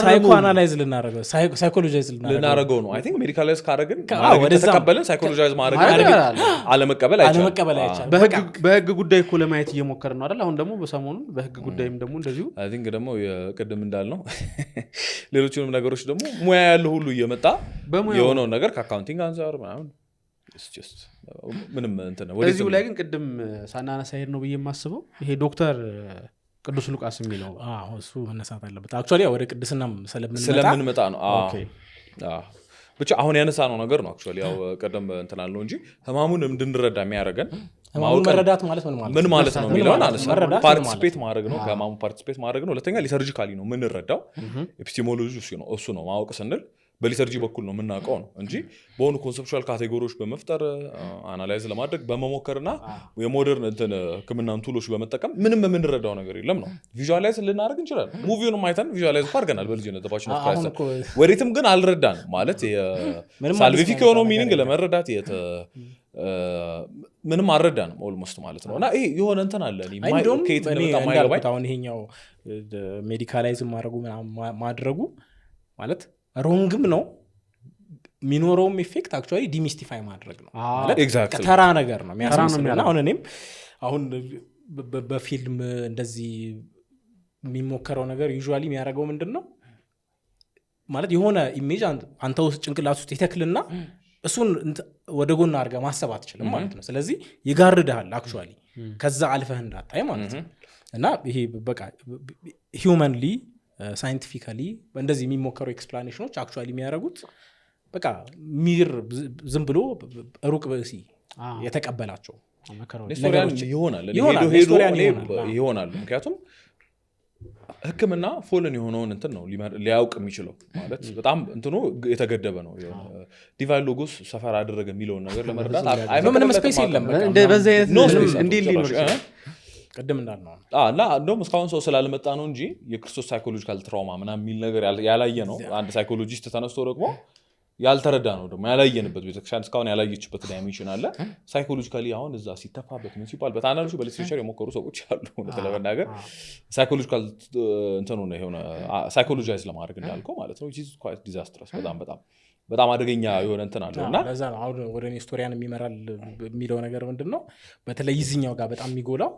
ሳይኮ አናላይዝ ልናረጋው ሳይኮሎጃይዝ ልናረጋው ነው አይ ቲንክ ሜዲካላይዝ ካረግን ወደ ተቀበለን ሳይኮሎጃይዝ ማድረግ አለመቀበል አይቻልም በህግ ጉዳይ እኮ ለማየት እየሞከርን ነው አይደል አሁን ደግሞ በሰሞኑ በህግ ጉዳይም ደግሞ እንደዚሁ አይ ቲንክ ደግሞ የቅድም እንዳልነው ሌሎችንም ነገሮች ደግሞ ሙያ ያለው ሁሉ እየመጣ የሆነው ነገር ከአካውንቲንግ አንፃር ምናምን ምንም እንትን ወደዚህ ላይ ግን ቅድም ሳናነሳ ሄድ ነው ብዬ የማስበው ይሄ ዶክተር ቅዱስ ሉቃስ የሚለው እሱ መነሳት አለበት አክቹዋሊ ወደ ቅድስናም ስለምንመጣ ነው ብቻ አሁን ያነሳ ነው ነገር ነው አክቹዋሊ ያው ቀደም እንተናል ነው እንጂ ህማሙን እንድንረዳ የሚያደርገን መረዳት ማለት ምን ማለት ነው የሚለውን ፓርቲሲፔት ማድረግ ነው ከህማሙ ፓርቲሲፔት ማድረግ ነው ሁለተኛ ሊሰርጂካሊ ነው የምንረዳው ኤፒስቴሞሎጂ እሱ ነው ማወቅ ስንል በሊሰርጂ በኩል ነው የምናውቀው ነው እንጂ በሆኑ ኮንሰፕቹዋል ካቴጎሪዎች በመፍጠር አናላይዝ ለማድረግ በመሞከርና የሞደርን እንትን ህክምናን ቱሎች በመጠቀም ምንም የምንረዳው ነገር የለም ነው ቪዥዋላይዝ ልናደርግ እንችላለን ሙቪውንም አይተን ቪዥዋላይዝ አድርገናል በልጅነት ተባችን ክራይስት ወዴትም ግን አልረዳን ማለት ሳልቪፊክ የሆነው ሚኒንግ ለመረዳት ምንም አልረዳንም ኦልሞስት ማለት ነው እና ይሄ የሆነ እንትን አለ ከየት እንደመጣ ማይገባኝ አሁን ይሄኛው ሜዲካላይዝ ማድረጉ ማለት ሮንግም ነው የሚኖረውም ኢፌክት አክቹዋሊ ዲሚስቲፋይ ማድረግ ነው ማለት ተራ ነገር ነው የሚያስመስለው አሁን እኔም አሁን በፊልም እንደዚህ የሚሞከረው ነገር ዩዥዋሊ የሚያደርገው ምንድነው ማለት የሆነ ኢሜጅ አንተ ውስጥ ጭንቅላት ውስጥ ይተክልና እሱን ወደ ጎን አድርገህ ማሰብ አትችልም ማለት ነው ስለዚህ ይጋርድሃል አክቹዋሊ ከዛ አልፈህ እንዳታይ ማለት ነው እና ይሄ በቃ ሂውማንሊ ሳይንቲፊካሊ እንደዚህ የሚሞከሩ ኤክስፕላኔሽኖች አክቹዋሊ የሚያደርጉት በቃ ሚር ዝም ብሎ ሩቅ በሲ የተቀበላቸው ይሆናል ምክንያቱም ህክምና ፎልን የሆነውን እንትን ነው ሊያውቅ የሚችለው ማለት በጣም እንትኑ የተገደበ ነው ዲቫይን ሎጎስ ሰፈር አደረገ የሚለውን ነገር ለመረዳት ምንም ስፔስ የለም በዛ አይነት እንዲህ ሊኖር ቀደም እንዳልነው እና እንደውም እስካሁን ሰው ስላልመጣ ነው እንጂ የክርስቶስ ሳይኮሎጂካል ትራውማ ምናምን የሚል ነገር ያላየ ነው አንድ ሳይኮሎጂስት ተነስቶ ደግሞ ያልተረዳ ነው ደግሞ ያላየንበት ቤተክርስቲያን እስካሁን ያላየችበት ዳይሜንሽን አለ ሳይኮሎጂካሊ አሁን እዛ ሲተፋበት ምን ሲባል በታናንሹ በሊትሬቸር የሞከሩ ሰዎች አሉ ለተለበናገር ሳይኮሎጂካል እንትኑ ነው የሆነ ሳይኮሎጃይዝ ለማድረግ እንዳልከው ማለት ነው ኢትስ ኳይት ዲዛስትረስ በጣም አደገኛ የሆነ እንትን አለውና ለዛ ነው አሁን ወደ ኔስቶሪያን የሚመራል የሚለው ነገር ምንድነው በተለይ ይዝኛው ጋር በጣም የሚጎላው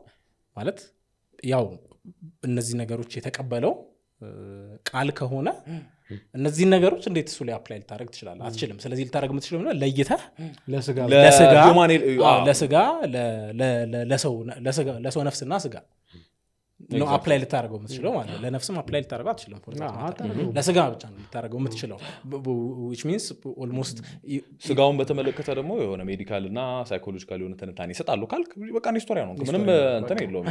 ማለት ያው እነዚህ ነገሮች የተቀበለው ቃል ከሆነ እነዚህ ነገሮች እንዴት እሱ ላይ አፕላይ ልታደርግ ትችላለህ አትችልም ስለዚህ ልታደርግ የምትችለው ነው ለይተህ ለሰው ነፍስና ስጋ ነው አፕላይ ልታደርገው የምትችለው ማለት ነው ለነፍስም አፕላይ ልታደርገው አትችልም ለስጋ ብቻ ነው ልታደርገው የምትችለው which means almost ስጋውን በተመለከተ ደግሞ የሆነ ሜዲካል እና ሳይኮሎጂካል የሆነ ትንታኔ ይሰጣሉ ካልክ በቃ ሂስቶሪያ ነው ምንም እንትን የለውም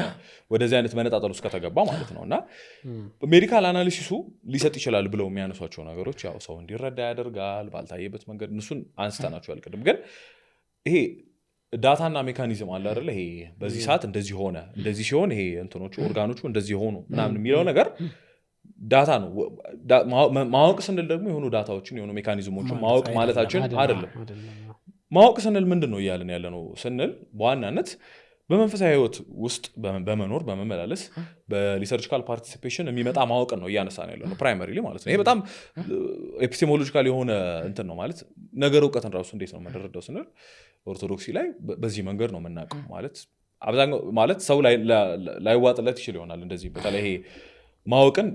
ወደዚህ አይነት መነጣጠል ውስጥ ከተገባ ማለት ነው እና ሜዲካል አናሊሲሱ ሊሰጥ ይችላል ብለው የሚያነሷቸው ነገሮች ያው ሰው እንዲረዳ ያደርጋል ባልታየበት መንገድ እነሱን አንስተናቸዋል ቅድም ግን ይሄ ዳታና ሜካኒዝም አለ አይደለ ይሄ በዚህ ሰዓት እንደዚህ ሆነ እንደዚህ ሲሆን ይሄ እንትኖቹ ኦርጋኖቹ እንደዚህ ሆኑ ምናምን የሚለው ነገር ዳታ ነው ማወቅ ስንል ደግሞ የሆኑ ዳታዎችን የሆኑ ሜካኒዝሞችን ማወቅ ማለታችን አይደለም ማወቅ ስንል ምንድነው እያልን ያለ ነው ስንል በዋናነት በመንፈሳዊ ህይወት ውስጥ በመኖር በመመላለስ በሪሰርችካል ፓርቲሲፔሽን የሚመጣ ማወቅ ነው እያነሳን ያለው ነው ፕራይመሪሊ ማለት ነው ይሄ በጣም ኤፒስቴሞሎጂካል የሆነ እንትን ነው ማለት ነገር እውቀትን ራሱ እንዴት ነው መደረደው ስንል ኦርቶዶክሲ ላይ በዚህ መንገድ ነው የምናውቀው ማለት አብዛኛው ማለት ሰው ላይዋጥለት ይችል ይሆናል እንደዚህ በተለይ ይሄ ማወቅን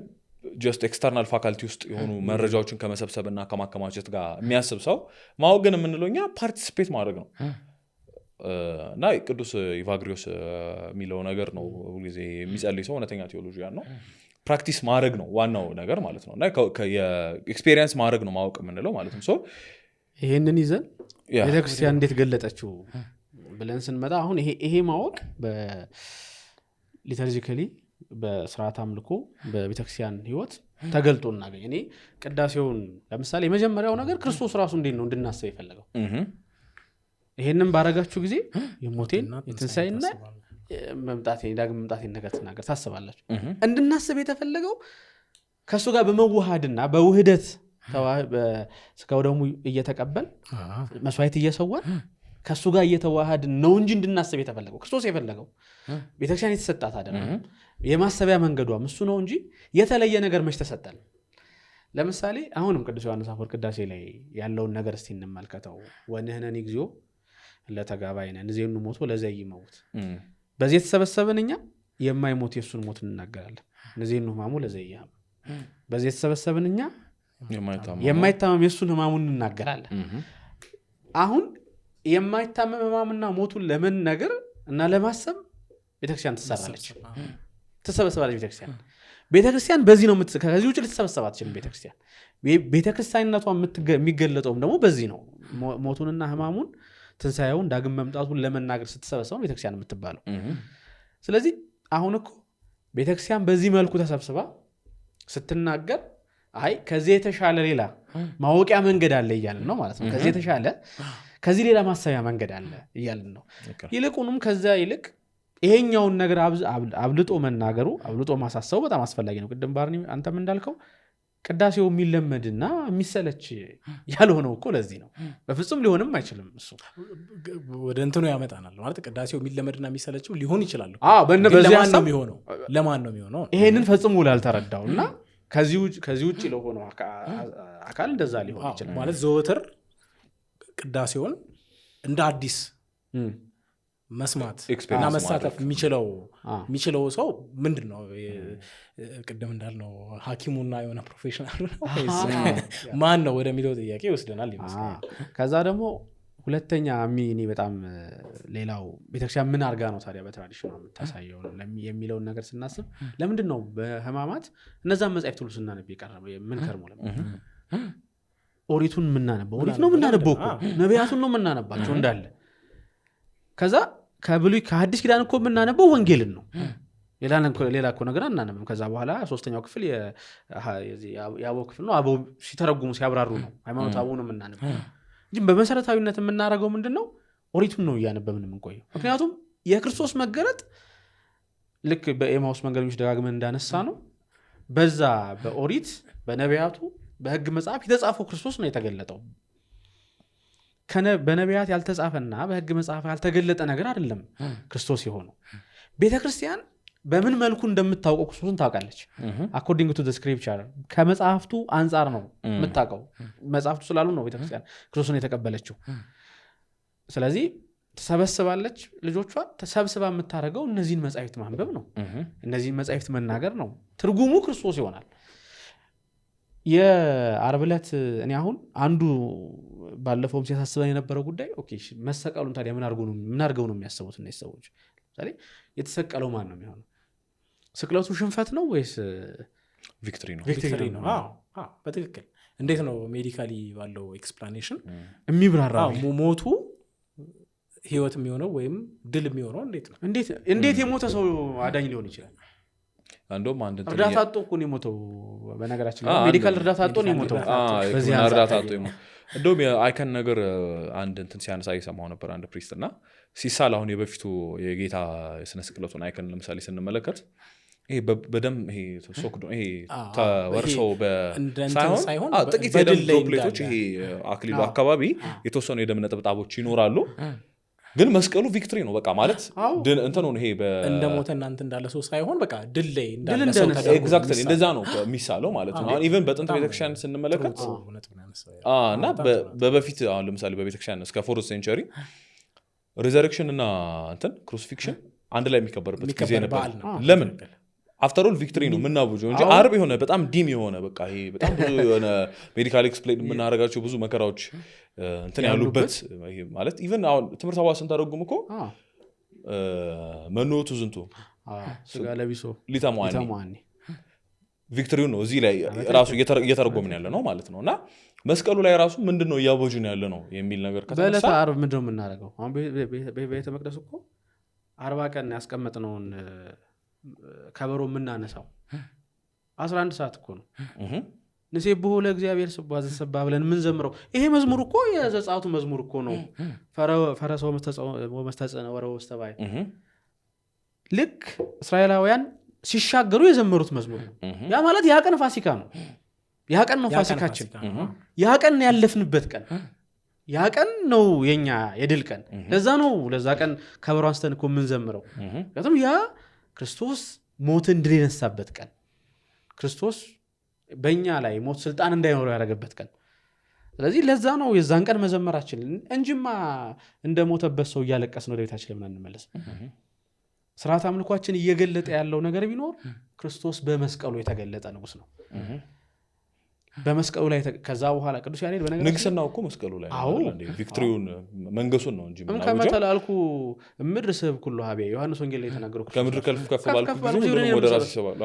ጀስት ኤክስተርናል ፋካልቲ ውስጥ የሆኑ መረጃዎችን ከመሰብሰብና ከማከማቸት ጋር የሚያስብ ሰው ማወቅ ግን የምንለውኛ ፓርቲሲፔት ማድረግ ነው እና ቅዱስ ኢቫግሪዮስ የሚለው ነገር ነው ሁልጊዜ የሚጸልይ ሰው እውነተኛ ቴዎሎጂያን ነው ፕራክቲስ ማድረግ ነው ዋናው ነገር ማለት ነው እና የኤክስፔሪየንስ ማድረግ ነው ማወቅ የምንለው ማለት ነው ይሄንን ይዘን ቤተክርስቲያን እንዴት ገለጠችው ብለን ስንመጣ አሁን ይሄ ማወቅ በሊተርጂካሊ በስርዓት አምልኮ በቤተክርስቲያን ህይወት ተገልጦ እናገኝ እኔ ቅዳሴውን ለምሳሌ የመጀመሪያው ነገር ክርስቶስ ራሱ እንዴት ነው እንድናስብ የፈለገው ይሄንን ባረጋችሁ ጊዜ የሞቴን የትንሳኤና ዳግም መምጣቴን ነገር ተናገር ታስባላችሁ እንድናስብ የተፈለገው ከሱ ጋር በመዋሃድና በውህደት በስጋው ደግሞ እየተቀበል መስዋዕት እየሰዋን ከሱ ጋር እየተዋሃድ ነው እንጂ እንድናስብ የተፈለገው ክርስቶስ የፈለገው ቤተክርስቲያን የተሰጣት አይደለም የማሰቢያ መንገዷም እሱ ነው እንጂ የተለየ ነገር መች ተሰጠን ለምሳሌ አሁንም ቅዱስ ዮሐንስ አፈወርቅ ቅዳሴ ላይ ያለውን ነገር እስቲ እንመልከተው ወንህነን እግዚኦ ለተጋባይነ ንዜኑ ሞቶ ለዘይ መውት በዚህ የተሰበሰበን እኛ የማይሞት የሱን ሞት እንናገራለን ንዜኑ ህማሙ ለዘይ ያም በዚህ የተሰበሰበን እኛ የማይታመም የሱን ህማሙን እንናገራለን አሁን የማይታመም ህማምና ሞቱን ለመናገር እና ለማሰብ ቤተክርስቲያን ትሰበሰባለች ቤተክርስቲያን በዚህ ነው ከዚህ ውጭ ልትሰበሰብ አትችልም ቤተክርስቲያንነቷ የሚገለጠውም ደግሞ በዚህ ነው ሞቱንና ህማሙን ትንሳኤውን ዳግም መምጣቱን ለመናገር ስትሰበሰብ ቤተክርስቲያን የምትባለው ስለዚህ አሁን እኮ ቤተክርስቲያን በዚህ መልኩ ተሰብስባ ስትናገር አይ ከዚህ የተሻለ ሌላ ማወቂያ መንገድ አለ እያልን ነው ማለት ነው ከዚህ የተሻለ ከዚህ ሌላ ማሰቢያ መንገድ አለ እያልን ነው ይልቁንም ከዛ ይልቅ ይሄኛውን ነገር አብልጦ መናገሩ አብልጦ ማሳሰቡ በጣም አስፈላጊ ነው ቅድም ባርኒ አንተም እንዳልከው ቅዳሴው የሚለመድና የሚሰለች ያልሆነው እኮ ለዚህ ነው በፍጹም ሊሆንም አይችልም እሱ ወደ እንትኑ ያመጣናል ማለት ቅዳሴው የሚለመድና የሚሰለችው ሊሆን ይችላል በዚህ ሐሳብ ነው የሚሆነው ለማን ነው የሚሆነው ይሄንን ፈጽሞ ላልተረዳውና ከዚህ ውጭ ለሆነው አካል እንደዛ ሊሆን ይችላል ማለት ዘወትር ቅዳሴውን እንደ አዲስ መስማት እና መሳተፍ የሚችለው ሰው ምንድነው ቅድም እንዳልነው ሐኪሙና የሆነ ፕሮፌሽናል ነው ማን ነው ወደሚለው ጥያቄ ይወስደናል ይመስላል ከዛ ደግሞ ሁለተኛ እኔ በጣም ሌላው ቤተክርስቲያን ምን አርጋ ነው ታዲያ በትራዲሽኑ የምታሳየው የሚለውን ነገር ስናስብ ለምንድን ነው በህማማት እነዛን መጻሕፍት ሁሉ ስናነብ የቀረበ ምን ከርሞ ኦሪቱን ምናነበው ኦሪት ነው ምናነበው ነቢያቱን ነው ምናነባቸው እንዳለ ከዛ ከብሉይ ከሐዲስ ኪዳን እኮ ምናነበው ወንጌልን ነው ሌላ እኮ ነገር አናነብም ከዛ በኋላ ሶስተኛው ክፍል የአበው ክፍል ነው አበው ሲተረጉሙ ሲያብራሩ ነው ሃይማኖት አበው ነው ምናነበው እንጂ በመሰረታዊነት የምናረገው ምንድነው ኦሪቱን ነው እያነበብን የምንቆየው ምክንያቱም የክርስቶስ መገለጥ ልክ በኤማውስ መንገዶች ደጋግመን እንዳነሳ ነው በዛ በኦሪት በነቢያቱ በህግ መጽሐፍ የተጻፈው ክርስቶስ ነው የተገለጠው በነቢያት ያልተጻፈና በህግ መጽሐፍ ያልተገለጠ ነገር አይደለም ክርስቶስ የሆነው ቤተክርስቲያን በምን መልኩ እንደምታውቀው ክርስቶስን ታውቃለች according to the scripture ከመጽሐፍቱ አንፃር ነው የምታውቀው መጽሐፍቱ ስላሉ ነው ቤተክርስቲያን ክርስቶስን የተቀበለችው ስለዚህ ተሰበስባለች ልጆቿ ተሰብስባ የምታረገው እነዚህን መጻሕፍት ማንበብ ነው እነዚህን መጻሕፍት መናገር ነው ትርጉሙ ክርስቶስ ይሆናል የዓርብ ዕለት እኔ አሁን አንዱ ባለፈውም ሲያሳስበን የነበረው ጉዳይ ኦኬ መሰቀሉን ታዲያ ምን አድርገው ነው የሚያስቡት እነዚህ ሰዎች ለምሳሌ የተሰቀለው ማን ነው የሚሆነው ስቅለቱ ሽንፈት ነው ወይስ ቪክቶሪ ነው በትክክል እንዴት ነው ሜዲካሊ ባለው ኤክስፕላኔሽን የሚብራራው ሞቱ ህይወት የሚሆነው ወይም ድል የሚሆነው እንዴት ነው እንዴት የሞተ ሰው አዳኝ ሊሆን ይችላል እንደውም አንድ እንትን እርዳታ አጥቶ እኮ ነው የሞተው በነገራችን ላይ ሜዲካል እርዳታ አጥቶ ነው የሞተው በዚህ እርዳታ አጥቶ ነው እንደውም አይከን ነገር አንድ እንትን ሲያነሳ ይሰማው ነበር አንድ ፕሪስት እና ሲሳል አሁን የበፊቱ የጌታ ስነ ስቅለቱን አይከን ለምሳሌ ስንመለከት ይሄ በደም ይሄ ተሶክዶ ይሄ ተወርሶ በሳይሆን ጥቂት የደም ድሮፕሌቶች ይሄ አክሊሉ አካባቢ የተወሰኑ የደም ነጠብጣቦች ይኖራሉ ግን መስቀሉ ቪክትሪ ነው በቃ ማለት እንትን ነው ይሄ እንደ ሞተ እናንተ እንዳለ ሰው ሳይሆን በቃ ድል ላይ እንዳለ ሰው ተደርጎ ኤግዛክትሊ እንደዛ ነው የሚሳለው ማለት ነው አሁን ኢቨን በጥንት ቤተክርስቲያን ስንመለከት እና በበፊት አሁን ለምሳሌ በቤተክርስቲያን እስከ 4th ሴንቸሪ ሪዘረክሽን እና እንትን ክሩሲፊክሽን አንድ ላይ የሚከበርበት ጊዜ ነበር ለምን አፍተር ኦል ቪክትሪ ነው የምናውጀው እንጂ አርብ የሆነ በጣም ዲም የሆነ በቃ ይሄ በጣም ብዙ የሆነ ሜዲካል ኤክስፕሌን የምናደርጋቸው ብዙ መከራዎች እንትን ያሉበት ማለት ኢቨን አሁን ትምህርት ሐዋስን ተረጉም እኮ መኖቱ ዝንቱ ስጋ ለቢሶ ሊተማኒ ቪክትሪው ነው እዚህ ላይ ራሱ እየተረጎምን ያለ ነው ማለት ነው እና መስቀሉ ላይ ራሱ ምንድነው እያወጁን ያለ ነው የሚል ነገር ከተነሳ በዕለተ ዓርብ ምንድነው የምናደርገው አሁን ቤተ መቅደስ እኮ 40 ቀን ያስቀመጥነውን ከበሮ የምናነሳው 11 ሰዓት እኮ ነው ንሴብሖ ለእግዚአብሔር ስብሐት ዘሰብሐ ብለን ምን ዘምረው ይሄ መዝሙር እኮ የዘጸአቱ መዝሙር እኮ ነው ፈረሰው ወመስተጽነ ወረው ወስተባይ ልክ እስራኤላውያን ሲሻገሩ የዘመሩት መዝሙር ነው ያ ማለት ያ ቀን ፋሲካ ነው ያ ቀን ነው ፋሲካችን ያ ቀን ያለፍንበት ቀን ያ ቀን ነው የኛ የድል ቀን ለዛ ቀን ከበሮ አንስተን እኮ ምን ዘምረው ምክንያቱም ያ ክርስቶስ ሞትን ድል የነሳበት ቀን ክርስቶስ በእኛ ላይ ሞት ስልጣን እንዳይኖረው ያደረገበት ቀን ስለዚህ ለዛ ነው የዛን ቀን መዘመራችን እንጂማ እንደ ሞተበት ሰው እያለቀስ ነው ለቤታችን ለምን አንመለስ ስርዓት አምልኳችን እየገለጠ ያለው ነገር ቢኖር ክርስቶስ በመስቀሉ የተገለጠ ንጉስ ነው በመስቀሉ ላይ ከዛ በኋላ ቅዱስ ያሬድ በነገር ንግስናው እኮ መስቀሉ ላይ ነው እንዴ ቪክትሪውን መንገሱን ነው እንጂ ምናምን ከመተላልኩ ምድር ሰብ ሁሉ ሀቤ ዮሐንስ ወንጌል ላይ ተናገረው ከምድር ከፍ ባልኩ ጊዜ ወደ ራስ ይሰባል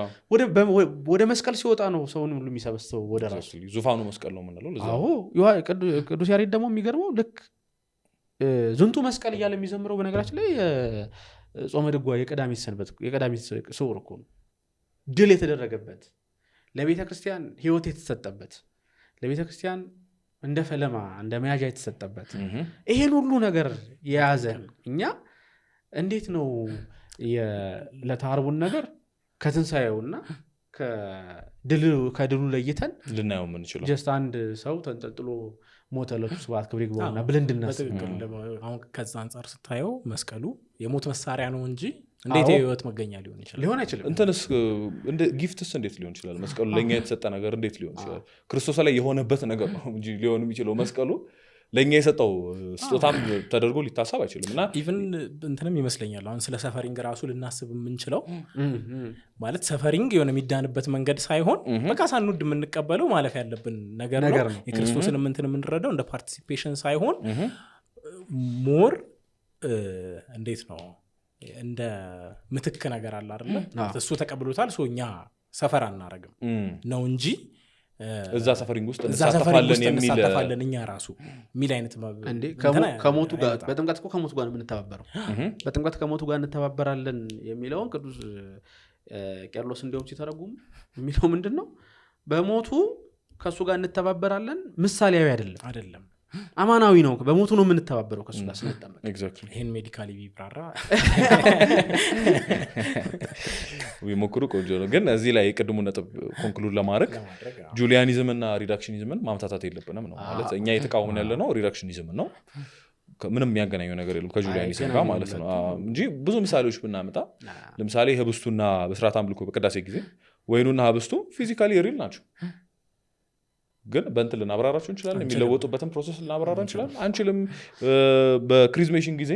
ወደ መስቀል ሲወጣ ነው ሰውን ሁሉ የሚሰበስበው ወደ ራስ ዙፋኑ መስቀል ነው ምንለው ለዛ አዎ ቅዱስ ያሬድ ደግሞ የሚገርመው ልክ ዝንቱ መስቀል እያለ የሚዘምረው በነገራችን ላይ ጾመ ድጓ የቀዳሚት ሰንበት የቀዳሚት ስዑር እኮ ነው ድል የተደረገበት ለቤተ ክርስቲያን ህይወት የተሰጠበት ለቤተ ክርስቲያን እንደ ፈለማ እንደ መያዣ የተሰጠበት ይሄን ሁሉ ነገር የያዘ እኛ እንዴት ነው ለታርቡን ነገር ከትንሳኤውና ከድሉ ለይተን ልናየው ምን ይችላል ጀስት አንድ ሰው ተንጠልጥሎ ሞተ ለቱስ ባት ክብር ይግባውና ብለን እንድናስብ አሁን ከዛ አንፃር ስታየው መስቀሉ የሞት መሳሪያ ነው እንጂ እንዴት የህይወት መገኛ ሊሆን አይችልም እንትንስ እንደ ጊፍትስ እንዴት ሊሆን ይችላል መስቀሉ ለኛ የተሰጠ ነገር እንዴት ሊሆን ይችላል ክርስቶስ ላይ የሆነበት ነገር ነው እንጂ ሊሆን የሚችለው መስቀሉ ለኛ የሰጠው ስጦታም ተደርጎ ሊታሰብ አይችልም እና ኢቭን እንትንም ይመስለኛል አሁን ስለ ሰፈሪንግ ራሱ ልናስብ የምንችለው ማለት ሰፈሪንግ የሆነ የሚዳንበት መንገድ ሳይሆን በቃ ሳንወድ የምንቀበለው ማለፍ ያለብን ነገር ነው የክርስቶስን እንትን የምንረዳው እንደ ፓርቲሲፔሽን ሳይሆን ሞር እንዴት ነው እንደ ምትክ ነገር አለ አይደል እሱ ተቀብሎታል እኛ ሰፈር አናረግም ነው እንጂ እዛ ሰፈሪንግ ውስጥ እንሳተፋለን እኛ ራሱ ሚል አይነት እንዴ ከሞቱ ጋር በጥምቀት እኮ ከሞቱ ጋር የምንተባበረው በጥምቀት ከሞቱ ጋር እንተባበራለን የሚለውን ቅዱስ ቄርሎስ እንዲሁም ሲተረጉም የሚለው ምንድነው በሞቱ ከሱ ጋር እንተባበራለን ምሳሌያዊ አይደለም አማናዊ ነው በሞቱ ነው የምንተባበረው ከሱ ጋር ስንጠመቅ ኤግዛክትሊ ይሄን ሜዲካሊ ቢብራራ ሞክሩ ቆንጆ ነው ግን እዚህ ላይ የቅድሙ ነጥብ ኮንክሉድ ለማድረግ ጁሊያኒዝም እና ሪዳክሽኒዝምን ማምታታት የለብንም ነው ማለት እኛ የተቃወምን ያለ ነው ሪዳክሽኒዝም ነው ምንም የሚያገናኘው ነገር የለም ከጁሊያኒዝም ጋር ማለት ነው እንጂ ብዙ ምሳሌዎች ብናመጣ ለምሳሌ ህብስቱና በስርዓተ አምልኮ በቅዳሴ ጊዜ ወይኑና ህብስቱ ፊዚካሊ ሪል ናቸው ግን በእንትን ልናብራራቸው እንችላለን የሚለወጡበትን ፕሮሰስ ልናብራራ እንችላለን አንችልም በክሪዝሜሽን ጊዜ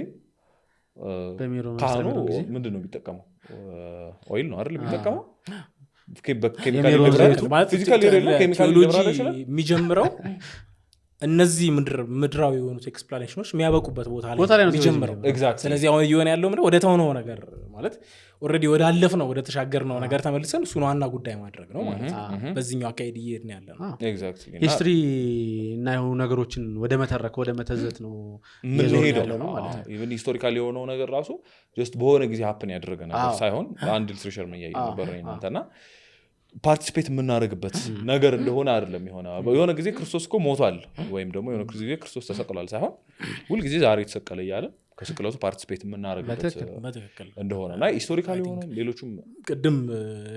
ካህኑ ምንድን ነው የሚጠቀመው ኦይል ነው አይደል የሚጠቀመው የሚጀምረው እነዚህ ምድራዊ የሆኑት ኤክስፕላኔሽኖች የሚያበቁበት ቦታ ላይ ነው የሚጀምረው። ስለዚህ አሁን እየሆነ ያለው ምንድነው ወደ ተሆነው ነገር ማለት ኦልሬዲ ወደ አለፍነው ወደ ተሻገርነው ነገር ተመልሰን እሱን ዋና ጉዳይ ማድረግ ነው ማለት ነው። በዚህኛው አካሄድ እየሄድን ያለ ነው። ሂስትሪ እና የሆኑ ነገሮችን ወደ መተረክ ወደ መተዘት ነው የዞርነው ነው ማለት ነው። ኢቭን ሂስቶሪካል የሆነው ነገር ራሱ ጀስት በሆነ ጊዜ ሀፕን ያደረገ ነገር ሳይሆን አንድ ሊትሬቸር ምን ያያይ ነበር እናንተና ፓርቲሲፔት የምናደርግበት ነገር እንደሆነ አይደለም። የሆነ ጊዜ ክርስቶስ እኮ ሞቷል ወይም ደግሞ የሆነ ጊዜ ክርስቶስ ተሰቅሏል ሳይሆን ሁል ጊዜ ዛሬ ተሰቀለ እያለ ከስቅለቱ ፓርቲሲፔት የምናደርግበት እንደሆነ እና ሂስቶሪካል የሆነ ሌሎችም ቅድም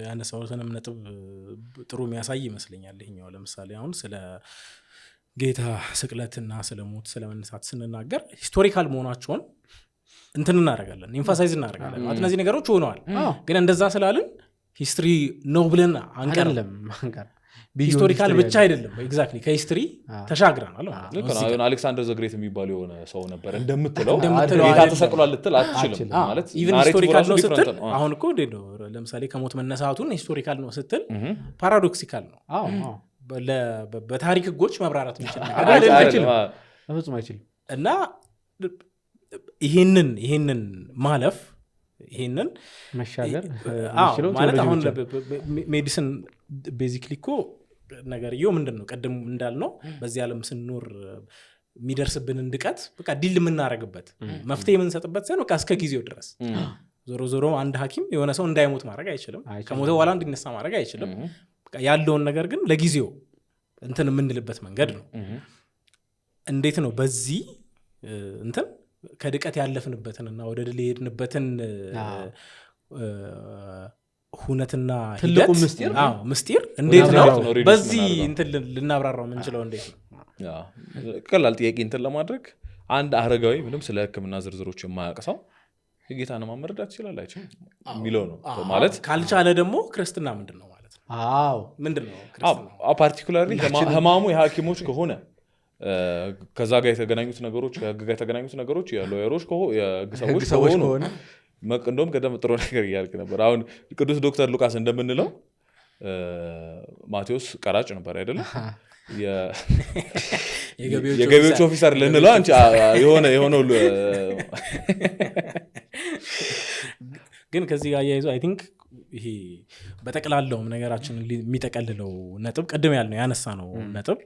ያነሳሁትንም ነጥብ ጥሩ የሚያሳይ ይመስለኛል። ይሄኛው ለምሳሌ አሁን ስለ ጌታ ስቅለትና ስለ ሞት ስለ መነሳት ስንናገር ሂስቶሪካል መሆናቸውን እንትን እናደርጋለን፣ ኤምፋሳይዝ እናደርጋለን ማለት እነዚህ ነገሮች ሆነዋል። ግን እንደዛ ስላልን ሂስትሪ ነው ብለን አንቀርለም። ሂስቶሪካል ብቻ አይደለም ኤግዛክትሊ ከሂስትሪ ተሻግረናል ማለት ነው። አሌክሳንደር ዘግሬት የሚባል የሆነ ሰው ነበር እንደምትለው ጌታ ተሰቅሏል ልትል አትችልም ማለት ኢቭን ሂስቶሪካል ነው ስትል አሁን እኮ ለምሳሌ ከሞት መነሳቱን ሂስቶሪካል ነው ስትል ፓራዶክሲካል ነው። በታሪክ ህጎች መብራራት አይችልም እና ይሄንን ማለፍ ይሄንን መሻገር ማለት አሁን ሜዲሲን ቤዚክሊ እኮ ነገርየው ምንድን ነው? ቀደም እንዳልነው በዚህ ዓለም ስንኖር የሚደርስብንን ድቀት በቃ ዲል የምናደርግበት መፍትሄ የምንሰጥበት ሳይሆን በቃ እስከ ጊዜው ድረስ ዞሮ ዞሮ አንድ ሐኪም የሆነ ሰው እንዳይሞት ማድረግ አይችልም፣ ከሞተ በኋላ እንዲነሳ ማድረግ አይችልም። በቃ ያለውን ነገር ግን ለጊዜው እንትን የምንልበት መንገድ ነው። እንዴት ነው በዚህ እንትን ከድቀት ያለፍንበትንና ወደ ድል የሄድንበትን ሁነትና ትልቁ ምስጢር እንዴት ነው በዚህ እንትን ልናብራራው የምንችለው? እንዴት ነው? ቀላል ጥያቄ እንትን ለማድረግ አንድ አረጋዊ ምንም ስለ ሕክምና ዝርዝሮች የማያውቅ ሰው ጌታን መረዳት ይችላል አይችልም የሚለው ነው ማለት። ካልቻለ ደግሞ ክርስትና ምንድን ነው ማለት ነው? ምንድን ነው ክርስትና? ፓርቲኩላርሊ ህማሙ የሐኪሞች ከሆነ ከዛ ጋር የተገናኙት ነገሮች ከህግ ጋር የተገናኙት ነገሮች የሎየሮች የህግ ሰዎች ከሆኑ እንደውም ቀደም ጥሩ ነገር እያልክ ነበር። አሁን ቅዱስ ዶክተር ሉቃስ እንደምንለው ማቴዎስ ቀራጭ ነበር አይደለም? የገቢዎች ኦፊሰር ልንለው አንቺ የሆነው ግን ከዚህ ጋር አያይዞ አይ ቲንክ ይሄ በጠቅላላውም ነገራችን የሚጠቀልለው ነጥብ ቅድም ያልነው ያነሳ ነው ነጥብ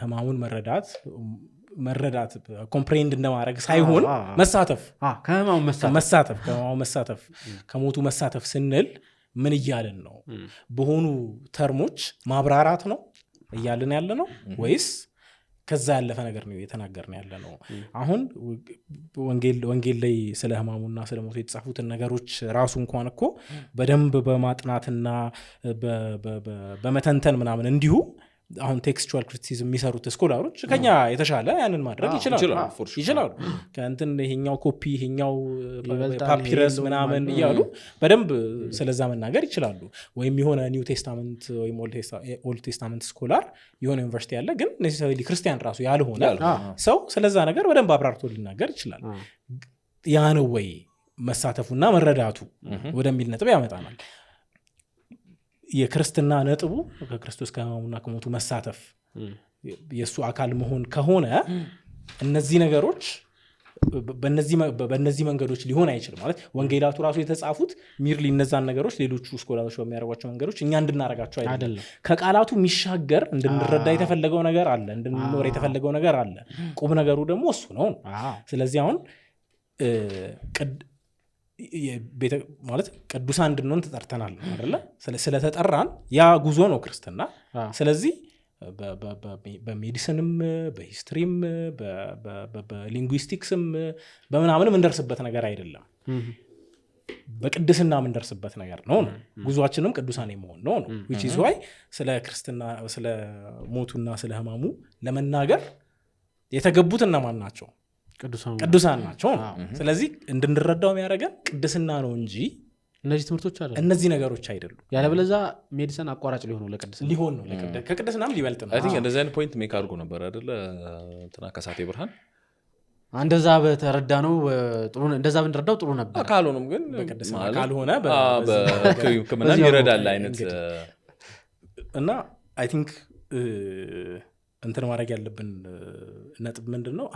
ህማሙን መረዳት ኮምፕሬንድ እንደማድረግ ሳይሆን መሳተፍ ከሞቱ መሳተፍ ስንል ምን እያልን ነው? በሆኑ ተርሞች ማብራራት ነው እያልን ያለ ነው ወይስ ከዛ ያለፈ ነገር ነው የተናገርን ያለ ነው? አሁን ወንጌል ላይ ስለ ህማሙና ስለ ሞቱ የተጻፉትን ነገሮች ራሱ እንኳን እኮ በደንብ በማጥናትና በመተንተን ምናምን እንዲሁ አሁን ቴክስቹዋል ክሪቲሲዝም የሚሰሩት ስኮላሮች ከኛ የተሻለ ያንን ማድረግ ይችላሉ። ከእንትን ይሄኛው ኮፒ ይሄኛው ፓፒረስ ምናምን እያሉ በደንብ ስለዛ መናገር ይችላሉ። ወይም የሆነ ኒው ቴስታመንት ወይም ኦልድ ቴስታመንት ስኮላር የሆነ ዩኒቨርሲቲ ያለ ግን ኔሴሳሪሊ ክርስቲያን ራሱ ያልሆነ ሰው ስለዛ ነገር በደንብ አብራርቶ ሊናገር ይችላል። ያ ነው ወይ መሳተፉና መረዳቱ ወደሚል ነጥብ ያመጣናል። የክርስትና ነጥቡ ከክርስቶስ ከህማሙና ከሞቱ መሳተፍ የእሱ አካል መሆን ከሆነ እነዚህ ነገሮች በእነዚህ መንገዶች ሊሆን አይችልም ማለት ወንጌላቱ ራሱ የተጻፉት ሚርሊ እነዛን ነገሮች ሌሎቹ ስኮላሮች በሚያደርጓቸው መንገዶች እኛ እንድናረጋቸው አይደለም። ከቃላቱ የሚሻገር እንድንረዳ የተፈለገው ነገር አለ፣ እንድንኖር የተፈለገው ነገር አለ። ቁም ነገሩ ደግሞ እሱ ነው። ስለዚህ አሁን ማለት ቅዱሳን እንድንሆን ተጠርተናል አይደለ? ስለተጠራን ያ ጉዞ ነው ክርስትና። ስለዚህ በሜዲሲንም በሂስትሪም በሊንጉዊስቲክስም በምናምንም እንደርስበት ነገር አይደለም፣ በቅድስና የምንደርስበት ነገር ነው። ጉዟችንም ቅዱሳን የመሆን ነው። which is why ስለ ክርስትና ስለ ሞቱና ስለ ህማሙ ለመናገር የተገቡት እነማን ናቸው? ቅዱሳን ናቸው። ስለዚህ እንድንረዳው የሚያደርገን ቅድስና ነው እንጂ እነዚህ ትምህርቶች አይደሉም፣ እነዚህ ነገሮች አይደሉም። ያለበለዚያ ሜዲሲን አቋራጭ ሊሆን ነው ከቅድስናም ሊበልጥ ነው። አይ ቲንክ እንደዚህ አይነት ፖይንት ሜክ አድርጎ ነበር አይደለ? እንትና ከሳቴ ብርሃን እንደዛ በተረዳ ነው ጥሩ፣ እንደዛ ብንረዳው ጥሩ ነበር። ካልሆነም ግን በቅድስና ካልሆነ በህክምና ይረዳል አይነት እና አይ ቲንክ እንትን ማድረግ ያለብን ነጥብ ምንድነው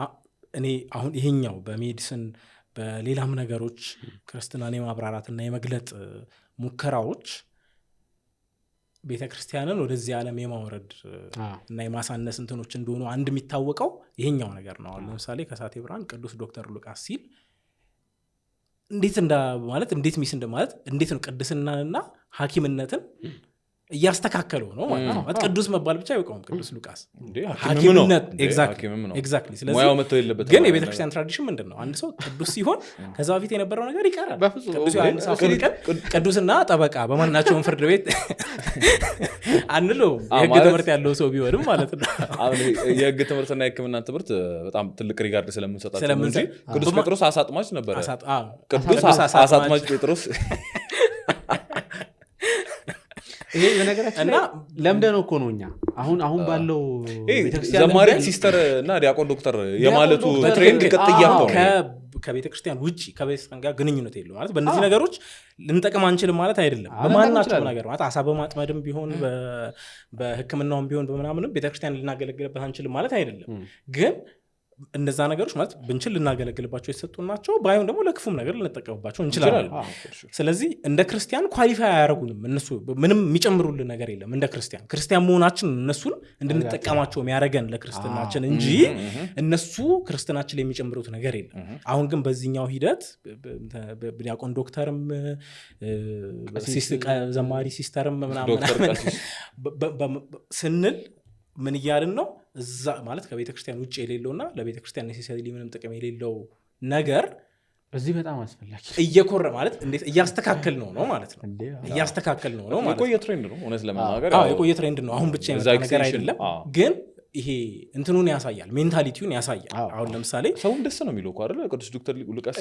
እኔ አሁን ይሄኛው በሜዲሲን በሌላም ነገሮች ክርስትናን የማብራራትና የመግለጥ ሙከራዎች ቤተክርስቲያንን ወደዚህ ዓለም የማውረድ እና የማሳነስ እንትኖች እንደሆኑ አንድ የሚታወቀው ይሄኛው ነገር ነው። ለምሳሌ ከሳቴ ብርሃን ቅዱስ ዶክተር ሉቃስ ሲል እንዴት ማለት እንዴት ሚስ እንደማለት እንዴት ነው ቅድስናንና ሐኪምነትን እያስተካከለው ነው ማለት ነው። ቅዱስ መባል ብቻ አይቆምም ቅዱስ ሉቃስ ሐኪምነት ኤግዛክትሊ። ስለዚህ ግን የቤተክርስቲያን ትራዲሽን ምንድነው አንድ ሰው ቅዱስ ሲሆን ከዛ በፊት የነበረው ነገር ይቀራል። ቅዱስ ዮሐንስ አፈወርቅ ቅዱስና ጠበቃ በማናቸውም ፍርድ ቤት አንለው የህግ ትምህርት ያለው ሰው ቢሆንም ማለት ነው። የህግ ትምህርትና የህክምና ትምህርት በጣም ትልቅ ሪጋርድ ስለምንሰጣቸው እንጂ ቅዱስ ጴጥሮስ አሳጥማጅ ነበረ። ቅዱስ አሳጥማጅ ጴጥሮስ ይሄ በነገራችን ላይ ለምደነው እኮ ነው እኛ አሁን ባለው ቤተክርስቲያን ዘማሪ ሲስተር እና ዲያቆን ዶክተር የማለቱ ትሬንድ ቀጥያው ነው። ከቤተክርስቲያን ውጪ ከቤተክርስቲያን ጋር ግንኙነት የለው ማለት በእነዚህ ነገሮች ልንጠቅም አንችልም ማለት አይደለም። በማናቸው ነገር ማለት አሳ በማጥመድም ቢሆን በህክምናውም ቢሆን በምናምንም ቤተክርስቲያን ልናገለግልበት አንችልም ማለት አይደለም። ግን እነዛ ነገሮች ማለት ብንችል ልናገለግልባቸው የተሰጡ ናቸው። ባይሆን ደግሞ ለክፉም ነገር ልንጠቀምባቸው እንችላለን። ስለዚህ እንደ ክርስቲያን ኳሊፋይ አያደርጉንም። እነሱ ምንም የሚጨምሩልን ነገር የለም። እንደ ክርስቲያን መሆናችን እነሱን እንድንጠቀማቸው የሚያደርገን ለክርስትናችን እንጂ እነሱ ክርስትናችን ላይ የሚጨምሩት ነገር የለም። አሁን ግን በዚህኛው ሂደት ዲያቆን ዶክተርም ዘማሪ ሲስተርም ምናምን ስንል ምን እያልን ነው? እዛ ማለት ከቤተክርስቲያን ውጭ የሌለውና ለቤተክርስቲያን ኔሴሰሪ ምንም ጥቅም የሌለው ነገር በዚህ በጣም አስፈላጊ እየኮረ ማለት እንዴት እያስተካከል ነው ማለት ነው። እያስተካከል ነው ማለት የቆየ ትሬንድ ነው። እውነት ለመናገር የቆየ ትሬንድ ነው። አሁን ብቻ የመጣ ነገር አይደለም። ግን ይሄ እንትኑን ያሳያል፣ ሜንታሊቲውን ያሳያል። አሁን ለምሳሌ ሰው ደስ ነው የሚለው እኮ አይደል? ቅዱስ ዶክተር ሉቃስ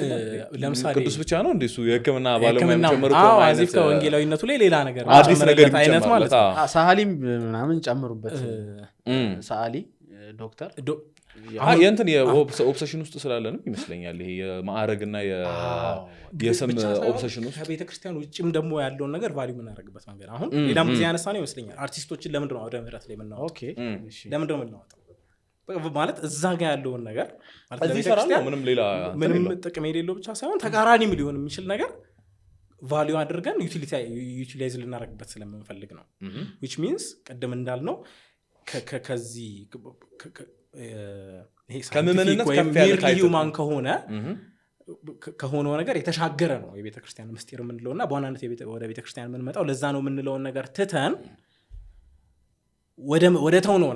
ለምሳሌ ቅዱስ ብቻ ነው እንደሱ የህክምና ባለሙያ ጨምሩት ነው አይነት ከወንጌላዊነቱ ላይ ሌላ ነገር አዲስ ነገር አይነት ማለት ነው። ሳሊም ምናምን ጨምሩበት ሳሊ ዶክተር የእንትን የኦብሰሽን ውስጥ ስላለንም ይመስለኛል ይሄ የማዕረግና የስም ኦብሰሽን ውስጥ ከቤተክርስቲያን ውጭም ደግሞ ያለውን ነገር ቫልዩ የምናደርግበት መንገድ አሁን ሌላም ጊዜ ያነሳ ነው ይመስለኛል። አርቲስቶችን ለምንድን ነው ወደ ምህረት ላይ የምናወጣው? ለምንድን ነው የምናወጣው ማለት እዛ ጋር ያለውን ነገር ማለት ለቤተክርስቲያን ምንም ጥቅም የሌለው ብቻ ሳይሆን ተቃራኒም ሊሆን የሚችል ነገር ቫልዩ አድርገን ዩቲላይዝ ልናደርግበት ስለምንፈልግ ነው። which means ቅድም እንዳልነው ከዚህ ከመመንነት ከፍ ያለ ሂዩማን ከሆነው ነገር የተሻገረ ነው የቤተክርስቲያን ምስጢር የምንለውና በዋናነት ወደ ቤተክርስቲያን የምንመጣው ለዛ ነው የምንለውን ነገር ትተን ወደ ተውነው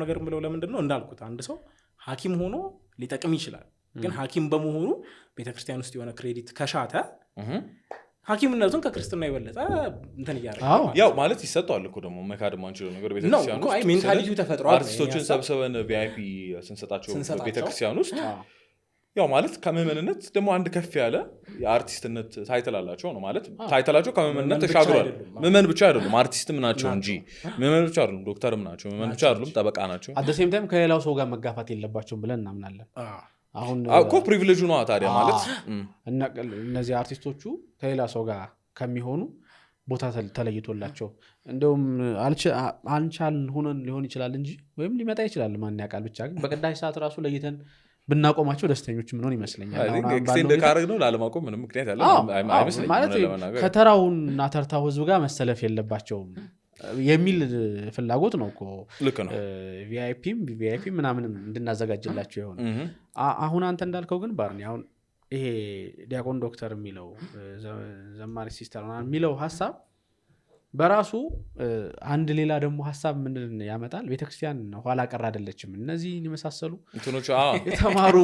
ነገር ብለው ለምንድን ነው እንዳልኩት አንድ ሰው ሐኪም ሆኖ ሊጠቅም ይችላል። ግን ሐኪም በመሆኑ ቤተክርስቲያን ውስጥ የሆነ ክሬዲት ከሻተ ሐኪምነቱን ከክርስትና የበለጠ እንትን እያደረገ ያው ማለት ይሰጠዋል እኮ ደግሞ መካድ ማንችለው ነገር ቤተክርስቲያን ውስጥ ሜንታሊቲው ተፈጥሯል። አርቲስቶችን ሰብስበን ቪአይፒ ስንሰጣቸው ቤተክርስቲያን ውስጥ ያው ማለት ከመመንነት ደግሞ አንድ ከፍ ያለ የአርቲስትነት ታይትል አላቸው ነው ማለት ታይትላቸው ከመመንነት ተሻግሯል። መመን ብቻ አይደሉም አርቲስትም ናቸው እንጂ መመን ብቻ አይደሉም ዶክተርም ናቸው መመን ብቻ አይደሉም ጠበቃ ናቸው። አት ዘ ሴም ታይም ከሌላው ሰው ጋር መጋፋት የለባቸውም ብለን እናምናለን። አሁን እኮ ፕሪቪሌጁ ነው ታዲያ ማለት እነዚህ አርቲስቶቹ ከሌላ ሰው ጋር ከሚሆኑ ቦታ ተለይቶላቸው እንደውም አንቻል ሆነን ሊሆን ይችላል እንጂ ወይም ሊመጣ ይችላል ማን ያውቃል። ብቻ ግን በቅዳሴ ሰዓት ራሱ ለይተን ብናቆማቸው ደስተኞች ምንሆን ይመስለኛል። ኤክስቴንድ ካረግ ነው ላለማቆም ምንም ምክንያት ያለ አይመስለኝም ማለት ከተራውና ተርታው ህዝብ ጋር መሰለፍ የለባቸውም የሚል ፍላጎት ነው እኮ ልክ ነው። ቪአይፒ ምናምንም እንድናዘጋጅላቸው ይሆን። አሁን አንተ እንዳልከው ግን ባርኒ አሁን ይሄ ዲያቆን ዶክተር የሚለው ዘማሪ ሲስተር የሚለው ሀሳብ በራሱ አንድ ሌላ ደግሞ ሀሳብ ምን ያመጣል? ቤተክርስቲያን ኋላ ቀር አይደለችም። እነዚህን የመሳሰሉ እንትኖች የተማሩ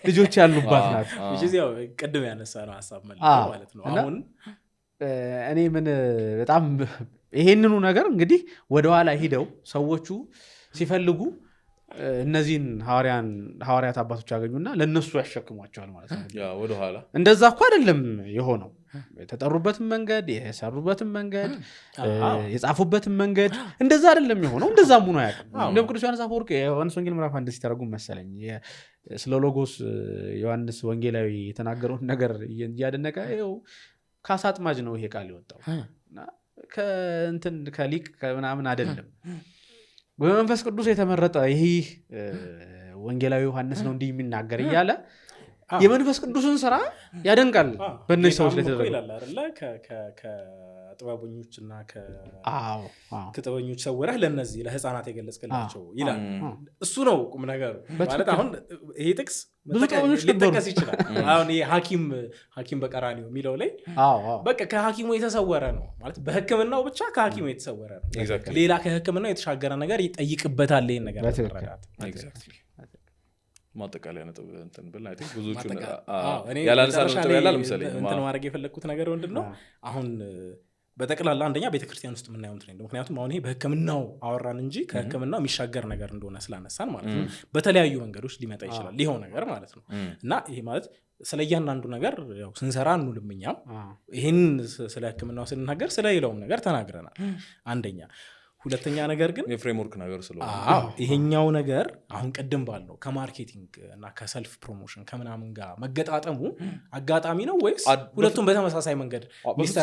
ልጆች ያሉባት ናት። ያው ቅድም ያነሳነው ሀሳብ ማለት ነው። አሁን እኔ ምን በጣም ይሄንኑ ነገር እንግዲህ ወደኋላ ሂደው ሰዎቹ ሲፈልጉ እነዚህን ሐዋርያት አባቶች ያገኙና ለነሱ ያሸክሟቸዋል ማለት ነው። ያው ወደኋላ እንደዛ እኮ አይደለም የሆነው። የተጠሩበትን መንገድ፣ የሰሩበትን መንገድ፣ የጻፉበትን መንገድ እንደዛ አይደለም የሆነው። እንደዛም ሆኖ አያውቅም። እንደውም ቅዱስ ዮሐንስ አፈወርቅ ዮሐንስ ወንጌል ምዕራፍ 1 ሲተረጉም መሰለኝ ስለ ሎጎስ ዮሐንስ ወንጌላዊ የተናገረውን ነገር እያደነቀ ይኸው ከአሳጥማጅ ነው ይሄ ቃል የወጣው እና ከሊቅ ምናምን አይደለም። በመንፈስ ቅዱስ የተመረጠ ይሄ ወንጌላዊ ዮሐንስ ነው እንዲህ የሚናገር እያለ የመንፈስ ቅዱስን ስራ ያደንቃል በእነዚህ ሰዎች ላይ ተደረገ ይላል አይደለ ከጥበበኞችና ከጥበበኞች ሰወረህ ለነዚህ ለህፃናት የገለጽክላቸው ይላል እሱ ነው ቁም ነገሩ ማለት አሁን ይሄ ጥቅስ ሊጠቀስ ይችላል አሁን ይሄ ሐኪም በቀራኒው የሚለው ላይ በቃ ከሐኪሙ የተሰወረ ነው ማለት በህክምናው ብቻ ከሐኪሙ የተሰወረ ነው ሌላ ከህክምናው የተሻገረ ነገር ይጠይቅበታል ይሄን ነገር ተረዳት ማጠቃለያ ነጥብ እንትን ብል አይ ቲንክ ብዙዎቹ ያላነሳነው ነጥብ ያላል መሰለኝ እንትን ማድረግ የፈለኩት ነገር ምንድነው አሁን በጠቅላላ አንደኛ ቤተክርስቲያን ውስጥ የምናየው ትሬንድ ምክንያቱም አሁን ይሄ በህክምናው አወራን እንጂ ከህክምናው የሚሻገር ነገር እንደሆነ ስላነሳን ማለት ነው በተለያዩ መንገዶች ሊመጣ ይችላል ይሄው ነገር ማለት ነው እና ይሄ ማለት ስለያንዳንዱ ነገር ያው ስንሰራ እንውልምኛም ይሄን ስለ ህክምናው ስንናገር ስለሌላውም ነገር ተናግረናል አንደኛ ሁለተኛ ነገር ግን የፍሬምወርክ ነገር ስለሆነ ይሄኛው ነገር አሁን ቀደም ባለው ከማርኬቲንግ እና ከሰልፍ ፕሮሞሽን ከምናምን ጋር መገጣጠሙ አጋጣሚ ነው ወይስ ሁለቱም በተመሳሳይ መንገድ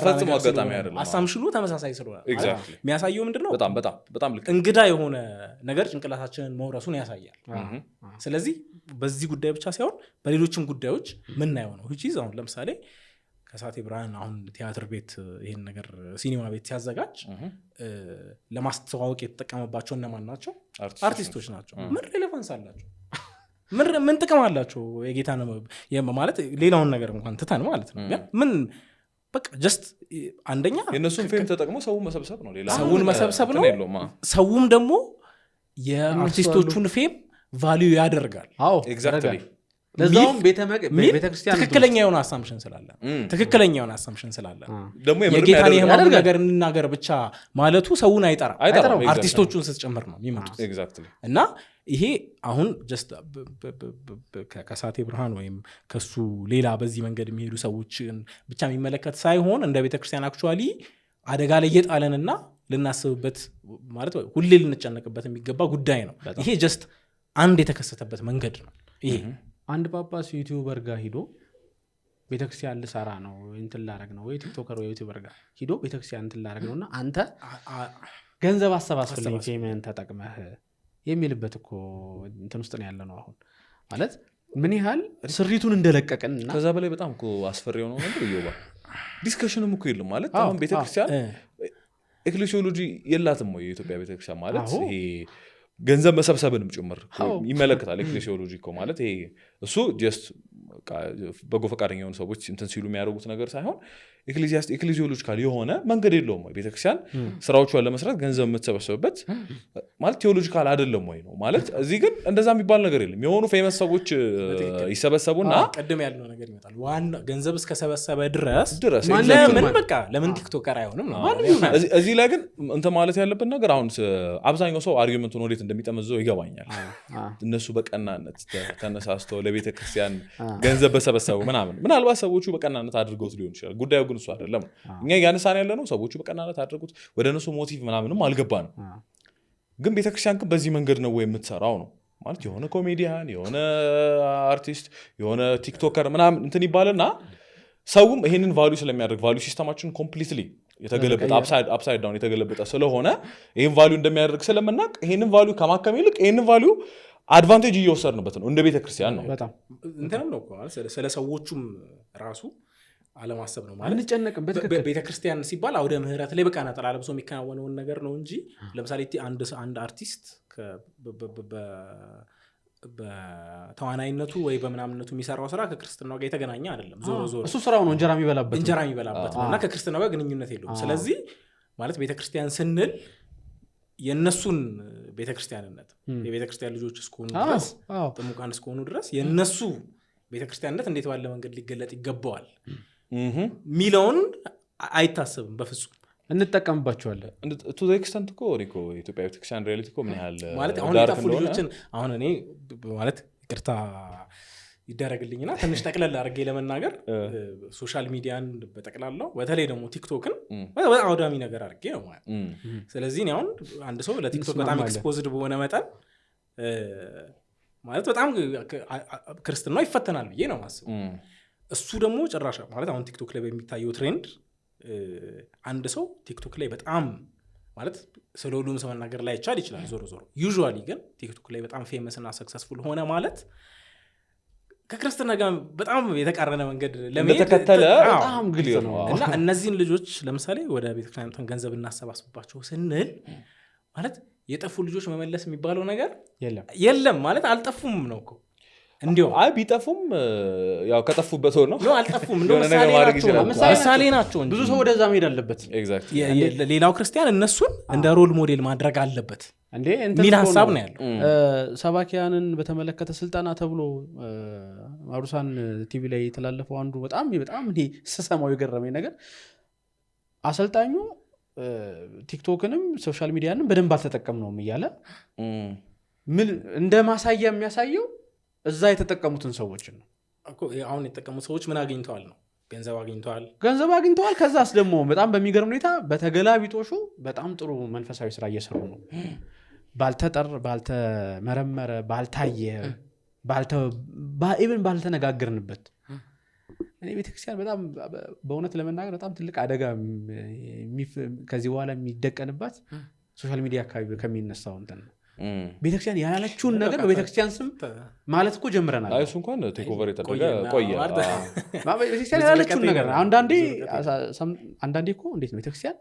ፈጽሞ አጋጣሚ አይደለም አሳምሽኑ ተመሳሳይ ስለሆነ የሚያሳየው ምንድነው በጣም ልክ እንግዳ የሆነ ነገር ጭንቅላታችንን መውረሱን ያሳያል ስለዚህ በዚህ ጉዳይ ብቻ ሳይሆን በሌሎችም ጉዳዮች ምናየው ነው which is አሁን ለምሳሌ ከሳቴ ብርሃን አሁን ቲያትር ቤት ይሄን ነገር ሲኒማ ቤት ሲያዘጋጅ ለማስተዋወቅ የተጠቀመባቸው እነማን ናቸው አርቲስቶች ናቸው ምን ሬሌቫንስ አላቸው ምን ጥቅም አላቸው የጌታ ነው ማለት ሌላውን ነገር እንኳን ትተን ማለት ነው ምን በቃ ጀስት አንደኛ የነሱን ፌም ተጠቅሞ ሰውን መሰብሰብ ነው ሌላ ሰውን መሰብሰብ ነው ሰውም ደግሞ የአርቲስቶቹን ፌም ቫልዩ ያደርጋል ኤግዛክትሊ ለዛውም ቤተክርስቲያን ትክክለኛ የሆነ አሳምፕሽን ስላለ ደግሞ የጌታን የህማሙ ነገር እንናገር ብቻ ማለቱ ሰውን አይጠራም አርቲስቶቹን ስትጨምር ነው የሚመጡት እና ይሄ አሁን ጀስት ከሳቴ ብርሃን ወይም ከሱ ሌላ በዚህ መንገድ የሚሄዱ ሰዎችን ብቻ የሚመለከት ሳይሆን እንደ ቤተክርስቲያን አክቹዋሊ አደጋ ላይ የጣለንና ልናስብበት ማለት ሁሌ ልንጨነቅበት የሚገባ ጉዳይ ነው ይሄ ጀስት አንድ የተከሰተበት መንገድ ነው ይሄ አንድ ጳጳስ ዩቲዩበር ጋር ሂዶ ቤተክርስቲያን ልሰራ ነው እንትን ላረግ ነው ወይ ቲክቶከር ወይ ዩቲዩበር ጋር ሂዶ ቤተክርስቲያን እንትን ላረግ ነውና አንተ ገንዘብ አሰባስብልኝ ፌመን ተጠቅመህ የሚልበት እኮ እንትን ውስጥ ነው ያለ ነው አሁን ማለት ምን ያህል ስሪቱን እንደለቀቀንና ከዛ በላይ በጣም እኮ አስፈሪው ነው ነገር ይወባ ዲስከሽንም እኮ የለም ማለት አሁን ቤተክርስቲያን ኤክሌሲዮሎጂ የላትም ወይ የኢትዮጵያ ቤተክርስቲያን ማለት ይሄ ገንዘብ መሰብሰብንም ጭምር ይመለከታል ኤክሌሲዮሎጂ እኮ ማለት ይሄ እሱ ጀስት በጎ ፈቃደኛ የሆኑ ሰዎች እንትን ሲሉ የሚያደርጉት ነገር ሳይሆን ኤክሌሲዮሎጂካል የሆነ መንገድ የለውም ወይ ቤተክርስቲያን ስራዎቿን ለመስራት ገንዘብ የምትሰበሰብበት ማለት ቴዎሎጂካል አይደለም ወይ ነው ማለት እዚህ ግን እንደዛ የሚባል ነገር የለም የሆኑ ፌመስ ሰዎች ይሰበሰቡና ቀደም ያለው ነገር ይመጣል ዋና ገንዘብ እስከሰበሰበ ድረስ ለምን ቲክቶከር አይሆንም ነው እዚህ ላይ ግን እንትን ማለት ያለበት ነገር አሁን አብዛኛው ሰው አርጊውመንቱን ወዴት እንደሚጠመዘው ይገባኛል እነሱ በቀናነት ተነሳስተው ለቤተክርስቲያን ገንዘብ በሰበሰቡ ምናልባት ሰዎቹ በቀናነት አድርገውት ሊሆን ይችላል ጉዳዩ ግን እሱ አይደለም እኛ ያነሳን ያለ ነው ሰዎቹ በቀናነት አድርጉት ወደ እነሱ ሞቲቭ ምናምንም አልገባንም ግን ቤተክርስቲያን ግን በዚህ መንገድ ነው ወይ የምትሰራው ነው ማለት የሆነ ኮሜዲያን የሆነ አርቲስት የሆነ ቲክቶከር ምናምን እንትን ይባልና ሰውም ይሄንን ቫልዩ ስለሚያደርግ ቫልዩ ሲስተማችን ኮምፕሊትሊ የተገለበጠ አፕሳይድ ዳውን የተገለበጠ ስለሆነ ይሄን ቫልዩ እንደሚያደርግ ስለምናቅ ይሄንን ቫልዩ ከማከም ይልቅ ይሄንን ቫልዩ አድቫንቴጅ እየወሰድንበት ነው እንደ ቤተክርስቲያን ነው በጣም እንትንም ነው ስለ ሰዎቹም ራሱ አለማሰብ ነው ማለት እንጨነቅበት ቤተክርስቲያን ሲባል አውደ ምህረት ላይ በቃ ነጠላ ለብሶ የሚከናወነውን ነገር ነው እንጂ ለምሳሌ አንድ አርቲስት በተዋናይነቱ ወይ በምናምነቱ የሚሰራው ስራ ከክርስትናው ጋር የተገናኘ አይደለም ዞሮ እሱ ስራው ነው እንጀራ የሚበላበት ነውና ከክርስትናው ጋር ግንኙነት የለውም ስለዚህ ማለት ቤተክርስቲያን ስንል የነሱን ቤተክርስቲያንነት የቤተክርስቲያን ልጆች እስከሆኑ ድረስ ጥሙቃን እስከሆኑ ድረስ የነሱ ቤተክርስቲያንነት እንዴት ባለ መንገድ ሊገለጥ ይገባዋል ሚለውን አይታሰብም በፍጹም እንጠቀምባቸዋለን to the extent እኮ ኢትዮጵያ ቤተክርስቲያን ሪያሊቲ እኮ ምን ያህል ማለት አሁን የጠፉ ልጆችን አሁን እኔ ማለት ይቅርታ ይደረግልኝና ትንሽ ጠቅለል አድርጌ ለመናገር ሶሻል ሚዲያን በጠቅላላው በተለይ ደግሞ ቲክቶክን በጣም አውዳሚ ነገር አድርጌ ነው ማለት ስለዚህ እኔ አሁን አንድ ሰው ለቲክቶክ በጣም ኤክስፖዝድ በሆነ መጠን ማለት በጣም ክርስትናው ይፈተናል ብዬ ነው ማስበው እሱ ደግሞ ጭራሽ ማለት አሁን ቲክቶክ ላይ በሚታየው ትሬንድ አንድ ሰው ቲክቶክ ላይ በጣም ማለት ስለ ሁሉም ሰው መናገር ላይ ይቻል ይችላል ዞሮ ዞሮ ዩዥዋሊ ግን ቲክቶክ ላይ በጣም ፌመስ እና ሰክሰስፉል ሆነ ማለት ከክርስትና ጋር በጣም የተቃረነ መንገድ ለተከተለ በጣም ግልጽ ነው እና እነዚህን ልጆች ለምሳሌ ወደ ቤተክርስቲያን ገንዘብ እናሰባስባቸው ስንል ማለት የጠፉ ልጆች መመለስ የሚባለው ነገር የለም ማለት አልጠፉም ነው እኮ እንዲሁ ቢጠፉም ያው ከጠፉበት ነው አልጠፉም እንደው ምሳሌ ናቸው ብዙ ሰው ወደዛ መሄድ አለበት ሌላው ክርስቲያን እነሱን እንደ ሮል ሞዴል ማድረግ አለበት ሚል ሀሳብ ነው ያለው ሰባኪያንን በተመለከተ ስልጠና ተብሎ ማሩሳን ቲቪ ላይ የተላለፈው አንዱ በጣም እንዴ ስሰማው የገረመኝ ነገር አሰልጣኙ ቲክቶክንም ሶሻል ሚዲያንም በደንብ አልተጠቀምነውም እያለ ምን እንደ ማሳያ የሚያሳየው እዛ የተጠቀሙትን ሰዎች ነው እኮ አሁን የተጠቀሙት ሰዎች ምን አግኝተዋል ነው ገንዘብ አግኝተዋል ከዛስ ደግሞ በጣም በሚገርም ሁኔታ በተገላቢጦሹ በጣም ጥሩ መንፈሳዊ ስራ እየሰሩ ነው ባልተመረመረ ባልታየ ኢቭን ባልተነጋገርንበት እኔ ቤተክርስቲያን በጣም በእውነት ለመናገር በጣም ትልቅ አደጋ ከዚህ በኋላ የሚደቀንባት ሶሻል ሚዲያ አካባቢ ከሚነሳው እንትን ነው ቤተክርስቲያን ያላለችውን ነገር በቤተክርስቲያን ስም ማለት እኮ ጀምረናል እሱ እንኳን ቴክ ኦቨር የተደረገ ቆየ ቤተክርስቲያን ያላለችውን ነገር አንዳንዴ እኮ እንዴት ነው ቤተክርስቲያን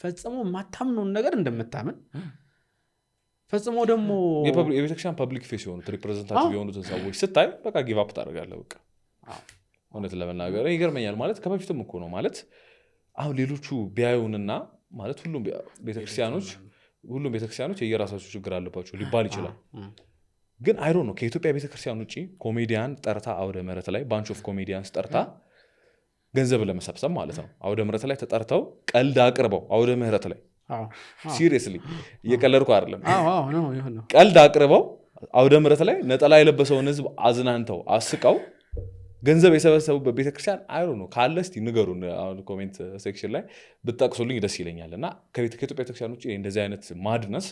ፈጽሞ የማታምነውን ነገር እንደምታምን ፈጽሞ ደግሞ የቤተክርስቲያን ፐብሊክ ፌስ የሆኑት ሪፕሬዘንታቲቭ የሆኑትን ሰዎች ስታይ በቃ ጊቭ አፕ ታደርጋለህ በቃ እውነት ለመናገር ይገርመኛል ማለት ከበፊትም እኮ ነው ማለት አሁን ሌሎቹ ቢያዩንና ማለት ሁሉም ቤተክርስቲያኖች የየራሳቸው ችግር አለባቸው ሊባል ይችላል ግን አይሮ ነው ከኢትዮጵያ ቤተክርስቲያን ውጪ ኮሜዲያን ጠርታ አውደ ምህረት ላይ ባንች ኦፍ ኮሜዲያንስ ጠርታ ገንዘብ ለመሰብሰብ ማለት ነው አውደ ምህረት ላይ ተጠርተው ቀልድ አቅርበው አውደ ምህረት ላይ ሲሪየስሊ እየቀለድኩ አይደለም ቀልድ አቅርበው አውደ ምህረት ላይ ነጠላ የለበሰውን ህዝብ አዝናንተው አስቀው ገንዘብ የሰበሰቡበት ቤተክርስቲያን አይሮ ነው ካለ እስቲ ንገሩን አሁን ኮሜንት ሴክሽን ላይ ብትጠቅሱልኝ ደስ ይለኛል እና ከኢትዮጵያ ቤተክርስቲያን ውጪ እንደዚህ አይነት ማድነስ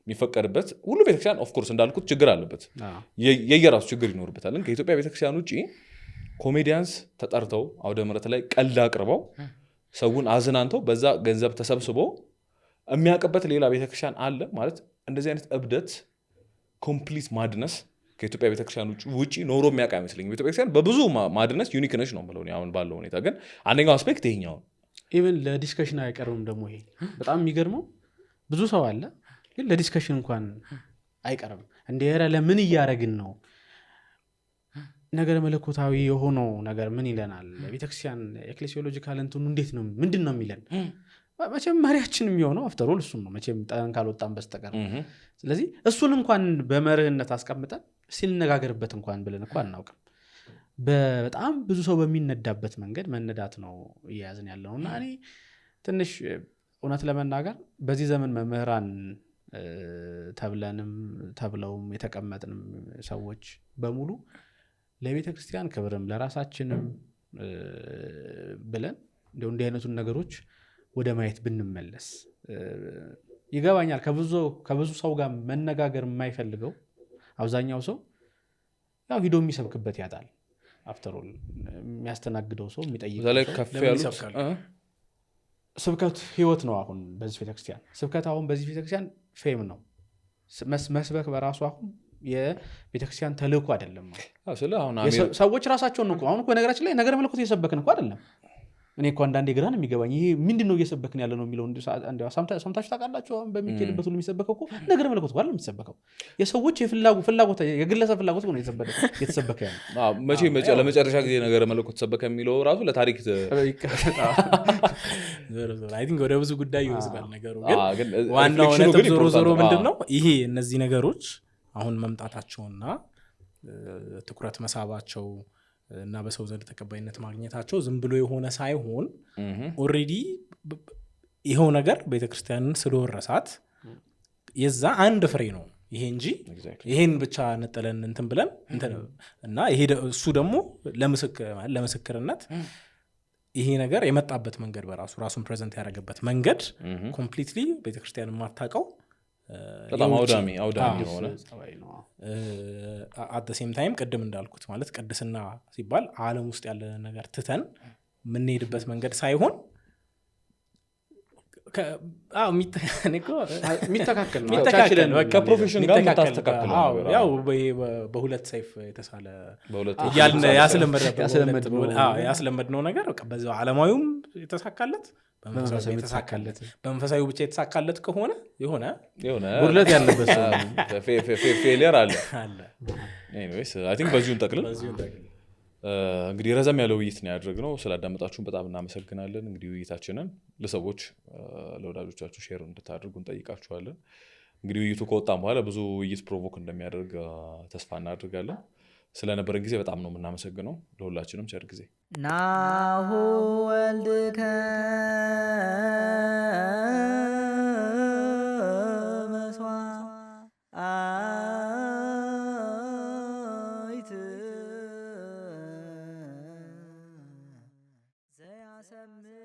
የሚፈቀድበት ሁሉ ቤተክርስቲያን ኦፍ ኮርስ እንዳልኩት ችግር አለበት የየራሱ ችግር ይኖርበታል ግን ከኢትዮጵያ ቤተክርስቲያን ውጪ ኮሜዲያንስ ተጠርተው አውደ ምህረት ላይ ቀልድ አቅርበው ሰውን አዝናንተው በዛ ገንዘብ ተሰብስቦ የሚያቀበት ሌላ ቤተክርስቲያን አለ ማለት እንደዚህ አይነት እብደት ኮምፕሊት ማድነስ ከኢትዮጵያ ቤተክርስቲያን ውጪ ኖሮ የሚያውቅ አይመስለኝም ቤተክርስቲያን በብዙ ማድነስ ዩኒክ ነች ነው የምለው አሁን ባለው ሁኔታ ግን አንደኛው አስፔክት ይሄኛው ኢቭን ለዲስከሽን አይቀርብም ደግሞ ይሄ በጣም የሚገርመው ብዙ ሰው አለ ግን ለዲስከሽን እንኳን አይቀርም እንደረ ለምን እያረግን ነው ነገር መለኮታዊ የሆነው ነገር ምን ይለናል ቤተክርስቲያን ኤክሌሲዮሎጂካል እንትኑ እንዴት ነው ምንድነው የሚለን መቼም መሪያችን የሚሆነው አፍተር ኦል እሱን ነው መቼም ጠንካል ወጣን በስተቀር ስለዚህ እሱን እንኳን በመርህነት አስቀምጠን ሲነጋገርበት እንኳን ብለን እንኳን እናውቅም በጣም ብዙ ሰው በሚነዳበት መንገድ መነዳት ነው እያያዝን ያለውና እኔ ትንሽ እውነት ለመናገር በዚህ ዘመን መምህራን ተብለውም የተቀመጥንም ሰዎች በሙሉ ለቤተ ክርስቲያን ክብርም ለራሳችንም ብለን እንደው እንዲህ አይነቱን ነገሮች ወደ ማየት ብንመለስ ይገባኛል ከብዙ ሰው ጋር መነጋገር የማይፈልገው አብዛኛው ሰው ያው ሂዶ የሚሰብክበት ያጣል አፍተር ኦል የሚያስተናግደው ሰው የሚጠይቀው ስብከት ህይወት ነው አሁን በዚህ ቤተክርስቲያን ስብከት አሁን በዚህ ቤተክርስቲያን ፌም ነው መስበክ በራሱ አሁን የቤተክርስቲያን ተልእኮ አይደለም ሰዎች ራሳቸውን ነው አሁን እኮ ነገራችን ላይ ነገር መለኮት እየሰበክን እኮ አይደለም እኔ እኮ አንዳንዴ ግራ ነው የሚገባኝ ይሄ ምንድነው እየሰበክን ያለ ነው የሚለው እንደው ሰምታችሁ ታውቃላችሁ በሚኬድበት ሁሉ የሚሰበከው እኮ ነገር መለኮት ጋር ነው የሚሰበከው የሰዎች ፍላጎት የግለሰብ ፍላጎት ነው የተሰበከ ያለው መቼ ለመጨረሻ ጊዜ ነገር መለኮት ተሰበከ የሚለው ራሱ ለታሪክ አይ ቲንክ ወደ ብዙ ጉዳይ ይወስዳል ነገሩ ግን ዋናው ነጥብ ዞሮ ምንድነው ይሄ እነዚህ ነገሮች አሁን መምጣታቸውና ትኩረት መሳባቸው እና በሰው ዘንድ ተቀባይነት ማግኘታቸው ዝም ብሎ የሆነ ሳይሆን ኦሬዲ ይሄው ነገር ቤተክርስቲያንን ስለወረሳት የዛ አንድ ፍሬ ነው ይሄ እንጂ ይሄን ብቻ ነጠለን እንትን ብለን እና ይሄ እሱ ደግሞ ለምስክርነት ይሄ ነገር የመጣበት መንገድ በራሱ ራሱን ፕሬዘንት ያደረገበት መንገድ ኮምፕሊትሊ ቤተክርስቲያንን ማታቀው በጣም አውዳሚ የሆነ አት ሴም ታይም ቅድም እንዳልኩት ማለት ቅድስና ሲባል ዓለም ውስጥ ያለ ነገር ትተን የምንሄድበት መንገድ ሳይሆን የሚተካከል ነው ከፕሮፌሽን ጋር የምታስተካክለው ነገር ያው በሁለት ሰይፍ የተሳለ እያልን ያስለመድነው ነገር በቃ በዛው ዓለማዊውም የተሳካለት በመንፈሳዊ ብቻ የተሳካለት ከሆነ የሆነ ጉድለት ያለበት ፌሊየር አለ። ኤኒዌይስ አይ ቲንክ በዚሁን ጠቅልል እንግዲህ ረዘም ያለው ውይይት ነው ያደረግነው። ስላዳመጣችሁን በጣም እናመሰግናለን። እንግዲህ ውይይታችንን ለሰዎች ለወዳጆቻችሁ ሼር እንድታደርጉ እንጠይቃችኋለን። እንግዲህ ውይይቱ ከወጣም በኋላ ብዙ ውይይት ፕሮቮክ እንደሚያደርግ ተስፋ እናደርጋለን። ስለነበረን ጊዜ በጣም ነው የምናመሰግነው። ለሁላችንም ቸር ጊዜ። ናሁ ወልድከ መስዋዕት ዘያሰምር